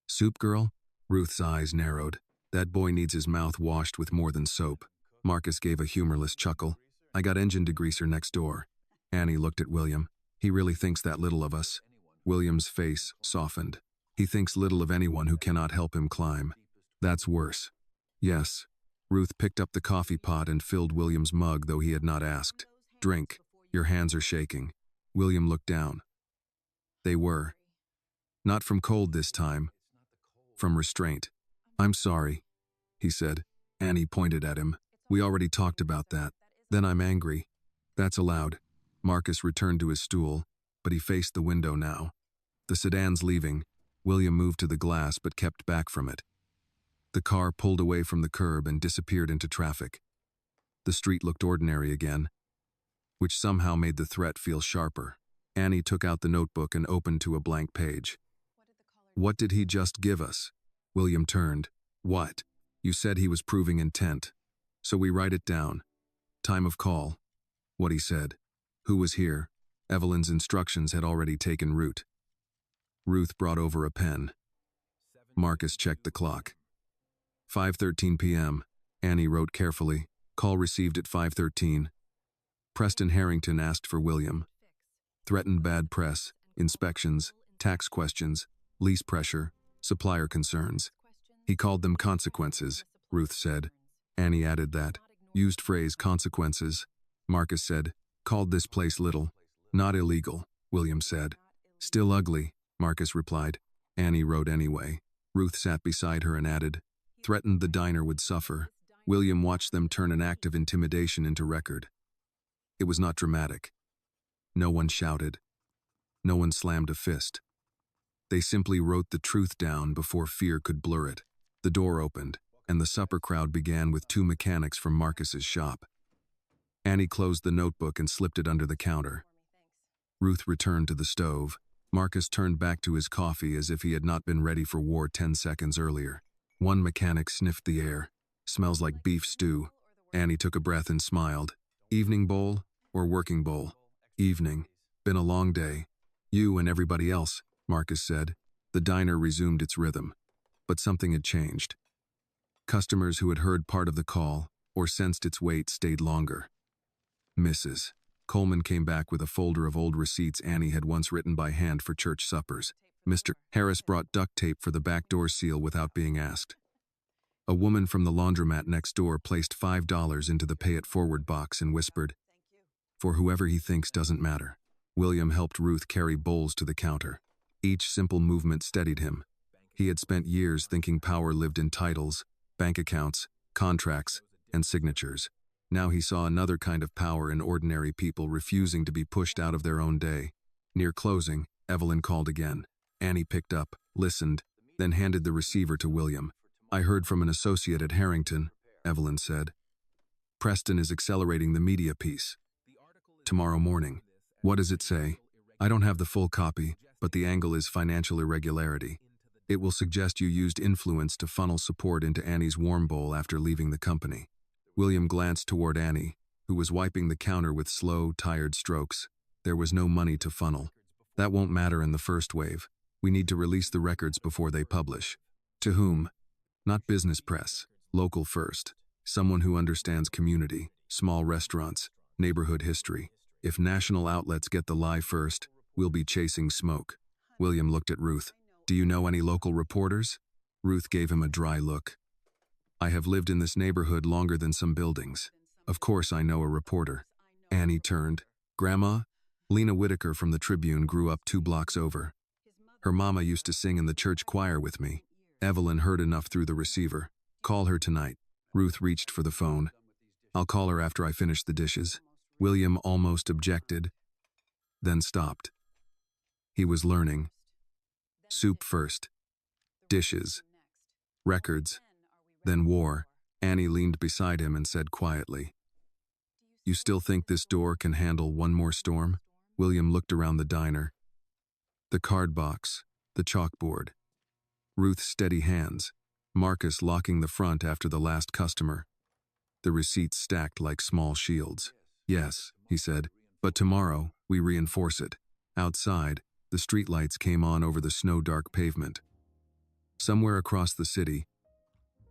Soup girl? Ruth's eyes narrowed. That boy needs his mouth washed with more than soap. Marcus gave a humorless chuckle. I got engine degreaser next door. Annie looked at William. He really thinks that little of us. William's face softened. He thinks little of anyone who cannot help him climb. That's worse. Yes. Ruth picked up the coffee pot and filled William's mug, though he had not asked. Drink. Your hands are shaking. William looked down. They were. Not from cold this time. From restraint. I'm sorry, he said. Annie pointed at him. We already talked about that. Then I'm angry. That's allowed. Marcus returned to his stool, but he faced the window now. The sedan's leaving. William moved to the glass but kept back from it. The car pulled away from the curb and disappeared into traffic. The street looked ordinary again, which somehow made the threat feel sharper. Annie took out the notebook and opened to a blank page. What did he just give us? William turned. What? You said he was proving intent. So we write it down. Time of call. What he said. Who was here? Evelyn's instructions had already taken root. Ruth brought over a pen. Marcus checked the clock. 5:13 p.m. Annie wrote carefully. Call received at 5:13. Preston Harrington asked for William. Threatened bad press. inspections, tax questions, lease pressure, supplier concerns. He called them consequences, Ruth said. Annie added that. Used phrase consequences. Marcus said. Called this place little. Not illegal, William said. Still ugly, Marcus replied. Annie wrote anyway. Ruth sat beside her and added. Threatened the diner would suffer. William watched them turn an act of intimidation into record. It was not dramatic. No one shouted. No one slammed a fist. They simply wrote the truth down before fear could blur it. The door opened, and the supper crowd began with two mechanics from Marcus's shop. Annie closed the notebook and slipped it under the counter. Ruth returned to the stove. Marcus turned back to his coffee as if he had not been ready for war 10 seconds earlier. One mechanic sniffed the air. Smells like beef stew. Annie took a breath and smiled. Evening bowl or working bowl? Evening. Been a long day. You and everybody else, Marcus said. The diner resumed its rhythm. But something had changed. Customers who had heard part of the call or sensed its weight stayed longer. Mrs. Coleman came back with a folder of old receipts Annie had once written by hand for church suppers. Mr. Harris brought duct tape for the back door seal without being asked. A woman from the laundromat next door placed $5 into the pay it forward box and whispered, "For whoever he thinks doesn't matter." William helped Ruth carry bowls to the counter. Each simple movement steadied him. He had spent years thinking power lived in titles, bank accounts, contracts, and signatures. Now he saw another kind of power in ordinary people refusing to be pushed out of their own day. Near closing, Evelyn called again. Annie picked up, listened, then handed the receiver to William. "I heard from an associate at Harrington," Evelyn said. "Preston is accelerating the media piece. Tomorrow morning. What does it say? I don't have the full copy, but the angle is financial irregularity. It will suggest you used influence to funnel support into Annie's warm bowl after leaving the company." William glanced toward Annie, who was wiping the counter with slow, tired strokes. There was no money to funnel. "That won't matter in the first wave. We need to release the records before they publish." "To whom?" "Not business press. Local first. Someone who understands community, small restaurants, neighborhood history. If national outlets get the lie first, we'll be chasing smoke." William looked at Ruth. "Do you know any local reporters?" Ruth gave him a dry look. "I have lived in this neighborhood longer than some buildings. Of course I know a reporter." Annie turned. "Grandma? Lena Whitaker from the Tribune grew up 2 blocks over. Her mama used to sing in the church choir with me." Evelyn heard enough through the receiver. "Call her tonight." Ruth reached for the phone. "I'll call her after I finish the dishes." William almost objected, then stopped. He was learning. Soup first. Dishes. Records. Then war. Annie leaned beside him and said quietly, "You still think this door can handle one more storm?" William looked around the diner. The card box. The chalkboard. Ruth's steady hands. Marcus locking the front after the last customer. The receipts stacked like small shields. "Yes," he said, "but tomorrow, we reinforce it." Outside, the streetlights came on over the snow-dark pavement. Somewhere across the city,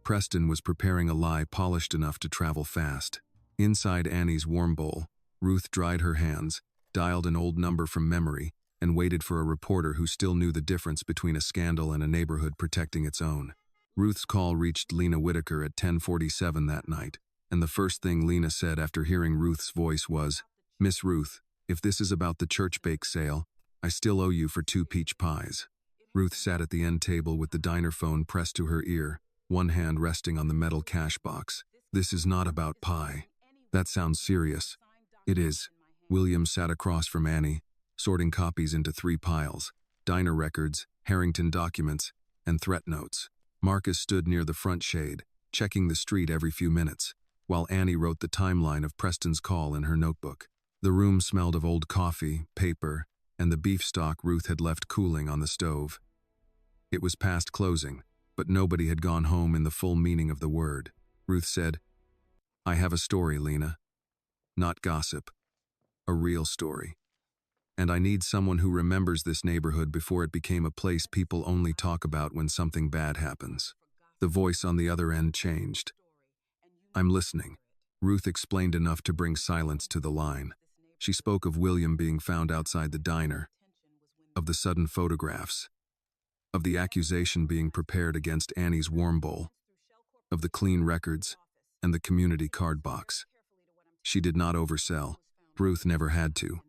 Preston was preparing a lie polished enough to travel fast. Inside Annie's warm bowl, Ruth dried her hands, dialed an old number from memory, and waited for a reporter who still knew the difference between a scandal and a neighborhood protecting its own. Ruth's call reached Lena Whitaker at 10:47 that night, and the first thing Lena said after hearing Ruth's voice was, "Miss Ruth, if this is about the church bake sale, I still owe you for 2 peach pies." Ruth sat at the end table with the diner phone pressed to her ear, one hand resting on the metal cash box. "This is not about pie. That sounds serious." "It is." William sat across from Annie, sorting copies into 3 piles, diner records, Harrington documents, and threat notes. Marcus stood near the front shade, checking the street every few minutes, while Annie wrote the timeline of Preston's call in her notebook. The room smelled of old coffee, paper, and the beef stock Ruth had left cooling on the stove. It was past closing, but nobody had gone home in the full meaning of the word. Ruth said, "I have a story, Lena. Not gossip. A real story. And I need someone who remembers this neighborhood before it became a place people only talk about when something bad happens." The voice on the other end changed. "I'm listening." Ruth explained enough to bring silence to the line. She spoke of William being found outside the diner. of the sudden photographs, of the accusation being prepared against Annie's warm bowl, of the clean records, and the community card box. She did not oversell. Ruth never had to.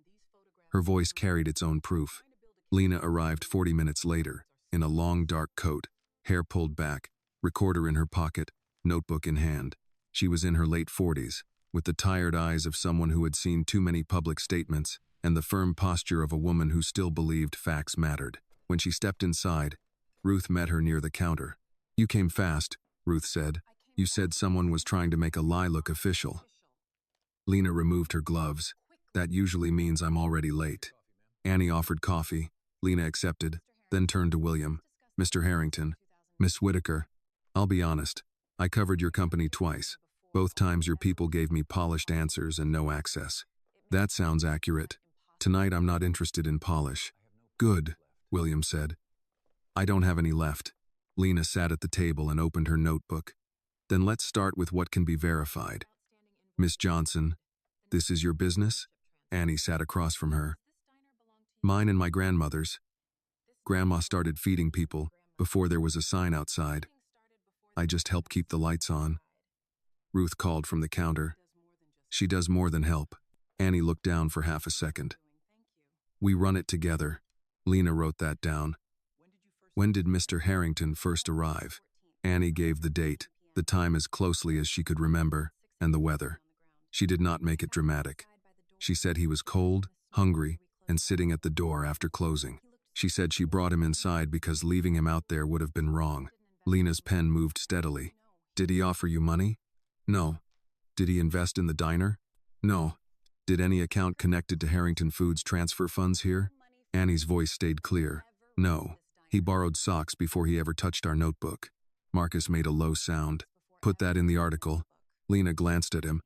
Her voice carried its own proof. Lena arrived 40 minutes later, in a long dark coat, hair pulled back, recorder in her pocket, notebook in hand. She was in her late 40s, with the tired eyes of someone who had seen too many public statements, and the firm posture of a woman who still believed facts mattered. When she stepped inside, Ruth met her near the counter. "You came fast," Ruth said. "You said someone was trying to make a lie look official." Lena removed her gloves. "That usually means I'm already late." Annie offered coffee. Lena accepted, then turned to William. "Mr. Harrington, Miss Whitaker, I'll be honest. I covered your company twice. Both times your people gave me polished answers and no access." "That sounds accurate. Tonight I'm not interested in polish." "Good," William said. "I don't have any left." Lena sat at the table and opened her notebook. "Then let's start with what can be verified. Miss Johnson, this is your business?" Annie sat across from her. "Mine and my grandmother's. Grandma started feeding people before there was a sign outside. I just help keep the lights on." Ruth called from the counter. "She does more than help." Annie looked down for half a second. "We run it together." Lena wrote that down. "When did Mr. Harrington first arrive?" Annie gave the date, the time as closely as she could remember, and the weather. She did not make it dramatic. She said he was cold, hungry, and sitting at the door after closing. She said she brought him inside because leaving him out there would have been wrong. Lena's pen moved steadily. "Did he offer you money?" "No." "Did he invest in the diner?" "No." "Did any account connected to Harrington Foods transfer funds here?" Annie's voice stayed clear. "No. He borrowed socks before he ever touched our notebook." Marcus made a low sound. "Put that in the article." Lena glanced at him.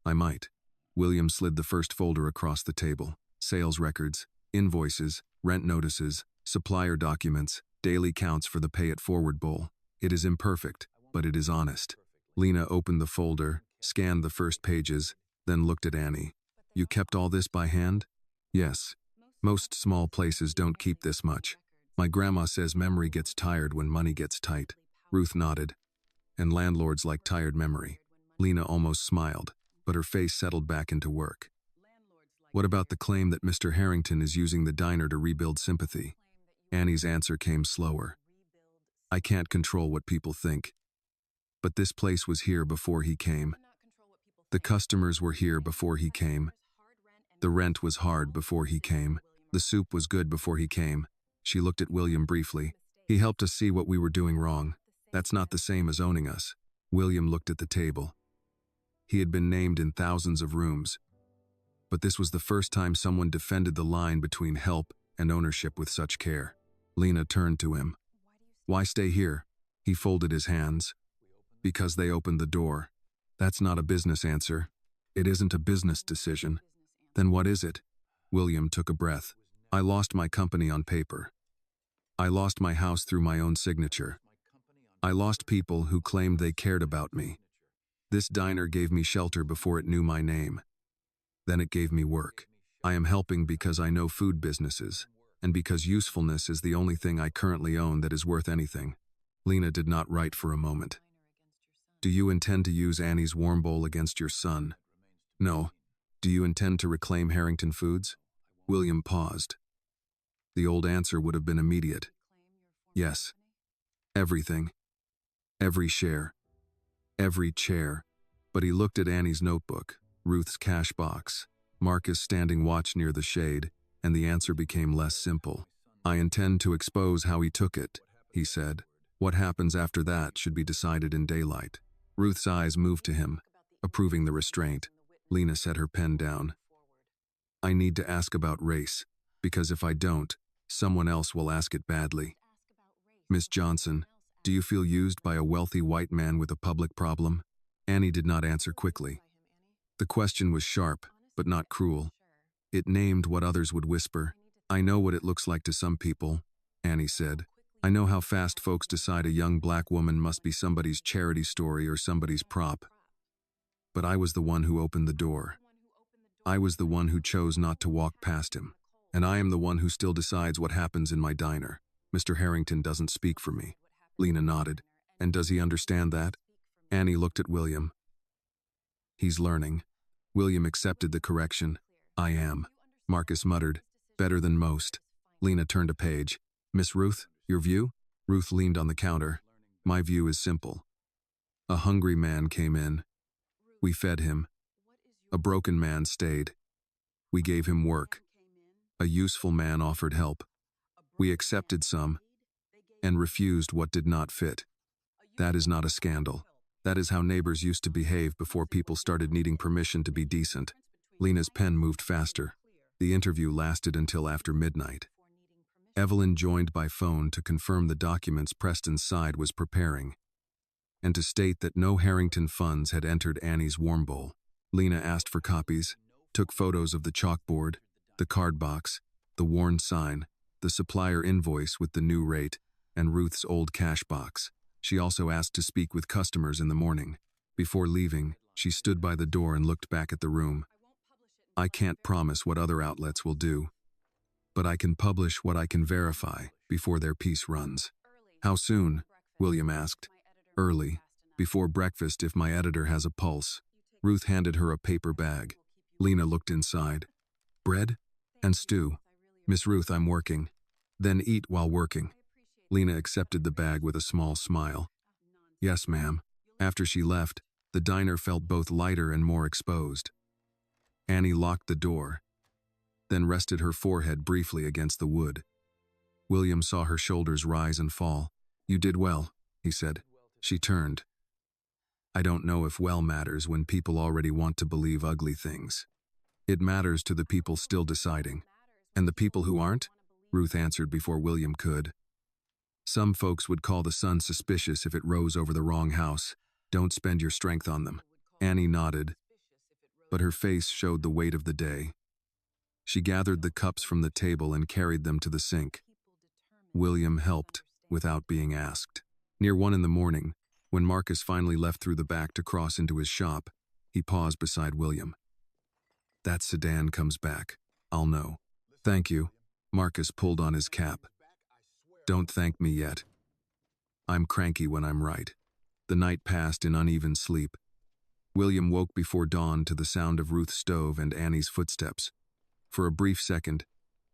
"I might." William slid the first folder across the table. Sales records, invoices, rent notices, supplier documents, daily counts for the Pay It Forward Bowl. "It is imperfect, but it is honest." Lena opened the folder, scanned the first pages, then looked at Annie. "You kept all this by hand?" "Yes. Most small places don't keep this much. My grandma says memory gets tired when money gets tight." Ruth nodded. "And landlords like tired memory." Lena almost smiled, but her face settled back into work. "What about the claim that Mr. Harrington is using the diner to rebuild sympathy?" Annie's answer came slower. "I can't control what people think. But this place was here before he came. The customers were here before he came. The rent was hard before he came. The soup was good before he came." She looked at William briefly. "He helped us see what we were doing wrong. That's not the same as owning us." William looked at the table. He had been named in thousands of rooms, but this was the first time someone defended the line between help and ownership with such care. Lena turned to him. "Why stay here?" He folded his hands. "Because they opened the door." "That's not a business answer." "It isn't a business decision." "Then what is it?" William took a breath. "I lost my company on paper. I lost my house through my own signature. I lost people who claimed they cared about me. This diner gave me shelter before it knew my name. Then it gave me work. I am helping because I know food businesses, and because usefulness is the only thing I currently own that is worth anything." Lena did not write for a moment. "Do you intend to use Annie's warm bowl against your son?" "No." "Do you intend to reclaim Harrington Foods?" William paused. The old answer would have been immediate. "Yes. Everything. Every share. Every chair." But he looked at Annie's notebook, Ruth's cash box, Marcus standing watch near the shade, and the answer became less simple. "I intend to expose how he took it," he said. "What happens after that should be decided in daylight." Ruth's eyes moved to him, approving the restraint. Lena set her pen down. "I need to ask about race, because if I don't, someone else will ask it badly. Miss Johnson, do you feel used by a wealthy white man with a public problem?" Annie did not answer quickly. The question was sharp, but not cruel. It named what others would whisper. "I know what it looks like to some people," Annie said. "I know how fast folks decide a young black woman must be somebody's charity story or somebody's prop. But I was the one who opened the door. I was the one who chose not to walk past him." And I am the one who still decides what happens in my diner. Mr. Harrington doesn't speak for me. Lena nodded. And does he understand that? Annie looked at William. He's learning. William accepted the correction. I am. Marcus muttered. Better than most. Lena turned a page. Miss Ruth, your view? Ruth leaned on the counter. My view is simple. A hungry man came in. We fed him. A broken man stayed. We gave him work. A useful man offered help. We accepted some and refused what did not fit. That is not a scandal. That is how neighbors used to behave before people started needing permission to be decent. Lena's pen moved faster. The interview lasted until after midnight. Evelyn joined by phone to confirm the documents Preston's side was preparing, and to state that no Harrington funds had entered Annie's warm bowl. Lena asked for copies, took photos of the chalkboard, the card box, the worn sign, the supplier invoice with the new rate, and Ruth's old cash box. She also asked to speak with customers in the morning. Before leaving, she stood by the door and looked back at the room. I can't promise what other outlets will do, but I can publish what I can verify before their piece runs. How soon? William asked. Early, before breakfast if my editor has a pulse. Ruth handed her a paper bag. Lena looked inside. Bread? And stew. Miss Ruth, I'm working. Then eat while working. Lena accepted the bag with a small smile. Yes, ma'am. After she left, the diner felt both lighter and more exposed. Annie locked the door, then rested her forehead briefly against the wood. William saw her shoulders rise and fall. You did well, he said. She turned. I don't know if well matters when people already want to believe ugly things. It matters to the people still deciding. And the people who aren't? Ruth answered before William could. Some folks would call the sun suspicious if it rose over the wrong house. Don't spend your strength on them. Annie nodded, but her face showed the weight of the day. She gathered the cups from the table and carried them to the sink. William helped, without being asked. Near 1 a.m, when Marcus finally left through the back to cross into his shop, he paused beside William. That sedan comes back. I'll know. Thank you. Marcus pulled on his cap. Don't thank me yet. I'm cranky when I'm right. The night passed in uneven sleep. William woke before dawn to the sound of Ruth's stove and Annie's footsteps. For a brief second,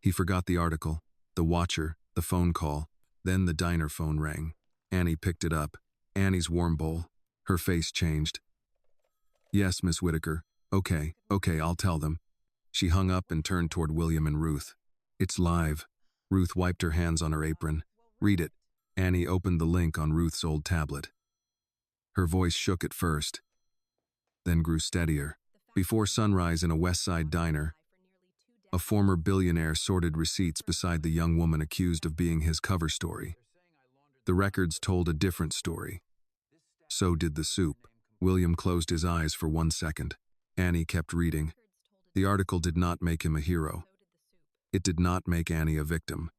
he forgot the article, the watcher, the phone call. Then the diner phone rang. Annie picked it up. Annie's warm bowl. Her face changed. Yes, Miss Whitaker. Okay, I'll tell them. She hung up and turned toward William and Ruth. It's live. Ruth wiped her hands on her apron. Read it. Annie opened the link on Ruth's old tablet. Her voice shook at first, then grew steadier. Before sunrise in a West Side diner, a former billionaire sorted receipts beside the young woman accused of being his cover story. The records told a different story. So did the soup. William closed his eyes for 1 second. Annie kept reading. The article did not make him a hero. It did not make Annie a victim.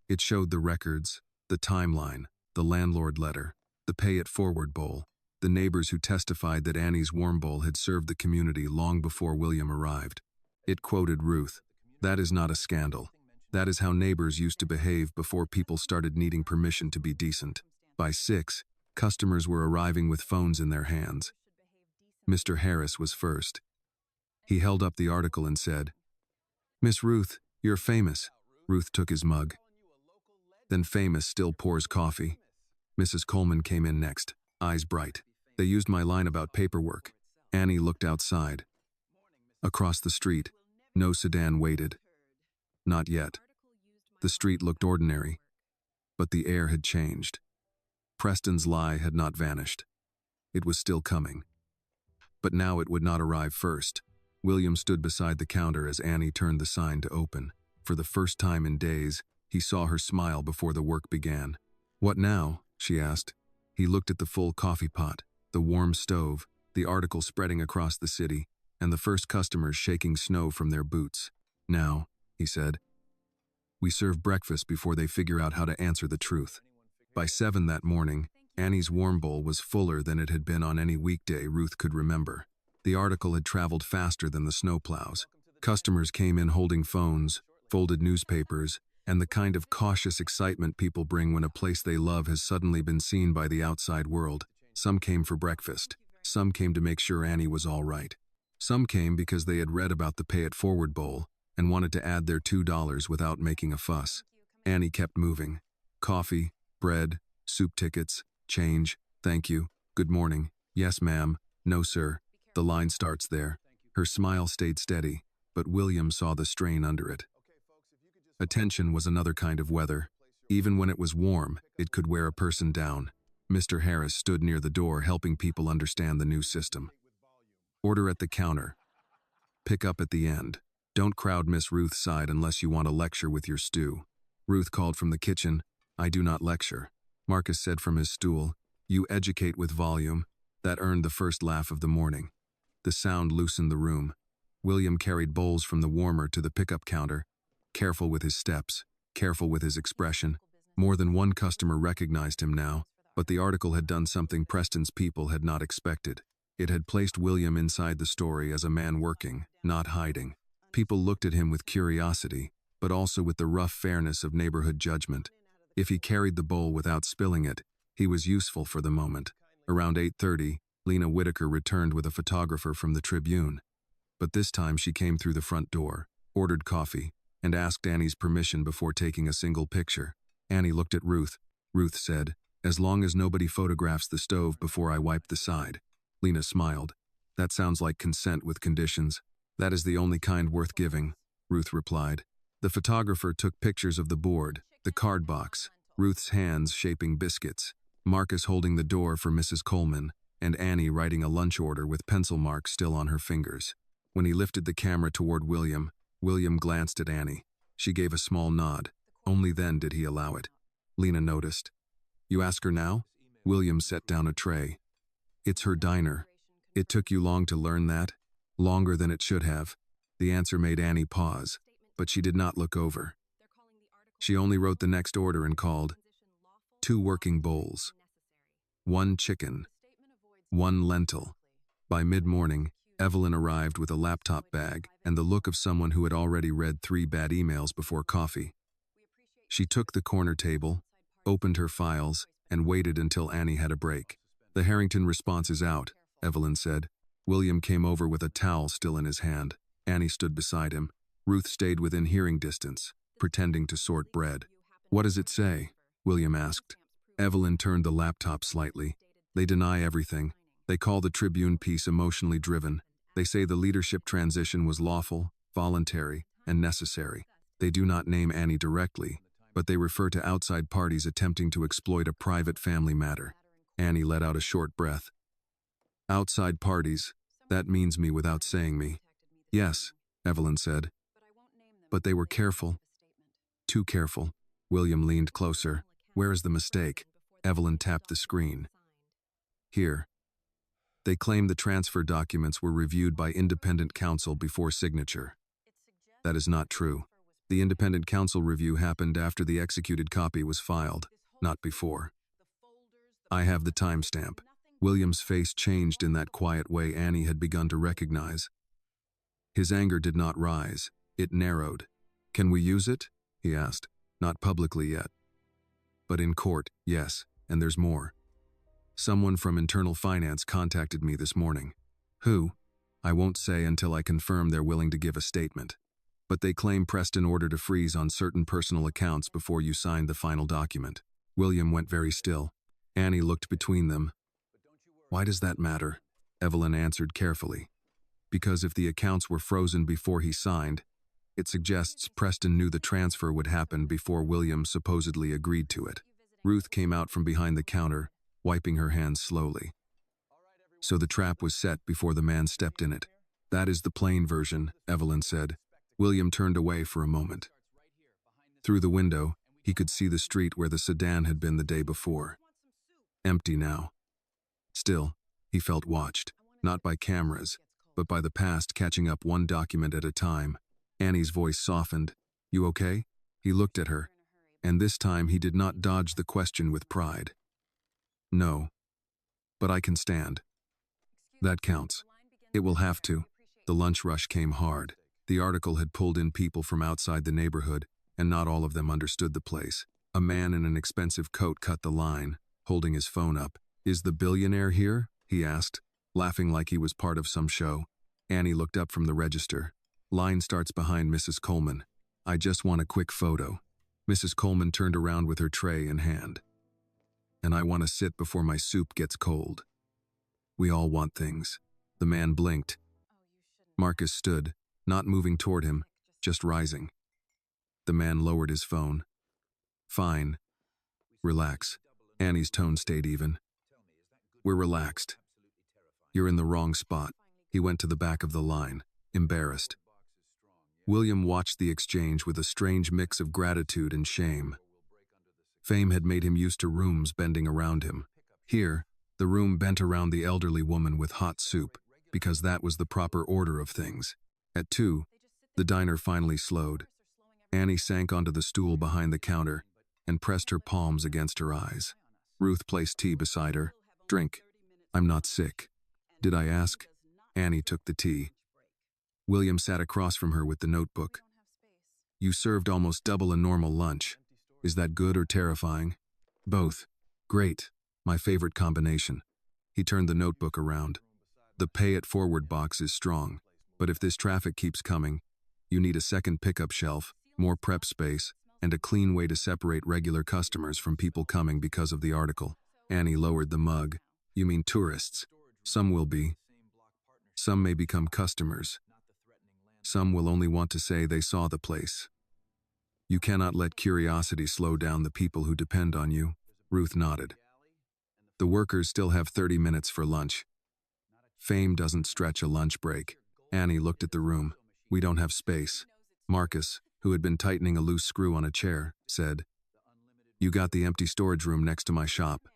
It showed the records, the timeline, the landlord letter, the pay it forward bowl, the neighbors who testified that Annie's warm bowl had served the community long before William arrived. It quoted Ruth. That is not a scandal. That is how neighbors used to behave before people started needing permission to be decent. By 6, customers were arriving with phones in their hands. Mr. Harris was first. He held up the article and said, Miss Ruth, you're famous. Ruth took his mug. Then famous still pours coffee. Mrs. Coleman came in next, eyes bright. They used my line about paperwork. Annie looked outside. Across the street, no sedan waited. Not yet. The street looked ordinary, but the air had changed. Preston's lie had not vanished. It was still coming. But now it would not arrive first. William stood beside the counter as Annie turned the sign to open. For the first time in days, he saw her smile before the work began. What now? She asked. He looked at the full coffee pot, the warm stove, the article spreading across the city, and the first customers shaking snow from their boots. Now, he said, we serve breakfast before they figure out how to answer the truth. By 7 that morning, Annie's warm bowl was fuller than it had been on any weekday Ruth could remember. The article had traveled faster than the snowplows. Customers came in holding phones, folded newspapers, and the kind of cautious excitement people bring when a place they love has suddenly been seen by the outside world. Some came for breakfast. Some came to make sure Annie was all right. Some came because they had read about the Pay It Forward Bowl and wanted to add their $2 without making a fuss. Annie kept moving. Coffee, bread, soup tickets, change, thank you, good morning, yes ma'am, no sir. The line starts there. Her smile stayed steady, but William saw the strain under it. Attention was another kind of weather. Even when it was warm, it could wear a person down. Mr. Harris stood near the door helping people understand the new system. Order at the counter. Pick up at the end. Don't crowd Miss Ruth's side unless you want a lecture with your stew. Ruth called from the kitchen. I do not lecture. Marcus said from his stool. You educate with volume. That earned the first laugh of the morning. The sound loosened the room. William carried bowls from the warmer to the pickup counter. Careful with his steps, careful with his expression. More than one customer recognized him now, but the article had done something Preston's people had not expected. It had placed William inside the story as a man working, not hiding. People looked at him with curiosity, but also with the rough fairness of neighborhood judgment. If he carried the bowl without spilling it, he was useful for the moment. Around 8:30, Lena Whitaker returned with a photographer from the Tribune. But this time she came through the front door, ordered coffee, and asked Annie's permission before taking a single picture. Annie looked at Ruth. Ruth said, as long as nobody photographs the stove before I wipe the side. Lena smiled. That sounds like consent with conditions. That is the only kind worth giving, Ruth replied. The photographer took pictures of the board, the card box, Ruth's hands shaping biscuits, Marcus holding the door for Mrs. Coleman, and Annie writing a lunch order with pencil marks still on her fingers. When he lifted the camera toward William, William glanced at Annie. She gave a small nod. Only then did he allow it. Lena noticed. You ask her now? William set down a tray. It's her diner. It took you long to learn that? Longer than it should have. The answer made Annie pause, but she did not look over. She only wrote the next order and called, 2 working bowls, 1 chicken, 1 lentil. By mid-morning, Evelyn arrived with a laptop bag and the look of someone who had already read 3 bad emails before coffee. She took the corner table, opened her files, and waited until Annie had a break. The Harrington response is out, Evelyn said. William came over with a towel still in his hand. Annie stood beside him. Ruth stayed within hearing distance, pretending to sort bread. What does it say? William asked. Evelyn turned the laptop slightly. They deny everything. They call the Tribune piece emotionally driven. They say the leadership transition was lawful, voluntary, and necessary. They do not name Annie directly, but they refer to outside parties attempting to exploit a private family matter. Annie let out a short breath. Outside parties, that means me without saying me. Yes, Evelyn said. But they were careful. Too careful. William leaned closer. Where is the mistake? Evelyn tapped the screen. Here. They claim the transfer documents were reviewed by independent counsel before signature. That is not true. The independent counsel review happened after the executed copy was filed, not before. I have the timestamp. William's face changed in that quiet way Annie had begun to recognize. His anger did not rise. It narrowed. Can we use it? He asked. Not publicly yet. But in court, yes, and there's more. Someone from Internal Finance contacted me this morning. Who? I won't say until I confirm they're willing to give a statement. But they claim Preston ordered a freeze on certain personal accounts before you signed the final document. William went very still. Annie looked between them. Why does that matter? Evelyn answered carefully. Because if the accounts were frozen before he signed, it suggests Preston knew the transfer would happen before William supposedly agreed to it. Ruth came out from behind the counter, wiping her hands slowly. So the trap was set before the man stepped in it. That is the plain version, Evelyn said. William turned away for a moment. Through the window, he could see the street where the sedan had been the day before. Empty now. Still, he felt watched, not by cameras, but by the past catching up one document at a time. Annie's voice softened. You okay? He looked at her, and this time he did not dodge the question with pride. No. But I can stand. That counts. It will have to. The lunch rush came hard. The article had pulled in people from outside the neighborhood, and not all of them understood the place. A man in an expensive coat cut the line, holding his phone up. "Is the billionaire here?" he asked, laughing like he was part of some show. Annie looked up from the register. "Line starts behind Mrs. Coleman. I just want a quick photo." Mrs. Coleman turned around with her tray in hand. "And I want to sit before my soup gets cold." "We all want things." The man blinked. Marcus stood, not moving toward him, just rising. The man lowered his phone. "Fine. Relax." Annie's tone stayed even. "We're relaxed. You're in the wrong spot." He went to the back of the line, embarrassed. William watched the exchange with a strange mix of gratitude and shame. Fame had made him used to rooms bending around him. Here, the room bent around the elderly woman with hot soup, because that was the proper order of things. At 2, the diner finally slowed. Annie sank onto the stool behind the counter and pressed her palms against her eyes. Ruth placed tea beside her. "Drink." "I'm not sick." "Did I ask?" Annie took the tea. William sat across from her with the notebook. "You served almost double a normal lunch. Is that good or terrifying?" "Both. Great. My favorite combination." He turned the notebook around. "The pay it forward box is strong, but if this traffic keeps coming, you need a second pickup shelf, more prep space, and a clean way to separate regular customers from people coming because of the article." Annie lowered the mug. "You mean tourists? Some will be. Some may become customers. Some will only want to say they saw the place. You cannot let curiosity slow down the people who depend on you." Ruth nodded. "The workers still have 30 minutes for lunch. Fame doesn't stretch a lunch break." Annie looked at the room. "We don't have space." Marcus, who had been tightening a loose screw on a chair, said, "You got the empty storage room next to my shop.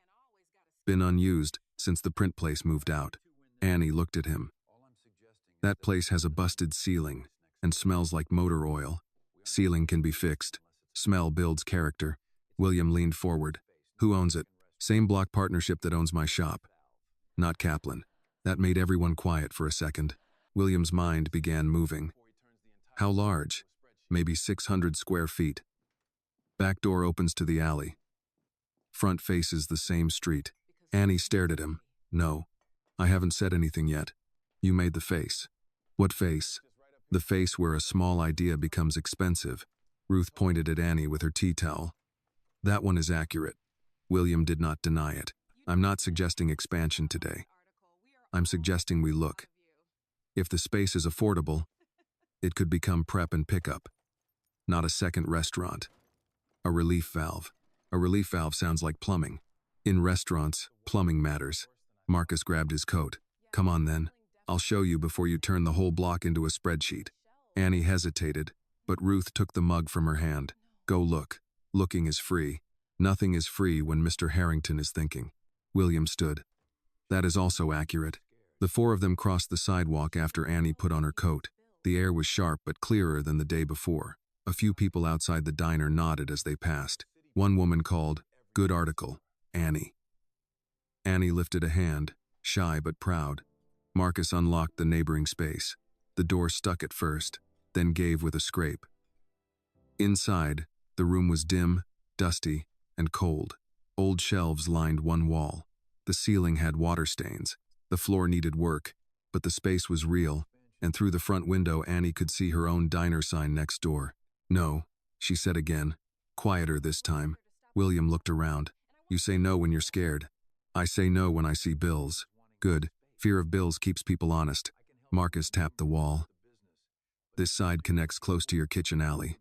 Been unused since the print place moved out." Annie looked at him. "That place has a busted ceiling and smells like motor oil. Ceiling can be fixed. Smell builds character." William leaned forward. "Who owns it?" "Same block partnership that owns my shop." "Not Kaplan." That made everyone quiet for a second. William's mind began moving. "How large?" "Maybe 600 square feet. Back door opens to the alley. Front faces the same street." Annie stared at him. "No, I haven't said anything yet. You made the face." "What face?" "The face where a small idea becomes expensive." Ruth pointed at Annie with her tea towel. "That one is accurate." William did not deny it. "I'm not suggesting expansion today. I'm suggesting we look. If the space is affordable, it could become prep and pickup. Not a second restaurant. A relief valve." "A relief valve sounds like plumbing." "In restaurants, plumbing matters." Marcus grabbed his coat. "Come on then. I'll show you before you turn the whole block into a spreadsheet." Annie hesitated, but Ruth took the mug from her hand. "Go look. Looking is free. Nothing is free when Mr. Harrington is thinking." William stood. "That is also accurate." The 4 of them crossed the sidewalk after Annie put on her coat. The air was sharp but clearer than the day before. A few people outside the diner nodded as they passed. One woman called, "Good article, Annie." Annie lifted a hand, shy but proud. Marcus unlocked the neighboring space. The door stuck at first, then gave with a scrape. Inside, the room was dim, dusty, and cold. Old shelves lined one wall. The ceiling had water stains. The floor needed work, but the space was real, and through the front window Annie could see her own diner sign next door. "No," she said again, quieter this time. William looked around. "You say no when you're scared." "I say no when I see bills." "Good. Fear of bills keeps people honest." Marcus tapped the wall. "This side connects close to your kitchen alley.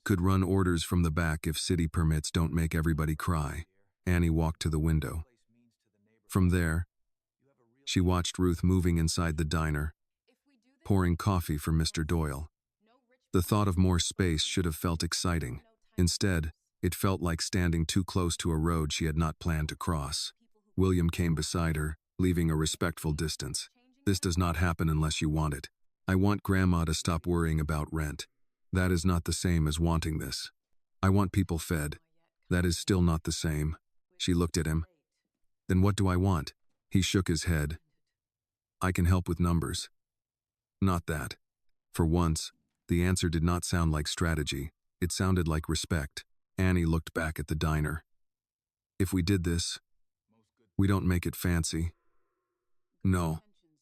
Could run orders from the back if city permits don't make everybody cry." Annie walked to the window. From there, she watched Ruth moving inside the diner, pouring coffee for Mr. Doyle. The thought of more space should have felt exciting. Instead, it felt like standing too close to a road she had not planned to cross. William came beside her, leaving a respectful distance. "This does not happen unless you want it. I want Grandma to stop worrying about rent. That is not the same as wanting this. I want people fed. That is still not the same." She looked at him. "Then what do I want?" He shook his head. "I can help with numbers." "Not that. For once, the answer did not sound like strategy. It sounded like respect. Annie looked back at the diner. If we did this, we don't make it fancy. No.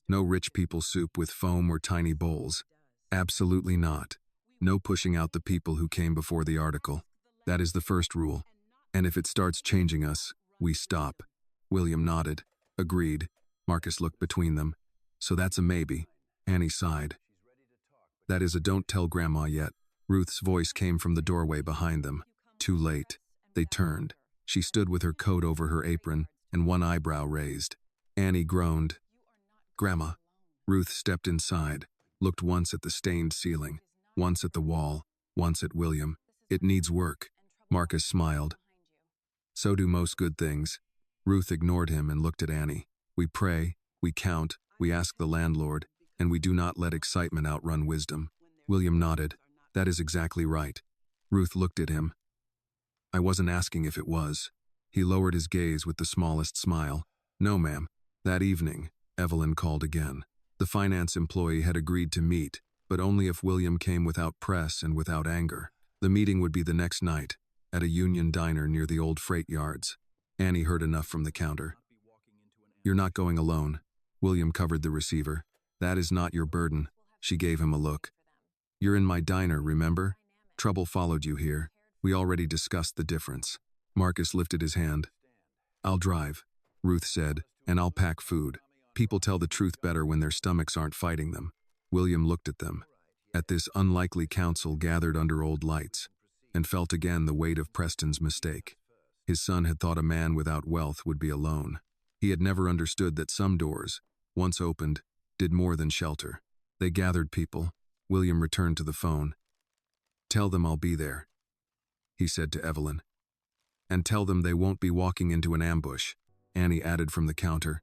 No rich people soup with foam or tiny bowls. Absolutely not. No pushing out the people who came before the article. That is the first rule. And if it starts changing us, we stop. William nodded. Agreed. Marcus looked between them. So that's a maybe. Annie sighed. That is a don't tell Grandma yet. Ruth's voice came from the doorway behind them. Too late. They turned. She stood with her coat over her apron and one eyebrow raised. Annie groaned. Grandma. Ruth stepped inside, looked once at the stained ceiling, once at the wall, once at William. It needs work. Marcus smiled. So do most good things. Ruth ignored him and looked at Annie. We pray, we count, we ask the landlord, and we do not let excitement outrun wisdom. William nodded. That is exactly right. Ruth looked at him. I wasn't asking if it was. He lowered his gaze with the smallest smile. No, ma'am. That evening, Evelyn called again. The finance employee had agreed to meet, but only if William came without press and without anger. The meeting would be the next night, at a union diner near the old freight yards. Annie heard enough from the counter. You're not going alone. William covered the receiver. That is not your burden. She gave him a look. You're in my diner, remember? Trouble followed you here. We already discussed the difference. Marcus lifted his hand. I'll drive, Ruth said, and I'll pack food. People tell the truth better when their stomachs aren't fighting them. William looked at them, at this unlikely council gathered under old lights, and felt again the weight of Preston's mistake. His son had thought a man without wealth would be alone. He had never understood that some doors, once opened, did more than shelter. They gathered people. William returned to the phone. Tell them I'll be there, he said to Evelyn. And tell them they won't be walking into an ambush, Annie added from the counter.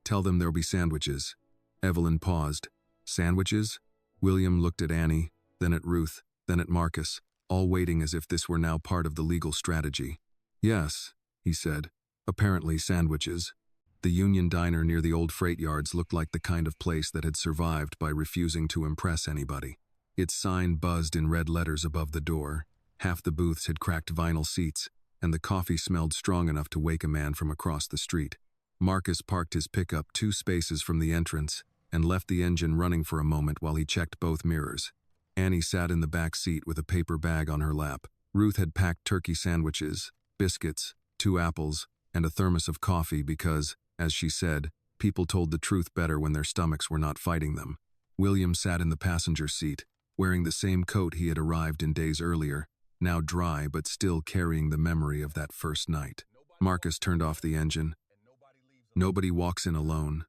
Tell them there'll be sandwiches. Evelyn paused. Sandwiches? William looked at Annie, then at Ruth, then at Marcus, all waiting as if this were now part of the legal strategy. Yes, he said. Apparently sandwiches. The union diner near the old freight yards looked like the kind of place that had survived by refusing to impress anybody. Its sign buzzed in red letters above the door. Half the booths had cracked vinyl seats, and the coffee smelled strong enough to wake a man from across the street. Marcus parked his pickup 2 spaces from the entrance and left the engine running for a moment while he checked both mirrors. Annie sat in the back seat with a paper bag on her lap. Ruth had packed turkey sandwiches, biscuits, 2 apples, and a thermos of coffee because, as she said, people told the truth better when their stomachs were not fighting them. William sat in the passenger seat, wearing the same coat he had arrived in days earlier, now dry but still carrying the memory of that first night. Marcus turned off the engine. Nobody walks in alone.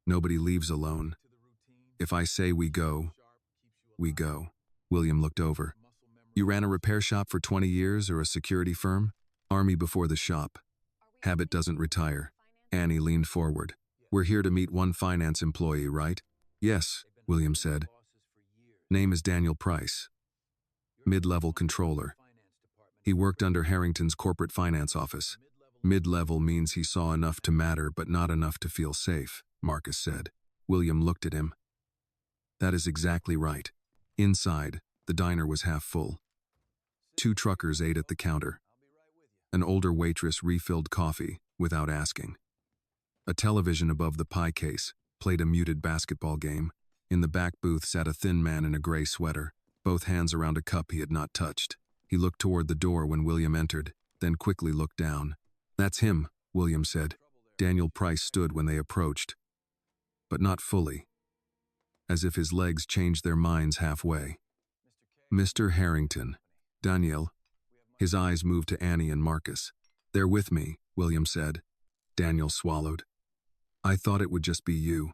Nobody leaves alone. If I say we go, we go. William looked over. You ran a repair shop for 20 years or a security firm? Army before the shop. Habit doesn't retire. Annie leaned forward. We're here to meet one finance employee, right? Yes, William said. Name is Daniel Price. Mid-level controller. He worked under Harrington's corporate finance office. Mid-level means he saw enough to matter but not enough to feel safe, Marcus said. William looked at him. That is exactly right. Inside, the diner was half full. 2 truckers ate at the counter. An older waitress refilled coffee without asking. A television above the pie case played a muted basketball game. In the back booth sat a thin man in a gray sweater, both hands around a cup he had not touched. He looked toward the door when William entered, then quickly looked down. That's him, William said. Daniel Price stood when they approached, but not fully, as if his legs changed their minds halfway. Mr. Harrington. Daniel. His eyes moved to Annie and Marcus. They're with me, William said. Daniel swallowed. I thought it would just be you.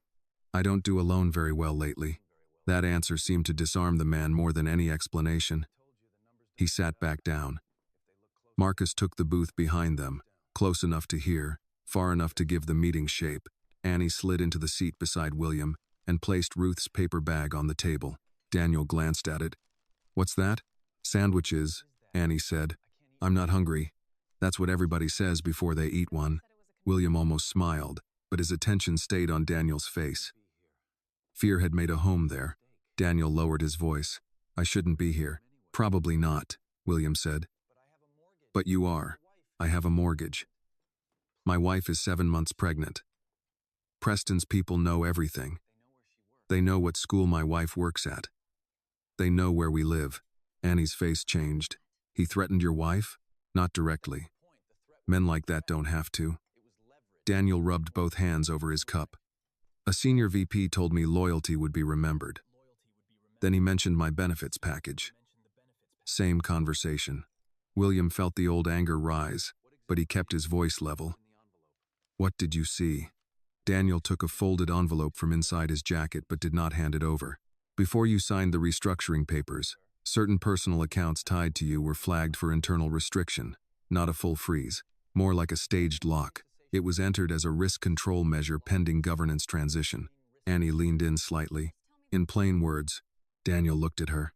I don't do alone very well lately. That answer seemed to disarm the man more than any explanation. He sat back down. Marcus took the booth behind them, close enough to hear, far enough to give the meeting shape. Annie slid into the seat beside William and placed Ruth's paper bag on the table. Daniel glanced at it. What's that? Sandwiches, Annie said. I'm not hungry. That's what everybody says before they eat one. William almost smiled, but his attention stayed on Daniel's face. Fear had made a home there. Daniel lowered his voice. I shouldn't be here. Probably not, William said. But you are. I have a mortgage. My wife is 7 months pregnant. Preston's people know everything. They know what school my wife works at. They know where we live. Annie's face changed. He threatened your wife? Not directly. Men like that don't have to. Daniel rubbed both hands over his cup. A senior VP told me loyalty would be remembered. Then he mentioned my benefits package. Same conversation. William felt the old anger rise, but he kept his voice level. What did you see? Daniel took a folded envelope from inside his jacket but did not hand it over. Before you signed the restructuring papers, certain personal accounts tied to you were flagged for internal restriction, not a full freeze, more like a staged lock. It was entered as a risk control measure pending governance transition. Annie leaned in slightly. In plain words, Daniel looked at her.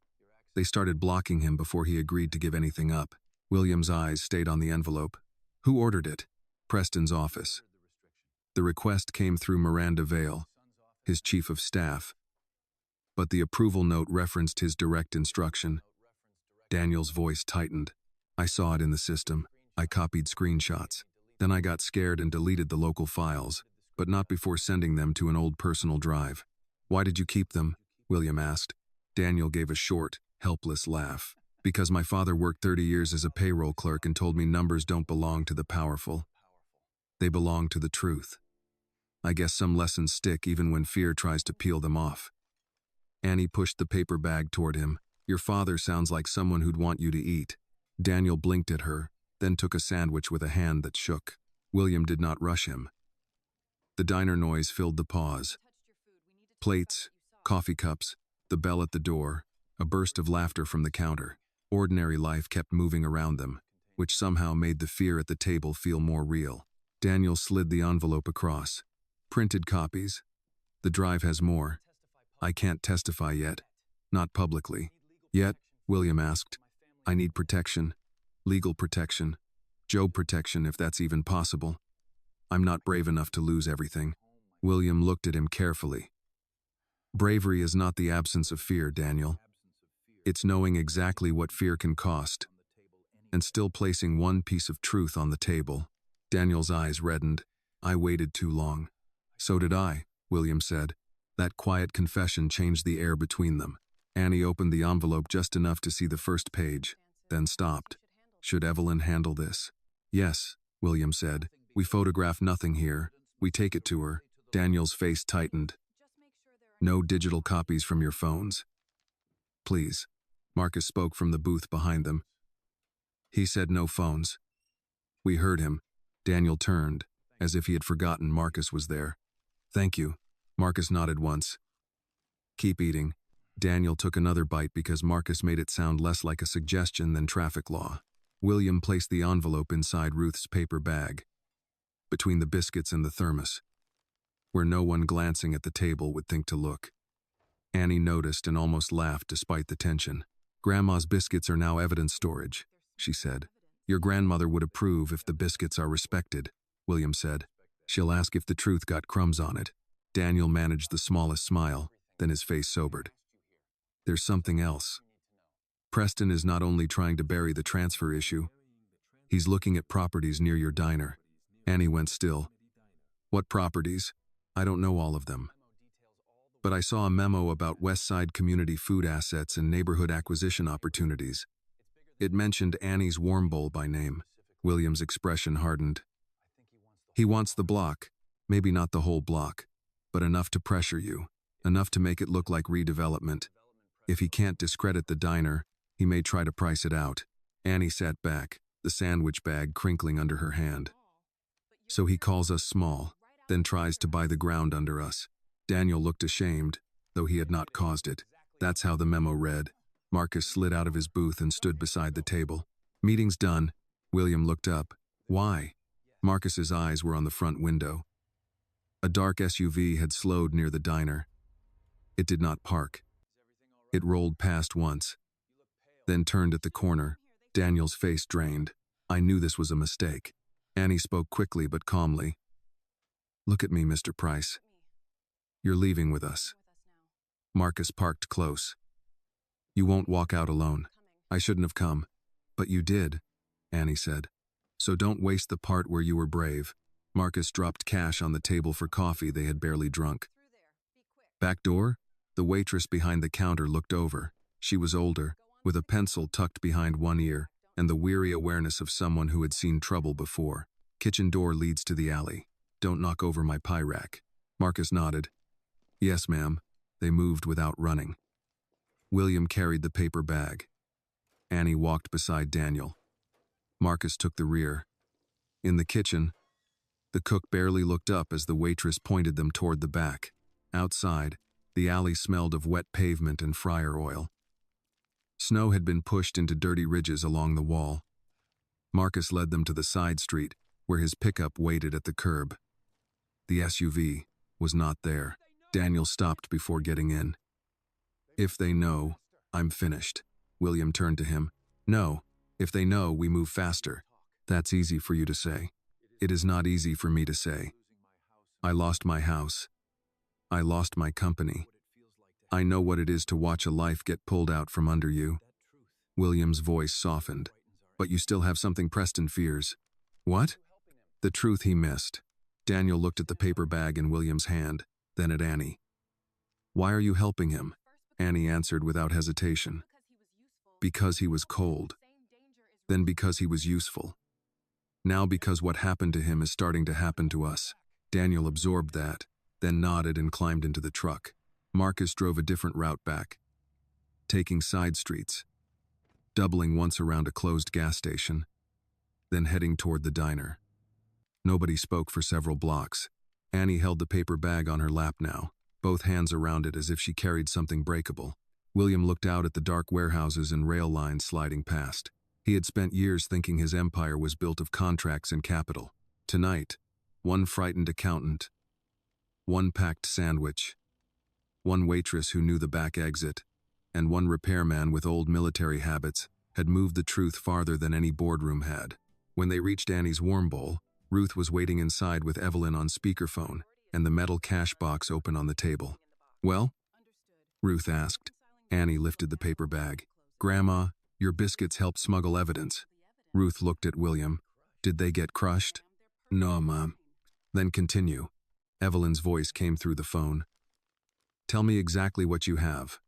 They started blocking him before he agreed to give anything up. William's eyes stayed on the envelope. Who ordered it? Preston's office. The request came through Miranda Vale, his chief of staff. But the approval note referenced his direct instruction. Daniel's voice tightened. I saw it in the system. I copied screenshots. Then I got scared and deleted the local files, but not before sending them to an old personal drive. Why did you keep them? William asked. Daniel gave a short, helpless laugh. Because my father worked 30 years as a payroll clerk and told me numbers don't belong to the powerful. They belong to the truth. I guess some lessons stick even when fear tries to peel them off. Annie pushed the paper bag toward him. Your father sounds like someone who'd want you to eat. Daniel blinked at her, then took a sandwich with a hand that shook. William did not rush him. The diner noise filled the pause. Plates, coffee cups, the bell at the door, a burst of laughter from the counter. Ordinary life kept moving around them, which somehow made the fear at the table feel more real. Daniel slid the envelope across. Printed copies. The drive has more. I can't testify yet. Not publicly. Yet, William asked. I need protection. Legal protection. Job protection, if that's even possible. I'm not brave enough to lose everything. William looked at him carefully. Bravery is not the absence of fear, Daniel. It's knowing exactly what fear can cost, and still placing one piece of truth on the table. Daniel's eyes reddened. I waited too long. So did I, William said. That quiet confession changed the air between them. Annie opened the envelope just enough to see the first page, then stopped. Should Evelyn handle this? Yes, William said. We photograph nothing here. We take it to her. Daniel's face tightened. No digital copies from your phones. Please. Marcus spoke from the booth behind them. He said no phones. We heard him. Daniel turned, as if he had forgotten Marcus was there. Thank you. Marcus nodded once. Keep eating. Daniel took another bite because Marcus made it sound less like a suggestion than traffic law. William placed the envelope inside Ruth's paper bag, between the biscuits and the thermos, where no one glancing at the table would think to look. Annie noticed and almost laughed despite the tension. Grandma's biscuits are now evidence storage, she said. Your grandmother would approve if the biscuits are respected, William said. She'll ask if the truth got crumbs on it. Daniel managed the smallest smile, then his face sobered. There's something else. Preston is not only trying to bury the transfer issue, he's looking at properties near your diner. Annie went still. What properties? I don't know all of them. But I saw a memo about West Side community food assets and neighborhood acquisition opportunities. It mentioned Annie's Warm Bowl by name. William's expression hardened. He wants the block, maybe not the whole block, but enough to pressure you, enough to make it look like redevelopment. If he can't discredit the diner, he may try to price it out. Annie sat back, the sandwich bag crinkling under her hand. So he calls us small, then tries to buy the ground under us. Daniel looked ashamed, though he had not caused it. That's how the memo read. Marcus slid out of his booth and stood beside the table. Meeting's done. William looked up. Why? Marcus's eyes were on the front window. A dark SUV had slowed near the diner. It did not park. It rolled past once, then turned at the corner. Daniel's face drained. I knew this was a mistake. Annie spoke quickly but calmly. Look at me, Mr. Price. You're leaving with us. Marcus parked close. You won't walk out alone. I shouldn't have come. But you did, Annie said. So don't waste the part where you were brave. Marcus dropped cash on the table for coffee they had barely drunk. Back door? The waitress behind the counter looked over. She was older, with a pencil tucked behind one ear, and the weary awareness of someone who had seen trouble before. Kitchen door leads to the alley. Don't knock over my pie rack. Marcus nodded. Yes, ma'am. They moved without running. William carried the paper bag. Annie walked beside Daniel. Marcus took the rear. In the kitchen, the cook barely looked up as the waitress pointed them toward the back. Outside, the alley smelled of wet pavement and fryer oil. Snow had been pushed into dirty ridges along the wall. Marcus led them to the side street, where his pickup waited at the curb. The SUV was not there. Daniel stopped before getting in. If they know, I'm finished. William turned to him. No, if they know, we move faster. That's easy for you to say. It is not easy for me to say. I lost my house. I lost my company. I know what it is to watch a life get pulled out from under you. William's voice softened. But you still have something Preston fears. What? The truth he missed. Daniel looked at the paper bag in William's hand, then at Annie. Why are you helping him? Annie answered without hesitation. Because he was cold. Then because he was useful. Now because what happened to him is starting to happen to us. Daniel absorbed that, then nodded and climbed into the truck. Marcus drove a different route back, taking side streets, doubling once around a closed gas station, then heading toward the diner. Nobody spoke for several blocks. Annie held the paper bag on her lap now, both hands around it as if she carried something breakable. William looked out at the dark warehouses and rail lines sliding past. He had spent years thinking his empire was built of contracts and capital. Tonight, one frightened accountant, one packed sandwich, one waitress who knew the back exit, and one repairman with old military habits had moved the truth farther than any boardroom had. When they reached Annie's warm bowl, Ruth was waiting inside with Evelyn on speakerphone and the metal cash box open on the table. Well? Ruth asked. Annie lifted the paper bag. Grandma, your biscuits helped smuggle evidence. Ruth looked at William. Did they get crushed? No, Mom. Then continue. Evelyn's voice came through the phone. Tell me exactly what you have.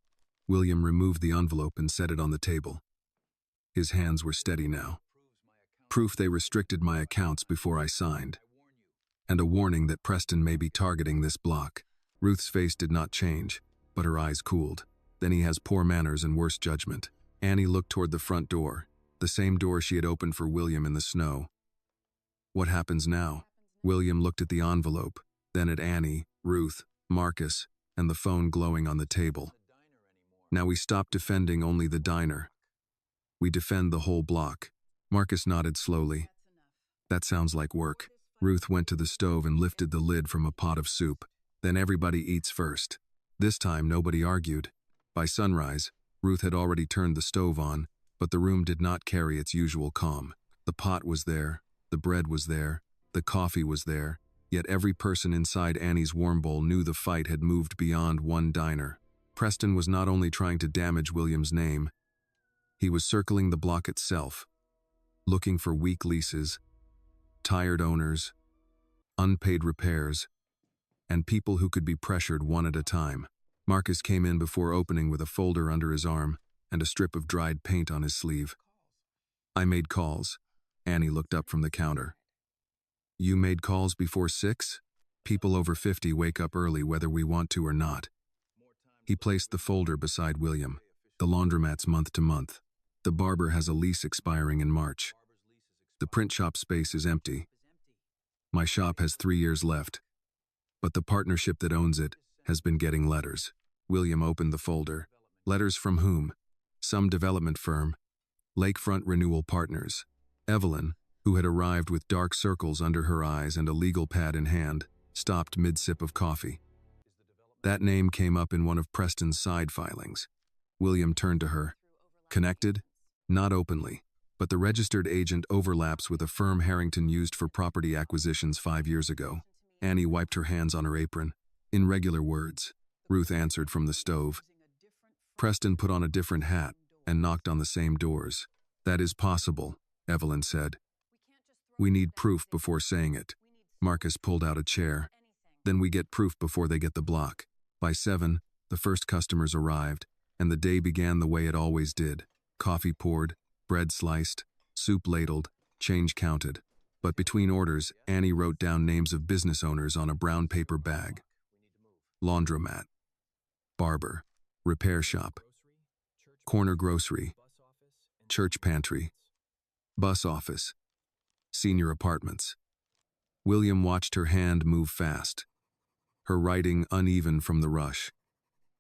William removed the envelope and set it on the table. His hands were steady now. Proof they restricted my accounts before I signed. And a warning that Preston may be targeting this block. Ruth's face did not change, but her eyes cooled. Then he has poor manners and worse judgment. Annie looked toward the front door, the same door she had opened for William in the snow. What happens now? William looked at the envelope, then at Annie, Ruth, Marcus, and the phone glowing on the table. Now we stop defending only the diner. We defend the whole block. Marcus nodded slowly. That sounds like work. Ruth went to the stove and lifted the lid from a pot of soup. Then everybody eats first. This time nobody argued. By sunrise, Ruth had already turned the stove on, but the room did not carry its usual calm. The pot was there, the bread was there, the coffee was there, yet every person inside Annie's warm bowl knew the fight had moved beyond one diner. Preston was not only trying to damage William's name, he was circling the block itself, looking for weak leases, tired owners, unpaid repairs, and people who could be pressured one at a time. Marcus came in before opening with a folder under his arm and a strip of dried paint on his sleeve. I made calls. Annie looked up from the counter. You made calls before 6? People over 50 wake up early whether we want to or not. He placed the folder beside William. The laundromat's month to month. The barber has a lease expiring in March. The print shop space is empty. My shop has 3 years left, but the partnership that owns it has been getting letters. William opened the folder. Letters from whom? Some development firm. Lakefront Renewal Partners. Evelyn, who had arrived with dark circles under her eyes and a legal pad in hand, stopped mid-sip of coffee. That name came up in one of Preston's side filings. William turned to her. Connected? Not openly, but the registered agent overlaps with a firm Harrington used for property acquisitions 5 years ago. Annie wiped her hands on her apron. In regular words, Ruth answered from the stove. Preston put on a different hat and knocked on the same doors. That is possible, Evelyn said. We need proof before saying it. Marcus pulled out a chair. Then we get proof before they get the block. By 7, the first customers arrived, and the day began the way it always did. Coffee poured, bread sliced, soup ladled, change counted. But between orders, Annie wrote down names of business owners on a brown paper bag. Laundromat, barber, repair shop, corner grocery, church pantry, bus office, senior apartments. William watched her hand move fast, her writing uneven from the rush.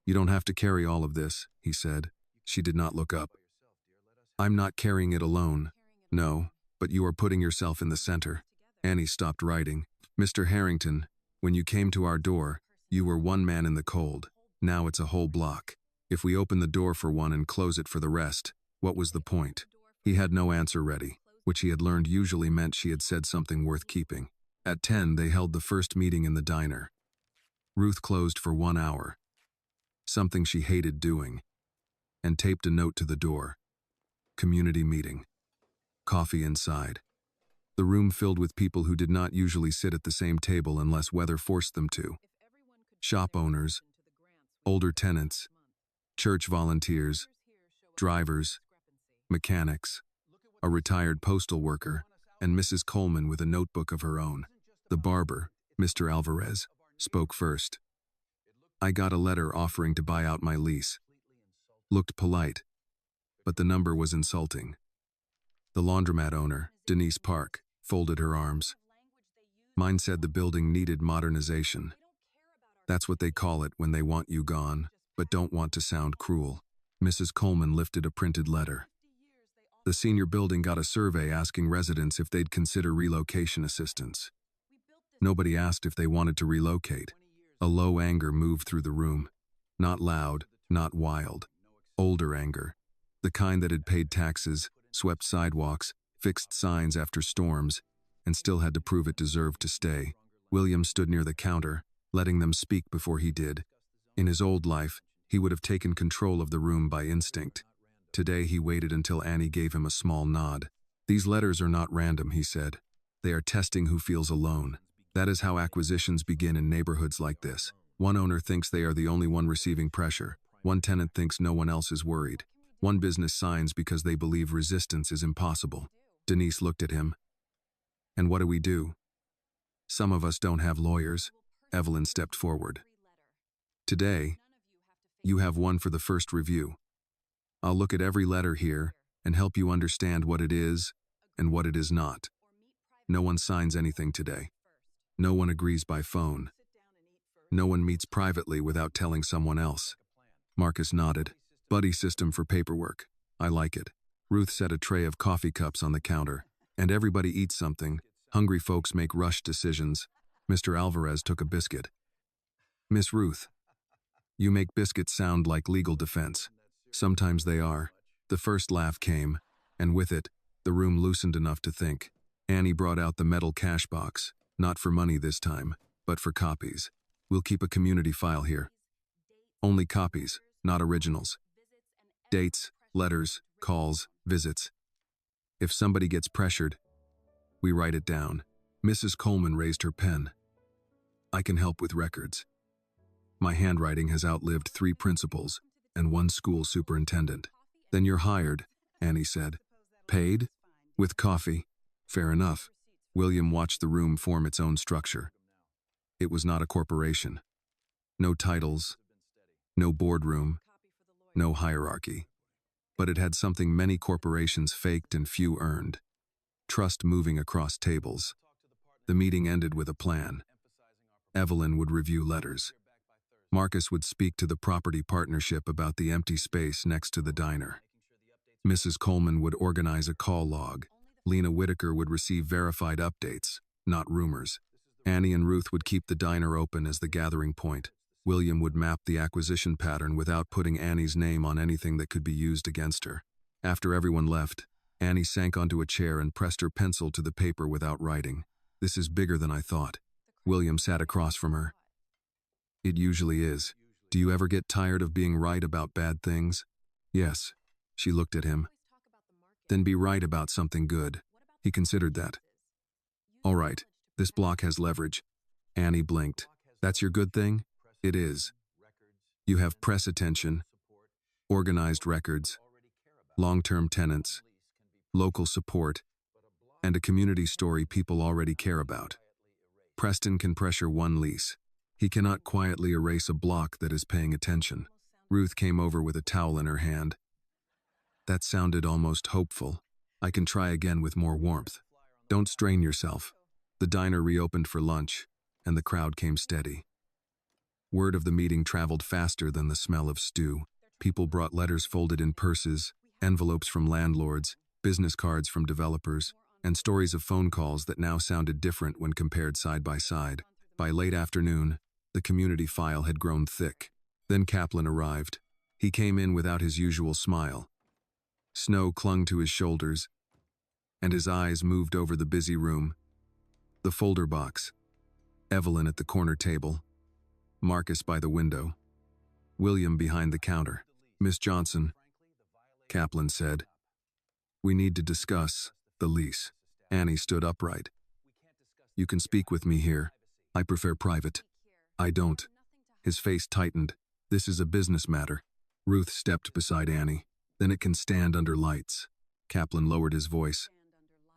You don't have to carry all of this, he said. She did not look up. I'm not carrying it alone. No, but you are putting yourself in the center. Annie stopped writing. Mr. Harrington, when you came to our door, you were one man in the cold. Now it's a whole block. If we open the door for one and close it for the rest, what was the point? He had no answer ready, which he had learned usually meant she had said something worth keeping. At 10, they held the first meeting in the diner. Ruth closed for 1 hour, something she hated doing, and taped a note to the door. Community meeting. Coffee inside. The room filled with people who did not usually sit at the same table unless weather forced them to. Shop owners, older tenants, church volunteers, drivers, mechanics, a retired postal worker, and Mrs. Coleman with a notebook of her own. The barber, Mr. Alvarez, spoke first. I got a letter offering to buy out my lease. Looked polite, but the number was insulting. The laundromat owner, Denise Park, folded her arms. Mine said the building needed modernization. That's what they call it when they want you gone, but don't want to sound cruel. Mrs. Coleman lifted a printed letter. The senior building got a survey asking residents if they'd consider relocation assistance. Nobody asked if they wanted to relocate. A low anger moved through the room. Not loud, not wild. Older anger. The kind that had paid taxes, swept sidewalks, fixed signs after storms, and still had to prove it deserved to stay. William stood near the counter, letting them speak before he did. In his old life, he would have taken control of the room by instinct. Today he waited until Annie gave him a small nod. These letters are not random, he said. They are testing who feels alone. That is how acquisitions begin in neighborhoods like this. One owner thinks they are the only one receiving pressure. One tenant thinks no one else is worried. One business signs because they believe resistance is impossible. Denise looked at him. And what do we do? Some of us don't have lawyers. Evelyn stepped forward. Today, you have one for the first review. I'll look at every letter here and help you understand what it is and what it is not. No one signs anything today. No one agrees by phone. No one meets privately without telling someone else. Marcus nodded. Buddy system for paperwork. I like it. Ruth set a tray of coffee cups on the counter. And everybody eats something. Hungry folks make rushed decisions. Mr. Alvarez took a biscuit. Miss Ruth, you make biscuits sound like legal defense. Sometimes they are. The first laugh came, and with it, the room loosened enough to think. Annie brought out the metal cash box. Not for money this time, but for copies. We'll keep a community file here. Only copies, not originals. Dates, letters, calls, visits. If somebody gets pressured, we write it down. Mrs. Coleman raised her pen. I can help with records. My handwriting has outlived 3 principals and 1 school superintendent. Then you're hired, Annie said. Paid? With coffee. Fair enough. William watched the room form its own structure. It was not a corporation. No titles, no boardroom, no hierarchy. But it had something many corporations faked and few earned. Trust moving across tables. The meeting ended with a plan. Evelyn would review letters. Marcus would speak to the property partnership about the empty space next to the diner. Mrs. Coleman would organize a call log. Lena Whitaker would receive verified updates, not rumors. Annie and Ruth would keep the diner open as the gathering point. William would map the acquisition pattern without putting Annie's name on anything that could be used against her. After everyone left, Annie sank onto a chair and pressed her pencil to the paper without writing. This is bigger than I thought. William sat across from her. It usually is. Do you ever get tired of being right about bad things? Yes. She looked at him. Then be right about something good. He considered that. All right, this block has leverage. Annie blinked. That's your good thing? It is. You have press attention, organized records, long-term tenants, local support, and a community story people already care about. Preston can pressure one lease. He cannot quietly erase a block that is paying attention. Ruth came over with a towel in her hand. That sounded almost hopeful. I can try again with more warmth. Don't strain yourself. The diner reopened for lunch, and the crowd came steady. Word of the meeting traveled faster than the smell of stew. People brought letters folded in purses, envelopes from landlords, business cards from developers, and stories of phone calls that now sounded different when compared side by side. By late afternoon, the community file had grown thick. Then Kaplan arrived. He came in without his usual smile. Snow clung to his shoulders, and his eyes moved over the busy room. The folder box, Evelyn at the corner table, Marcus by the window, William behind the counter. Miss Johnson, Kaplan said, we need to discuss the lease. Annie stood upright. You can speak with me here. I prefer private. I don't. His face tightened. This is a business matter. Ruth stepped beside Annie. Then it can stand under lights. Kaplan lowered his voice.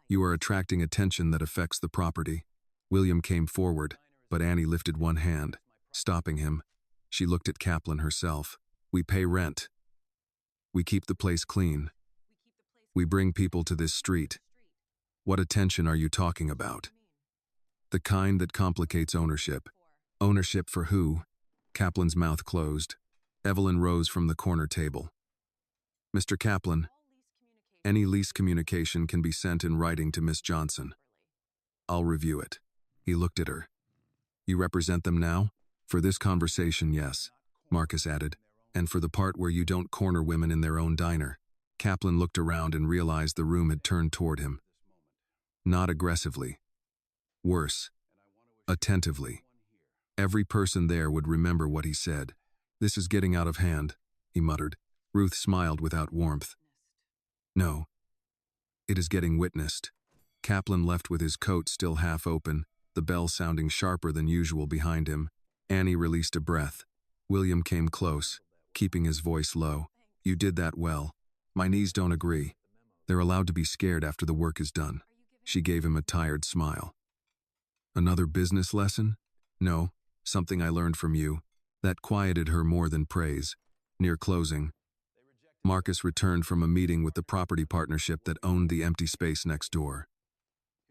You are attracting attention that affects the property. William came forward, but Annie lifted one hand, stopping him. She looked at Kaplan herself. We pay rent. We keep the place clean. We bring people to this street. What attention are you talking about? The kind that complicates ownership. Ownership for who? Kaplan's mouth closed. Evelyn rose from the corner table. Mr. Kaplan, any lease communication can be sent in writing to Miss Johnson. I'll review it. He looked at her. You represent them now? For this conversation, yes, Marcus added. And for the part where you don't corner women in their own diner. Kaplan looked around and realized the room had turned toward him. Not aggressively. Worse. Attentively. Every person there would remember what he said. This is getting out of hand, he muttered. Ruth smiled without warmth. No. It is getting witnessed. Kaplan left with his coat still half open, the bell sounding sharper than usual behind him. Annie released a breath. William came close, keeping his voice low. You did that well. My knees don't agree. They're allowed to be scared after the work is done. She gave him a tired smile. Another business lesson? No, something I learned from you. That quieted her more than praise. Near closing, Marcus returned from a meeting with the property partnership that owned the empty space next door.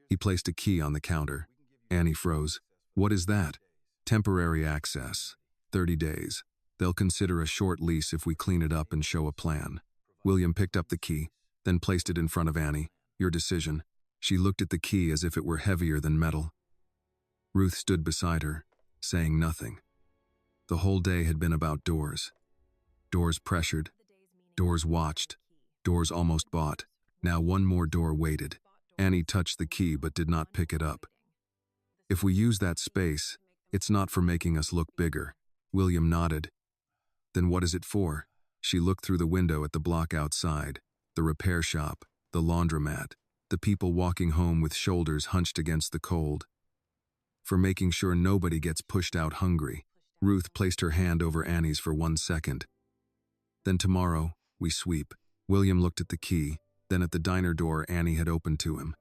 He placed a key on the counter. Annie froze. What is that? Temporary access. 30 days. They'll consider a short lease if we clean it up and show a plan. William picked up the key, then placed it in front of Annie. Your decision. She looked at the key as if it were heavier than metal. Ruth stood beside her, saying nothing. The whole day had been about doors. Doors pressured. Doors watched. Doors almost bought. Now one more door waited. Annie touched the key but did not pick it up. If we use that space, it's not for making us look bigger. William nodded. Then what is it for? She looked through the window at the block outside, the repair shop, the laundromat, the people walking home with shoulders hunched against the cold. For making sure nobody gets pushed out hungry. Ruth placed her hand over Annie's for 1 second. Then tomorrow, we sweep. William looked at the key, then at the diner door Annie had opened to him.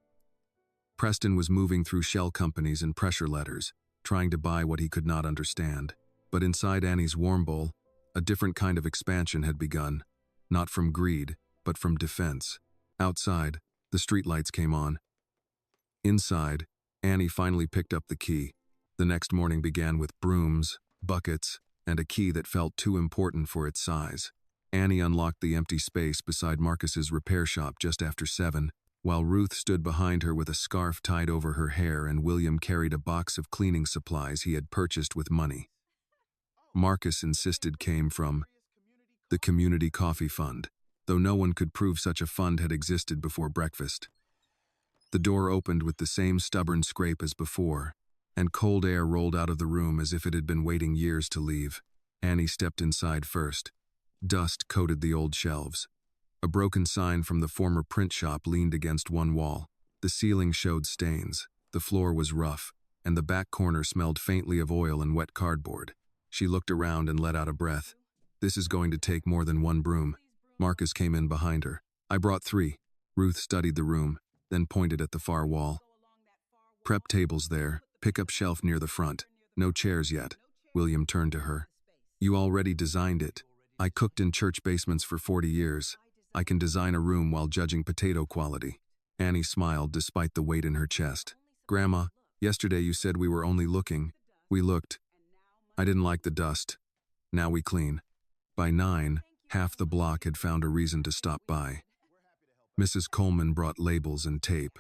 Preston was moving through shell companies and pressure letters, trying to buy what he could not understand. But inside Annie's warm bowl, a different kind of expansion had begun, not from greed, but from defense. Outside, the streetlights came on. Inside, Annie finally picked up the key. The next morning began with brooms, buckets, and a key that felt too important for its size. Annie unlocked the empty space beside Marcus's repair shop just after 7, while Ruth stood behind her with a scarf tied over her hair and William carried a box of cleaning supplies he had purchased with money. Marcus insisted came from the Community Coffee Fund, though no one could prove such a fund had existed before breakfast. The door opened with the same stubborn scrape as before, and cold air rolled out of the room as if it had been waiting years to leave. Annie stepped inside first. Dust coated the old shelves. A broken sign from the former print shop leaned against one wall. The ceiling showed stains, the floor was rough, and the back corner smelled faintly of oil and wet cardboard. She looked around and let out a breath. This is going to take more than one broom. Marcus came in behind her. I brought 3. Ruth studied the room, then pointed at the far wall. Prep tables there, pickup shelf near the front. No chairs yet. William turned to her. You already designed it. I cooked in church basements for 40 years. I can design a room while judging potato quality. Annie smiled despite the weight in her chest. Grandma, yesterday you said we were only looking. We looked. I didn't like the dust. Now we clean. By 9, half the block had found a reason to stop by. Mrs. Coleman brought labels and tape.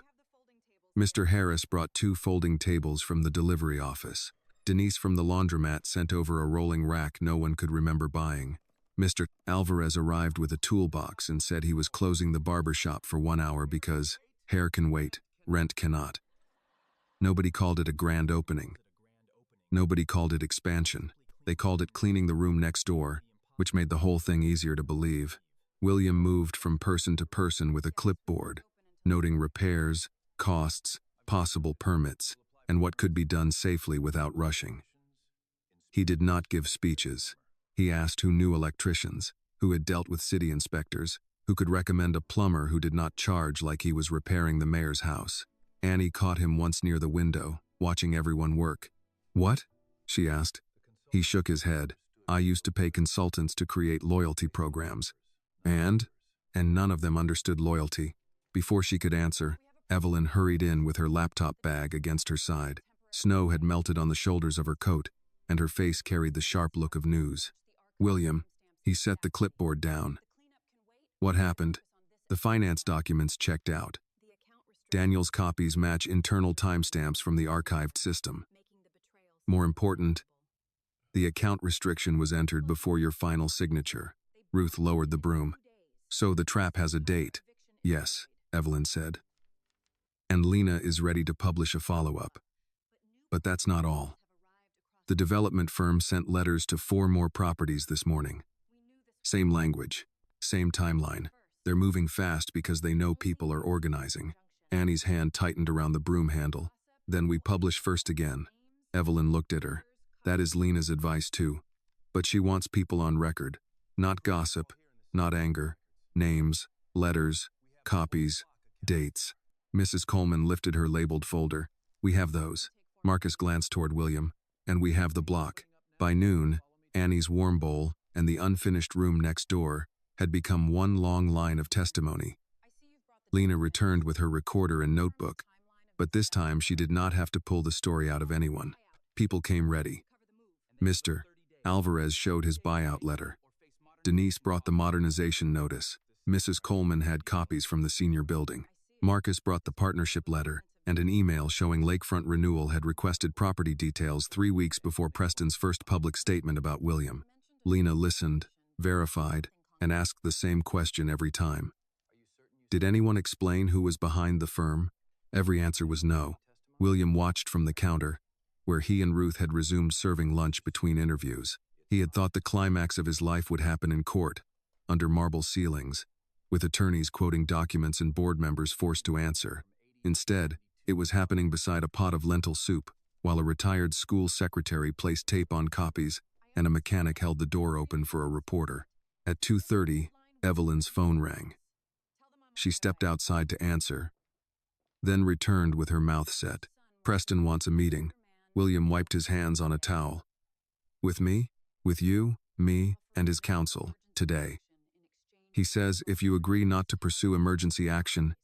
Mr. Harris brought 2 folding tables from the delivery office. Denise from the laundromat sent over a rolling rack no one could remember buying. Mr. Alvarez arrived with a toolbox and said he was closing the barber shop for 1 hour because hair can wait, rent cannot. Nobody called it a grand opening. Nobody called it expansion. They called it cleaning the room next door, which made the whole thing easier to believe. William moved from person to person with a clipboard, noting repairs, costs, possible permits, and what could be done safely without rushing. He did not give speeches. He asked who knew electricians, who had dealt with city inspectors, who could recommend a plumber who did not charge like he was repairing the mayor's house. Annie caught him once near the window, watching everyone work. What? She asked. He shook his head. I used to pay consultants to create loyalty programs. And none of them understood loyalty. Before she could answer, Evelyn hurried in with her laptop bag against her side. Snow had melted on the shoulders of her coat, and her face carried the sharp look of news. William, he set the clipboard down. What happened? The finance documents checked out. Daniel's copies match internal timestamps from the archived system. More important, the account restriction was entered before your final signature. Ruth lowered the broom. So the trap has a date. Yes, Evelyn said. And Lena is ready to publish a follow-up. But that's not all. The development firm sent letters to 4 more properties this morning. Same language, same timeline. They're moving fast because they know people are organizing. Annie's hand tightened around the broom handle. Then we publish first again. Evelyn looked at her. That is Lena's advice too. But she wants people on record. Not gossip, not anger. Names, letters, copies, dates. Mrs. Coleman lifted her labeled folder. We have those. Marcus glanced toward William. And we have the block. By noon, Annie's warm bowl and the unfinished room next door had become one long line of testimony. Lena returned with her recorder and notebook, but this time she did not have to pull the story out of anyone. People came ready. Mr. Alvarez showed his buyout letter. Denise brought the modernization notice. Mrs. Coleman had copies from the senior building. Marcus brought the partnership letter and an email showing Lakefront Renewal had requested property details 3 weeks before Preston's first public statement about William. Lena listened, verified, and asked the same question every time. Did anyone explain who was behind the firm? Every answer was no. William watched from the counter, where he and Ruth had resumed serving lunch between interviews. He had thought the climax of his life would happen in court, under marble ceilings, with attorneys quoting documents and board members forced to answer. Instead, it was happening beside a pot of lentil soup, while a retired school secretary placed tape on copies and a mechanic held the door open for a reporter. At 2:30, Evelyn's phone rang. She stepped outside to answer, then returned with her mouth set. Preston wants a meeting. William wiped his hands on a towel. With me? With you, me, and his counsel, today. He says if you agree not to pursue emergency action,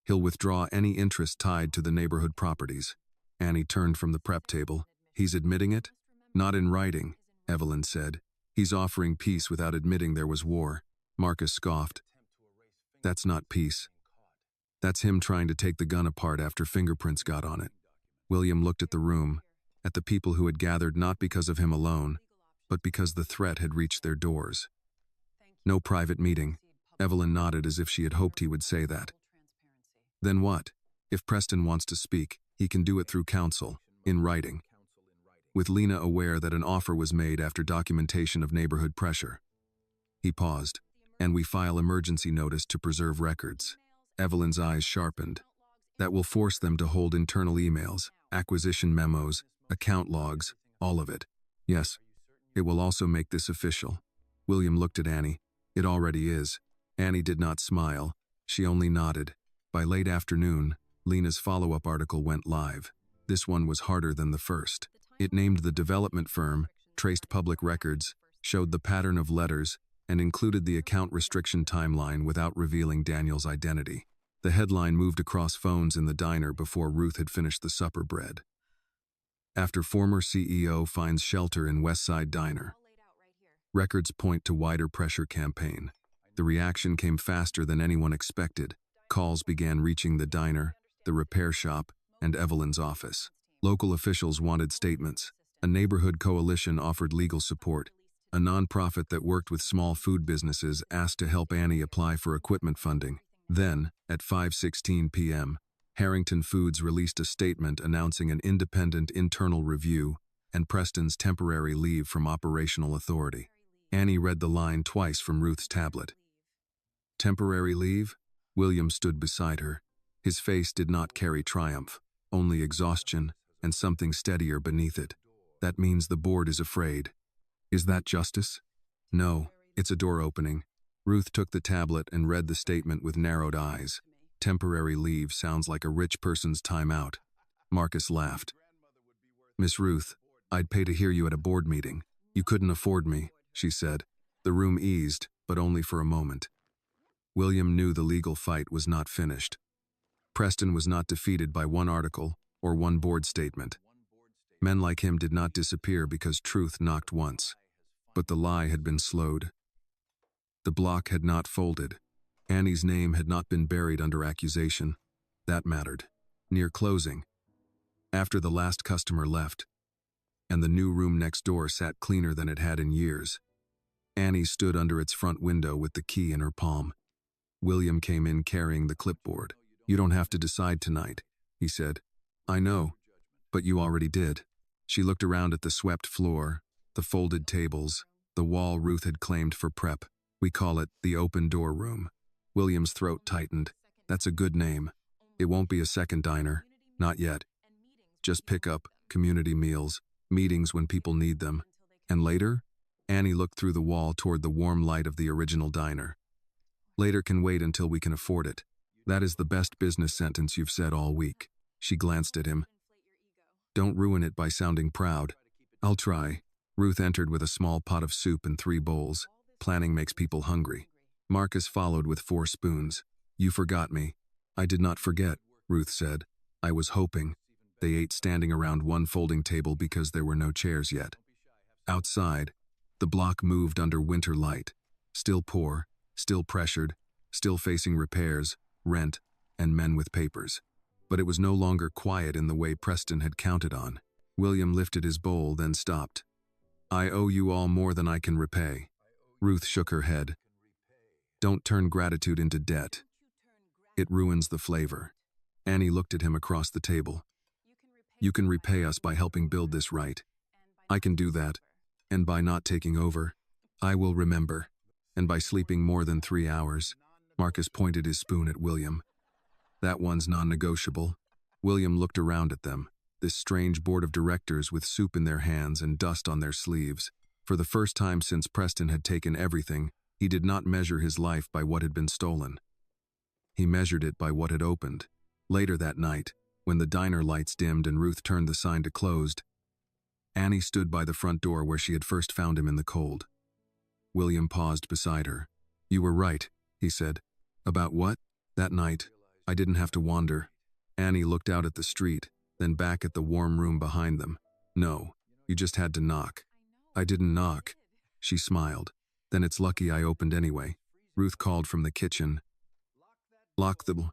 he'll withdraw any interest tied to the neighborhood properties. Annie turned from the prep table. He's admitting it? Not in writing, Evelyn said. He's offering peace without admitting there was war. Marcus scoffed. That's not peace. That's him trying to take the gun apart after fingerprints got on it. William looked at the room, at the people who had gathered not because of him alone, but because the threat had reached their doors. No private meeting. Evelyn nodded as if she had hoped he would say that. Then what? If Preston wants to speak, he can do it through counsel, in writing. with Lena aware that an offer was made after documentation of neighborhood pressure. He paused. And we file emergency notice to preserve records. Evelyn's eyes sharpened. That will force them to hold internal emails, acquisition memos, account logs, all of it. Yes. It will also make this official. William looked at Annie. It already is. Annie did not smile. She only nodded. By late afternoon, Lena's follow-up article went live. This one was harder than the first. It named the development firm, traced public records, showed the pattern of letters, and included the account restriction timeline without revealing Daniel's identity. The headline moved across phones in the diner before Ruth had finished the supper bread. After former CEO finds shelter in Westside Diner. Records point to wider pressure campaign. The reaction came faster than anyone expected. Calls began reaching the diner, the repair shop, and Evelyn's office. Local officials wanted statements. A neighborhood coalition offered legal support. A nonprofit that worked with small food businesses asked to help Annie apply for equipment funding. Then, at 5:16 p.m., Harrington Foods released a statement announcing an independent internal review and Preston's temporary leave from operational authority. Annie read the line twice from Ruth's tablet. Temporary leave? William stood beside her. His face did not carry triumph, only exhaustion and something steadier beneath it. That means the board is afraid. Is that justice? No, it's a door opening. Ruth took the tablet and read the statement with narrowed eyes. Temporary leave sounds like a rich person's timeout. Marcus laughed. Miss Ruth, I'd pay to hear you at a board meeting. You couldn't afford me, she said. The room eased, but only for a moment. William knew the legal fight was not finished. Preston was not defeated by one article or one board statement. Men like him did not disappear because truth knocked once. But the lie had been slowed. The block had not folded. Annie's name had not been buried under accusation. That mattered. Near closing, after the last customer left, and the new room next door sat cleaner than it had in years, Annie stood under its front window with the key in her palm. William came in carrying the clipboard. You don't have to decide tonight, he said. I know, but you already did. She looked around at the swept floor, the folded tables, the wall Ruth had claimed for prep. We call it the open door room. William's throat tightened. That's a good name. It won't be a second diner. Not yet. Just pickup, community meals, meetings when people need them. And later? Annie looked through the wall toward the warm light of the original diner. Later can wait until we can afford it. That is the best business sentence you've said all week. She glanced at him. Don't ruin it by sounding proud. I'll try. Ruth entered with a small pot of soup and 3 bowls. Planning makes people hungry. Marcus followed with 4 spoons. You forgot me. I did not forget, Ruth said. I was hoping. They ate standing around one folding table because there were no chairs yet. Outside, the block moved under winter light. Still poor, still pressured, still facing repairs, rent, and men with papers. But it was no longer quiet in the way Preston had counted on. William lifted his bowl, then stopped. I owe you all more than I can repay. Ruth shook her head. Don't turn gratitude into debt. It ruins the flavor. Annie looked at him across the table. You can repay us by helping build this right. I can do that. And by not taking over, I will remember. And by sleeping more than 3 hours. Marcus pointed his spoon at William. That one's non-negotiable. William looked around at them, this strange board of directors with soup in their hands and dust on their sleeves. For the first time since Preston had taken everything, he did not measure his life by what had been stolen. He measured it by what had opened. Later that night, when the diner lights dimmed and Ruth turned the sign to closed, Annie stood by the front door where she had first found him in the cold. William paused beside her. You were right, he said. About what? That night, I didn't have to wander. Annie looked out at the street, then back at the warm room behind them. No, you just had to knock. I didn't knock. She smiled. Then it's lucky I opened anyway. Ruth called from the kitchen. Lock the...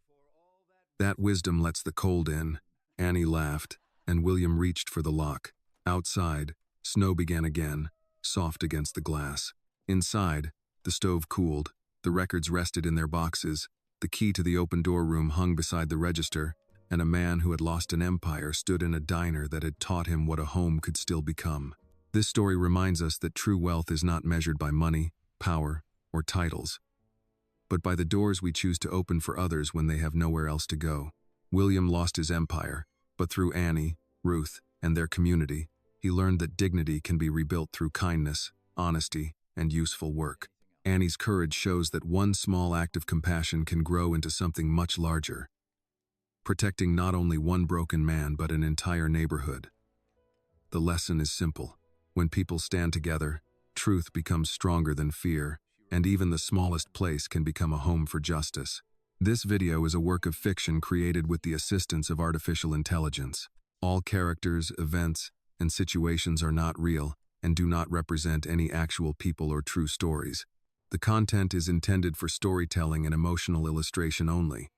That wisdom lets the cold in. Annie laughed, and William reached for the lock. Outside, snow began again, soft against the glass. Inside, the stove cooled. The records rested in their boxes. The key to the open door room hung beside the register, and a man who had lost an empire stood in a diner that had taught him what a home could still become. This story reminds us that true wealth is not measured by money, power, or titles, but by the doors we choose to open for others when they have nowhere else to go. William lost his empire, but through Annie, Ruth, and their community, he learned that dignity can be rebuilt through kindness, honesty, and useful work. Annie's courage shows that one small act of compassion can grow into something much larger, protecting not only one broken man but an entire neighborhood. The lesson is simple. When people stand together, truth becomes stronger than fear, and even the smallest place can become a home for justice. This video is a work of fiction created with the assistance of artificial intelligence. All characters, events, and situations are not real and do not represent any actual people or true stories. The content is intended for storytelling and emotional illustration only.